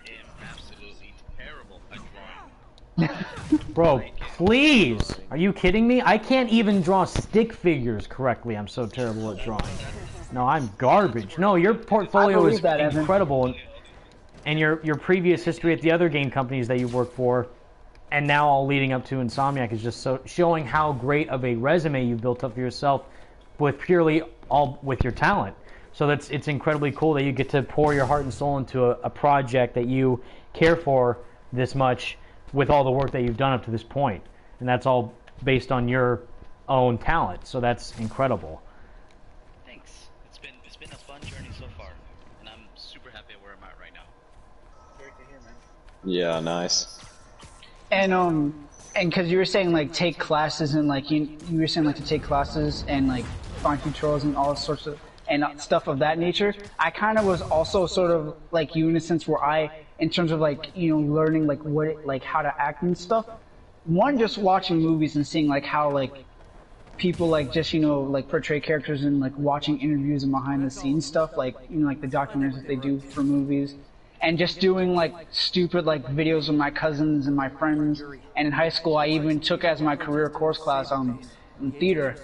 am absolutely terrible at drawing. Bro, please! Are you kidding me? I can't even draw stick figures correctly. I'm so terrible at drawing. No, I'm garbage. No, your portfolio is incredible. And your previous history at the other game companies that you worked for, and now all leading up to Insomniac, is just so showing how great of a resume you've built up for yourself with purely all with your talent. So it's incredibly cool that you get to pour your heart and soul into a project that you care for this much with all the work that you've done up to this point. And that's all based on your own talent. So that's incredible. Thanks. It's been a fun journey so far, and I'm super happy where I'm at right now. Great to hear, man. Yeah, nice. And because you were saying like take classes and like you were saying like to take classes and like fine tutorials and all sorts of and stuff of that nature. I kind of was also sort of like you in a sense where in terms of like learning like how to act and stuff. One, just watching movies and seeing like how like people like just like portray characters and like watching interviews and behind the scenes stuff like like the documentaries that they do for movies. And just doing like stupid like videos with my cousins and my friends. And in high school, I even took as my career course class in theater.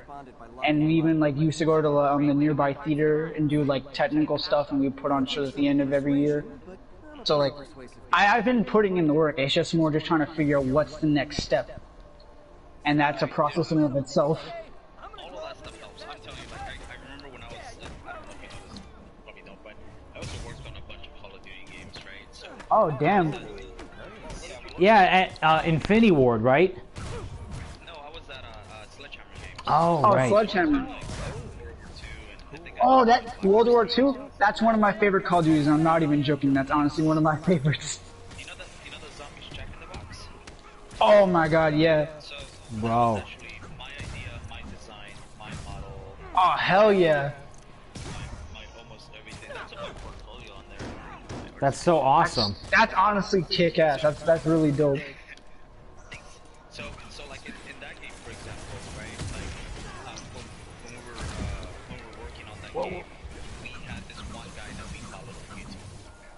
And we even like used to go to the nearby theater and do like technical stuff, and we put on shows at the end of every year. So like, I've been putting in the work. It's just more just trying to figure out what's the next step. And that's a process in of itself. All of that stuff helps. I'm telling you, like I remember when I was, I don't know if you know this, probably don't, but I also worked on a bunch of Call of Duty games, right? So. Oh damn. Yeah, at Infinity Ward, right? No, I was at Sledgehammer Games. Oh, right. Sledgehammer. Oh, that World War II? That's one of my favorite Call of Duties, and I'm not even joking. That's honestly one of my favorites. You know the zombies Jack in the Box? Oh my god, yeah. So, bro. Actually, my idea, my design, my model. Oh hell yeah. My almost everything. That's on my portfolio on there. That's so awesome. That's honestly kick-ass. That's really dope. So like in that game, for example, right? Like when we were working on that game, we had this one guy that we followed on YouTube.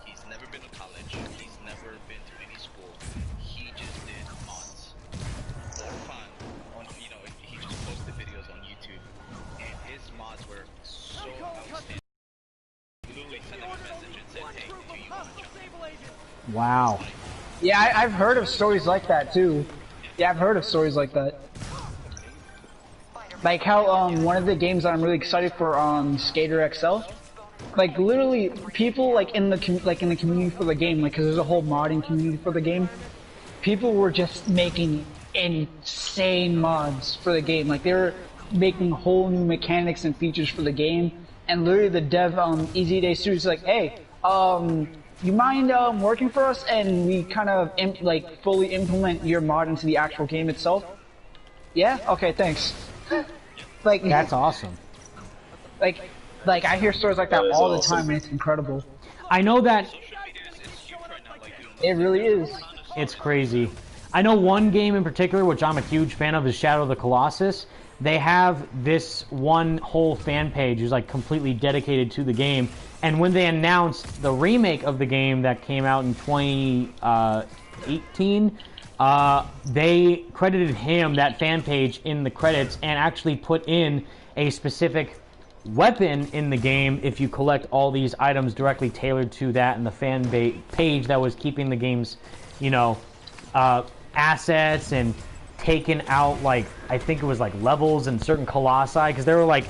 He's never been to college. He's never been to any school. He just did mods for fun. He just posted videos on YouTube, and his mods were so outstanding. Literally sent him a message and said, "Hey, do you want to jump?" Wow. Yeah, I've heard of stories like that too. Yeah, I've heard of stories like that. Like how one of the games that I'm really excited for Skater XL. Like literally, people like in the community for the game, like because there's a whole modding community for the game. People were just making insane mods for the game. Like they were making whole new mechanics and features for the game. And literally, the dev Easy Day Studios like, hey, you mind working for us, and we kind of fully implement your mod into the actual game itself? Yeah. Okay. Thanks. Like that's awesome. Like I hear stories like that all the time, and it's incredible. I know that. It really is. It's crazy. I know one game in particular, which I'm a huge fan of, is Shadow of the Colossus. They have this one whole fan page who's like completely dedicated to the game. And when they announced the remake of the game that came out in 2018, they credited him, that fan page, in the credits and actually put in a specific weapon in the game if you collect all these items directly tailored to that, and the fan page that was keeping the game's, assets and taken out, like, I think it was like levels and certain colossi, because there were like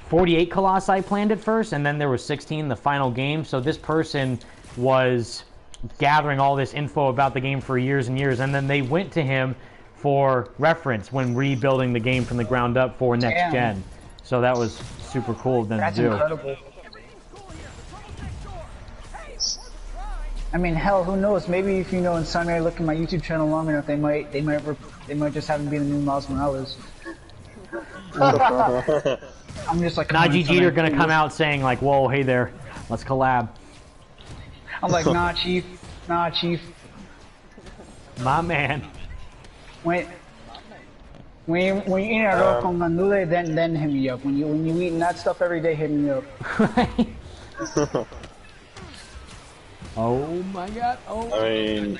48 colossi planned at first, and then there was 16 in the final game. So this person was gathering all this info about the game for years and years, and then they went to him for reference when rebuilding the game from the ground up for next gen. So that was super cool of them to do. That's incredible. I mean, hell, who knows? Maybe if Insomniac look at my YouTube channel long enough, they might just have him be the new Miles Morales. I'm just like Najee Jeter gonna come out saying like, "Whoa, hey there, let's collab." I'm like, nah, chief, my man. When you eat arroz con gandules, then hit me up. When you eating that stuff every day, hit me up. Oh my god. Oh. I mean,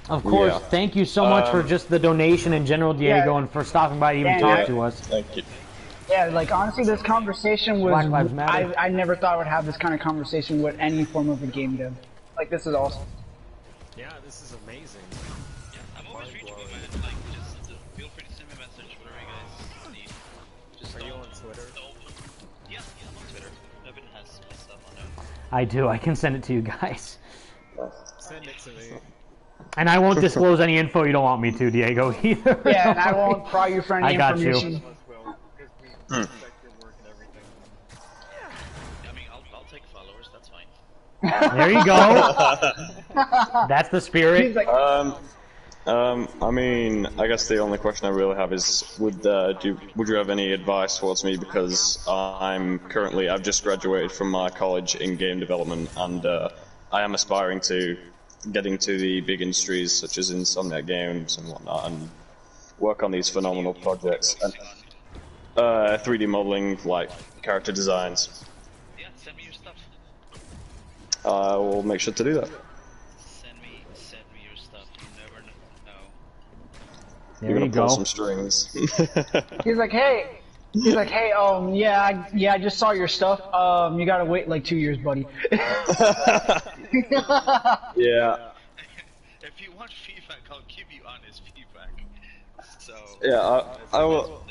of course, yeah. Thank you so much for just the donation in general, Diego, and for stopping by to even talk to us. Thank you. Yeah, like honestly, this conversation was. Black Lives Matter. I never thought I would have this kind of conversation with any form of a game dev. Like, this is awesome. Yeah, this is amazing. Yeah, I'm always reachable, man. Like, just feel free to send me a message, whatever you guys need. Just Are you on Twitter? Yeah, I'm on Twitter. Evan has my stuff on there. I do. I can send it to you guys. Send it to me. And I won't disclose any info you don't want me to, Diego, either. Yeah, and I won't pry you for any information. You. I mean, I'll take followers, that's fine. There you go. That's the spirit. Like, I mean, I guess the only question I really have is, would you have any advice towards me, because I've just graduated from my college in game development, and I am aspiring to get into the big industries such as Insomniac Games and whatnot, and work on these phenomenal projects. And, 3D modeling, like character designs. Yeah, send me your stuff. I will make sure to do that. Send me your stuff. You never know. You're gonna pull some strings. He's like, hey, yeah, I just saw your stuff. You gotta wait like 2 years, buddy. Yeah. If you want feedback, I'll give you honest feedback. So yeah, I will.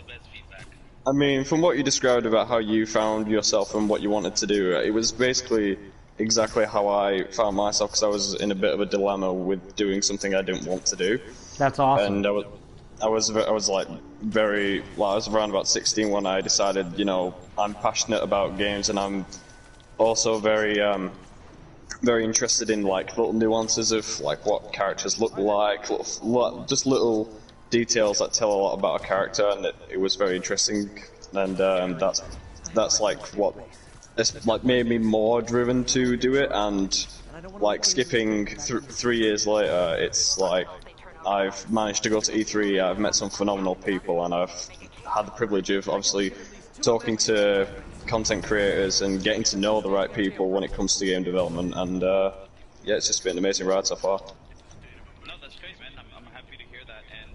I mean, from what you described about how you found yourself and what you wanted to do, it was basically exactly how I found myself, because I was in a bit of a dilemma with doing something I didn't want to do. That's awesome. And I was like I was around about 16 when I decided, you know, I'm passionate about games, and I'm also very interested in like little nuances of like what characters look like, just little details that tell a lot about a character, and it was very interesting, and that's like what it's like made me more driven to do it. And like skipping 3 years later, it's like I've managed to go to E3, I've met some phenomenal people, and I've had the privilege of obviously talking to content creators and getting to know the right people when it comes to game development, and yeah, it's just been an amazing ride so far. No, that's great, man. I'm happy to hear that. And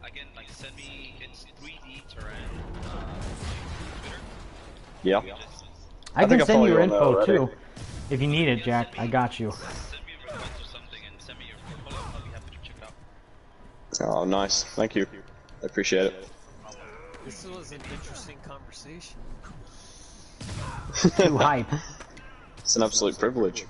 again, like, send me, it's 3D Terran Twitter. Yeah. I can send you your info too, if you need it, Jack. I got you. Send me a request or something, and send me your portfolio. I'll be happy to check it out. Oh, nice. Thank you. I appreciate it. This was an interesting conversation. Too hype. It's an absolute privilege.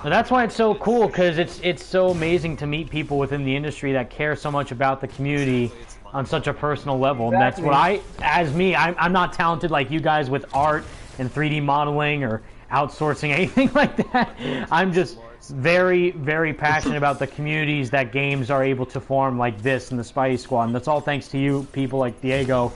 Well, that's why it's so cool, because it's so amazing to meet people within the industry that care so much about the community on such a personal level. And that's what I'm not talented like you guys with art and 3D modeling or outsourcing anything like that. I'm just very, very passionate about the communities that games are able to form like this in the Spidey Squad. And that's all thanks to you people like Diego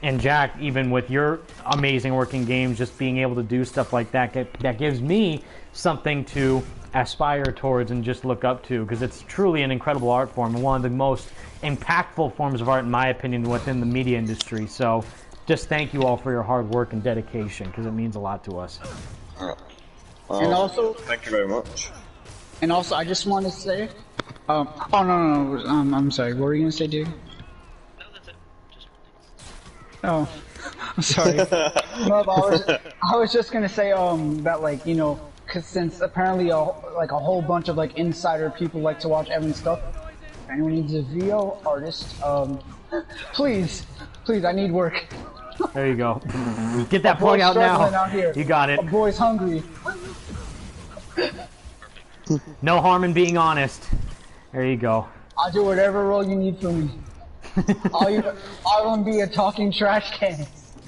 and Jack, even with your amazing working games, just being able to do stuff like that, that gives me something to aspire towards and just look up to, because it's truly an incredible art form and one of the most impactful forms of art, in my opinion, within the media industry. So just thank you all for your hard work and dedication, because it means a lot to us. And also, thank you very much. And also, I just want to say, oh no, I'm sorry. What were you gonna say, dude? Oh, I'm sorry. No, but I was just gonna say that, like, you know, cause since apparently like a whole bunch of like insider people like to watch Evan's stuff. If anyone needs a VO artist, please, I need work. There you go. Get that plug out now. Out here. You got it. A boy's hungry. No harm in being honest. There you go. I'll do whatever role you need from me. I won't be a talking trash can,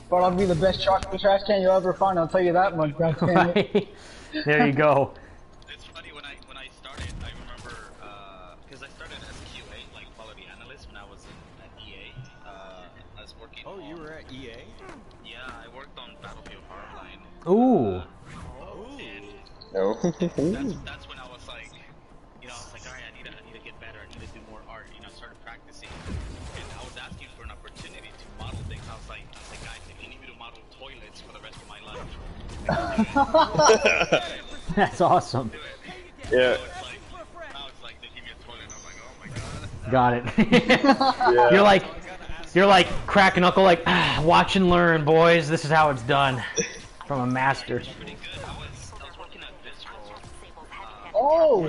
but I'll be the best trash can you'll ever find. I'll tell you that much. Right. There you go. It's funny, when I started, I remember because I started as QA, like quality analyst, when I was at EA. I was working. Oh, you were at EA? Yeah, I worked on Battlefield Hardline. Ooh. No. That's when I was like, you know, I was like, all right, I need to get better. I need to do more art. You know, started practicing, and I was asking for an opportunity to model things. I was like, guys, if you need me to model toilets for the rest of my life. That's awesome. Yeah. Now it's like they give me a toilet, and I'm like, oh my god. Got it. Yeah. You're like crack a knuckle, like watch and learn, boys. This is how it's done from a master. Oh!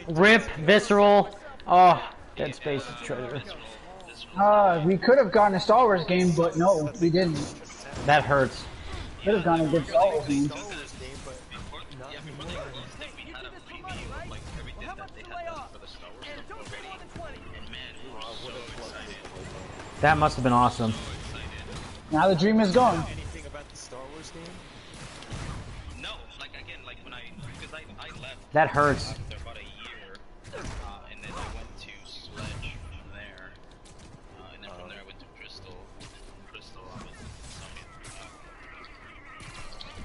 RIP, Visceral. Oh, Dead Space is treasure. We could have gotten a Star Wars game, but no, we didn't. That hurts. Could have gotten a good Star Wars game. That must have been awesome. Now the dream is gone. Anything about the Star Wars game? No, like again, like when because I left. That hurts. After about a year, and then I went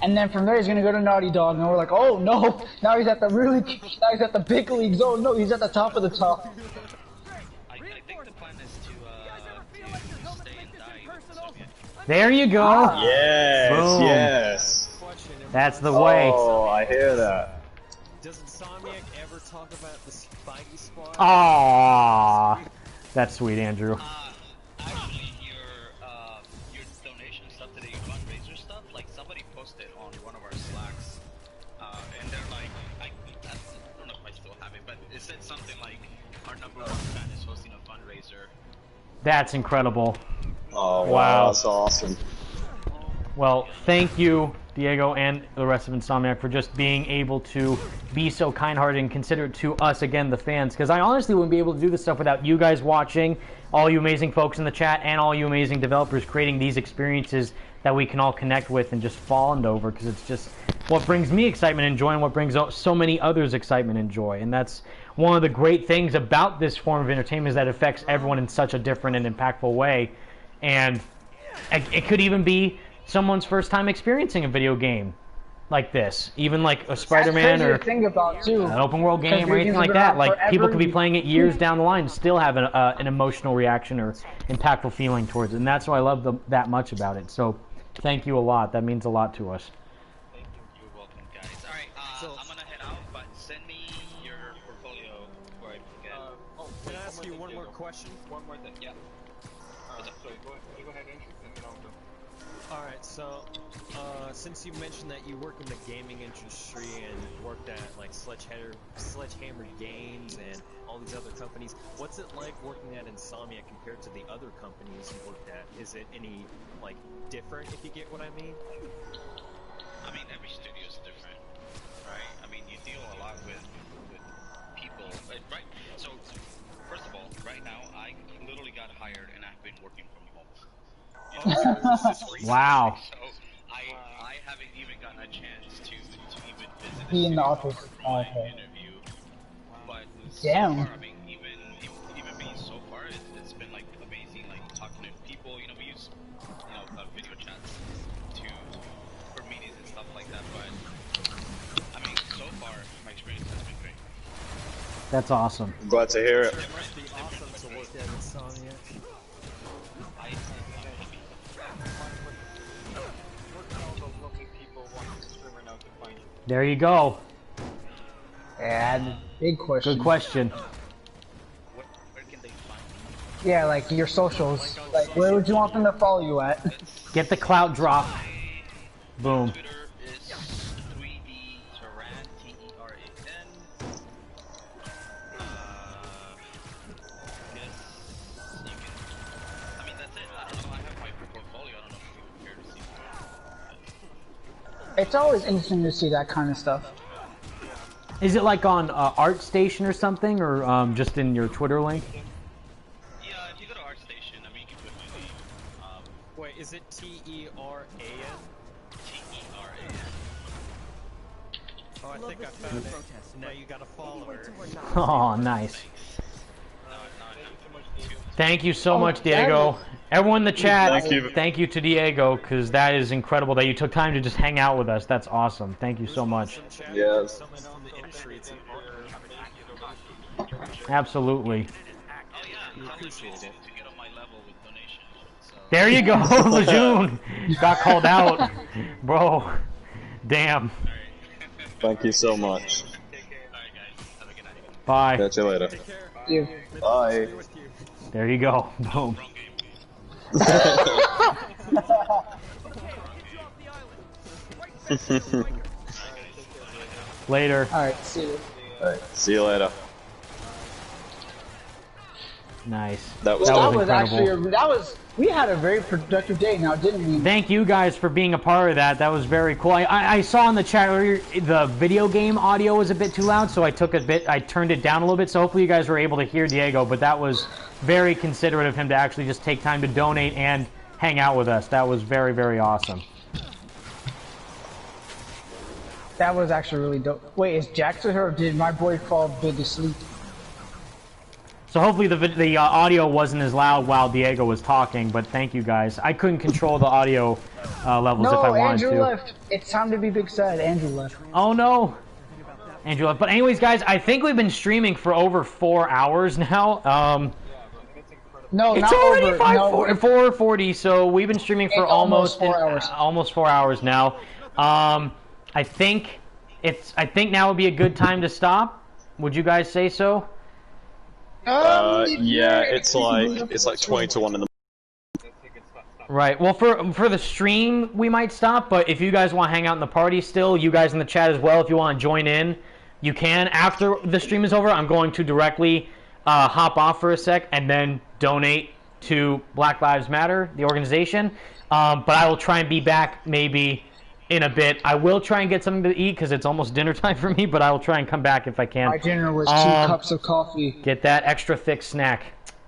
And then from there he's gonna go to Naughty Dog, and we're like, oh no, now he's at the now he's at the big leagues. Oh no, he's at the top of the top. I think the plan is to stay and die with Insomniac. There you go. Yes, Boom. yes. That's the way. Oh, I hear that. Does Insomniac ever talk about the Spidey Squad? Aww. That's sweet, Andrew. Actually, your donation stuff today, your fundraiser stuff, like somebody posted on one of our Slacks, and they're like, I don't know if I still have it, but it said something like, our number one fan is hosting a fundraiser. That's incredible. Oh, wow. That's awesome. Well, thank you, Diego, and the rest of Insomniac for just being able to be so kind-hearted and considerate to us, again, the fans. Because I honestly wouldn't be able to do this stuff without you guys watching, all you amazing folks in the chat, and all you amazing developers creating these experiences that we can all connect with and just fall over. Because it's just what brings me excitement and joy, and what brings so many others excitement and joy. And that's one of the great things about this form of entertainment, is that it affects everyone in such a different and impactful way. And it could even be someone's first time experiencing a video game like this, even like a Spider-Man or thing about too, an open world game or anything like that. Like people could be playing it years down the line and still have an emotional reaction or impactful feeling towards it, and that's why I love that much about it. So thank you a lot. That means a lot to us. Thank you. You're welcome, guys. All right, I'm gonna head out, but send me your portfolio before I forget. Can I ask you one more question? One more thing. Yeah. Sorry, go ahead, Andrew, and then I'll go. Alright, so, since you mentioned that you work in the gaming industry and worked at, like, Sledgehammer Games and all these other companies, what's it like working at Insomniac compared to the other companies you worked at? Is it any, like, different, if you get what I mean? I mean, every studio is different, right? I mean, you deal a lot with people, right? So, first of all, right now, I literally got hired and I've been working from home. Wow. So I haven't even gotten a chance to even visit be in the office. Okay. Interview. But damn. So far, I mean, even me so far, it's been like amazing, like talking to people. You know, we use video chats for meetings and stuff like that. But I mean, so far my experience has been great. That's awesome. I'm glad to hear it. It must be awesome to work at Insomniac. There you go. And big question. Good question. Where can they find Yeah, like your socials. Like, where would you want them to follow you at? Get the clout drop. Boom. Twitter is 3D Teran, T-E-R-A-N. Guess you can. I mean, that's it. I don't know. I have my portfolio. I don't know if you care to see it. It's always interesting to see that kind of stuff. Is it like on ArtStation or something, or just in your Twitter link? Yeah, if you go to ArtStation, I mean, you can put my name. Wait, is it T-E-R-A-N? T-E-R-A-N. Oh, I think I found it. Now you got a follower. Oh, nice. Thank you so much, Diego. Everyone in the chat, thank you to Diego, because that is incredible that you took time to just hang out with us. That's awesome. Thank you so much. Yes. Absolutely. Appreciate it. There you go, Lejeune. Got called out. Bro. Damn. Thank you so much. Bye. Catch you later. Bye. There you go. Boom. Later. Alright, see you. Alright, see you later. Nice. That was incredible. Actually we had a very productive day now, didn't we? Thank you guys for being a part of that. That was very cool. I saw in the chat earlier the video game audio was a bit too loud, so I turned it down a little bit, so hopefully you guys were able to hear Diego, but that was very considerate of him to actually just take time to donate and hang out with us. That was very, very awesome. That was actually really dope. Wait, is Jackson here, or did my boy fall big asleep? So hopefully the audio wasn't as loud while Diego was talking, but thank you guys. I couldn't control the audio levels if I wanted to. No, Andrew left. It's time to be big sad. Andrew left. Oh no. Andrew left. But anyways, guys, I think we've been streaming for over 4 hours now. No, it's not already over. 4:40, so we've been streaming for almost 4 hours. Almost 4 hours now. I think now would be a good time to stop. Would you guys say so? Yeah, it's like 20 to 1 in the. Right. Well, for the stream, we might stop. But if you guys want to hang out in the party still, you guys in the chat as well, if you want to join in, you can. After the stream is over, I'm going to directly hop off for a sec and then donate to Black Lives Matter, the organization. But I will try and be back maybe in a bit. I will try and get something to eat because it's almost dinner time for me, but I will try and come back if I can. My dinner was 2 cups of coffee. Get that extra thick snack,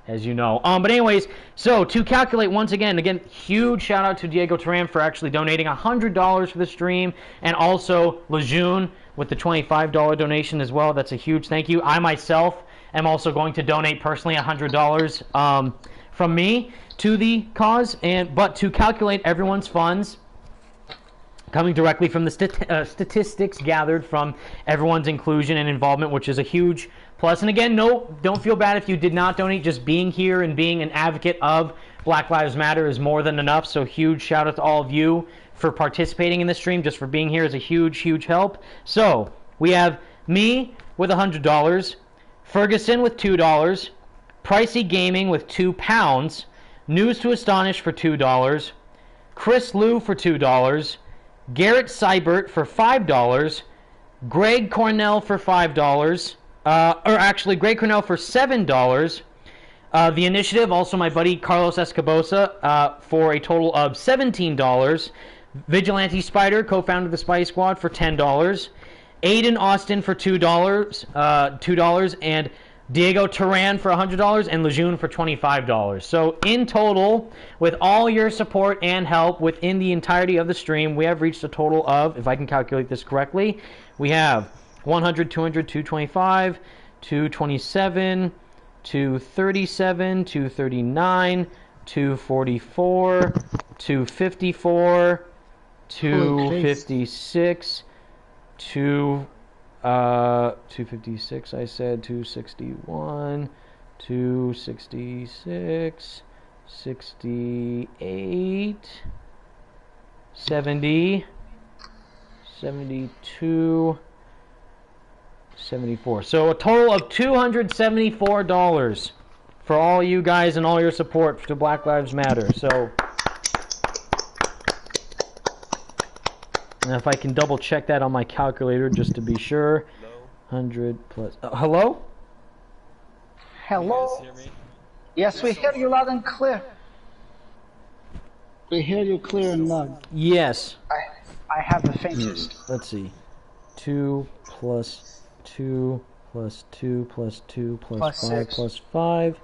as you know. But anyways, so to calculate once again, huge shout out to Diego Turan for actually donating $100 for the stream, and also Lejeune with the $25 donation as well. That's a huge thank you. I myself am also going to donate personally $100 from me to the cause, but to calculate everyone's funds, coming directly from the statistics gathered from everyone's inclusion and involvement, which is a huge plus. And again, no, don't feel bad if you did not donate. Just being here and being an advocate of Black Lives Matter is more than enough. So huge shout out to all of you for participating in the stream. Just for being here is a huge, huge help. So we have me with $100, Ferguson with $2, Pricey Gaming with £2, News to Astonish for $2, Chris Liu for $2, Garrett Seibert for $5, Greg Cornell for $5, Greg Cornell for $7, The Initiative, also my buddy Carlos Escobosa, for a total of $17, Vigilante Spider, co-founder of the Spidey Squad, for $10, Aiden Austin for $2, and Diego Turan for $100, and Lejeune for $25. So in total, with all your support and help within the entirety of the stream, we have reached a total of, if I can calculate this correctly, we have 100, 200, 225, 227, 237, 239, 244, 254, 256, 256, I said 261, 266, 68, 70, 72, 74. So a total of $274 for all you guys and all your support to Black Lives Matter. So, and if I can double check that on my calculator just to be sure. 100 plus. Hello? Hello? You guys hear me? Yes, we hear you loud and clear. We hear you clear and loud. Yes. I have the faintest. Let's see. 2 plus 2 plus 2 plus 2 plus 5 6. plus 5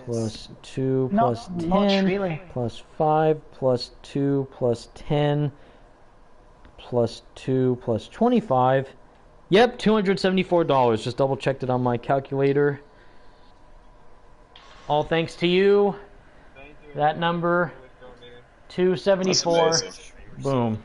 plus 2 plus 10 really. plus 5 plus 2 plus 10 plus 2 plus 25. Yep, $274. Just double checked it on my calculator. All thanks to you. That number, 274. Boom.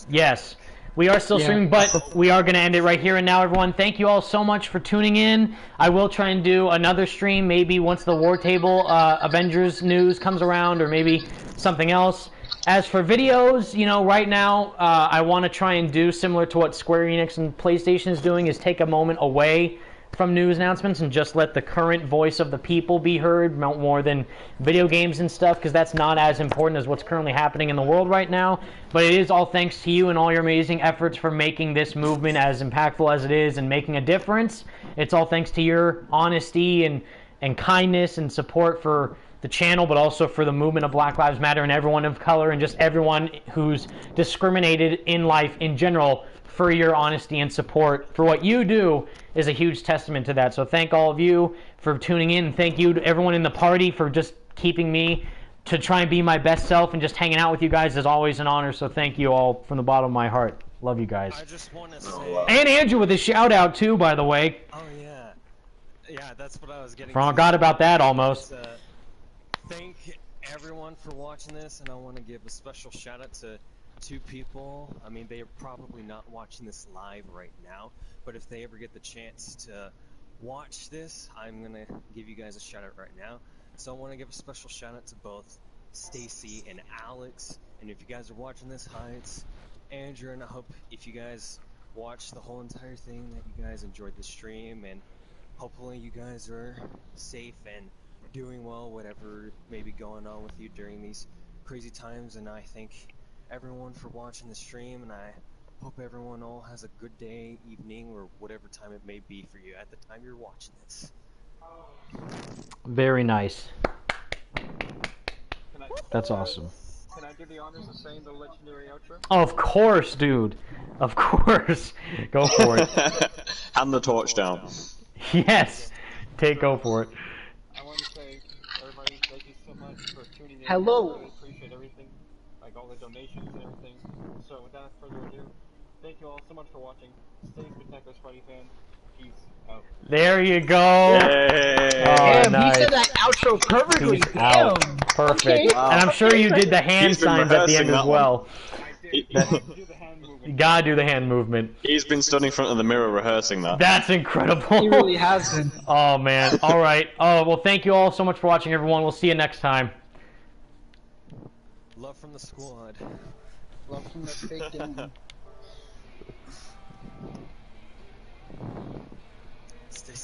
Yes, we are still streaming, but we are going to end it right here and now, everyone. Thank you all so much for tuning in. I will try and do another stream, maybe once the War Table Avengers news comes around, or maybe something else. As for videos, you know, right now, I want to try and do similar to what Square Enix and PlayStation is doing, is take a moment away from news announcements and just let the current voice of the people be heard more than video games and stuff, because that's not as important as what's currently happening in the world right now. But it is all thanks to you and all your amazing efforts for making this movement as impactful as it is and making a difference. It's all thanks to your honesty and kindness and support for the channel, but also for the movement of Black Lives Matter and everyone of color and just everyone who's discriminated in life in general. For your honesty and support for what you do is a huge testament to that. So thank all of you for tuning in. Thank you to everyone in the party for just keeping me to try and be my best self, and just hanging out with you guys is always an honor. So thank you all from the bottom of my heart. Love you guys. I just want to say... And Andrew with a shout out too, by the way. Oh yeah. Yeah, that's what I was getting. Forgot about that almost. Thank everyone for watching this, and I want to give a special shout out to two people. I mean, they are probably not watching this live right now, but if they ever get the chance to watch this, I'm gonna give you guys a shout out right now. So I want to give a special shout out to both Stacy and Alex. And if you guys are watching this, hi, it's Andrew, and I hope if you guys watched the whole entire thing that you guys enjoyed the stream, and hopefully you guys are safe and doing well, whatever may be going on with you during these crazy times. And I thank everyone for watching the stream, and I hope everyone all has a good day, evening, or whatever time it may be for you at the time you're watching this. Very nice. That's awesome. Can I do the honors of saying the legendary outro? Of course, dude. Of course. Go for it. Hand the torch down. Yes. Go for it. I want to say, everybody, thank you so much for tuning in. Hello. I really appreciate everything, like all the donations and everything. So without further ado, thank you all so much for watching. Stay spectacular, Spidey fan. Peace out. There you go. Yay. Oh, nice. He said that outro perfectly. Peace out. Perfect. Okay. Wow. And I'm sure you did the hand signs at the end as well. You gotta do the hand movement. He's been stood in front of the mirror rehearsing that. That's incredible. He really has been. Oh, man. All right. Oh, well, thank you all so much for watching, everyone. We'll see you next time. Love from the squad. Love from the fake demon.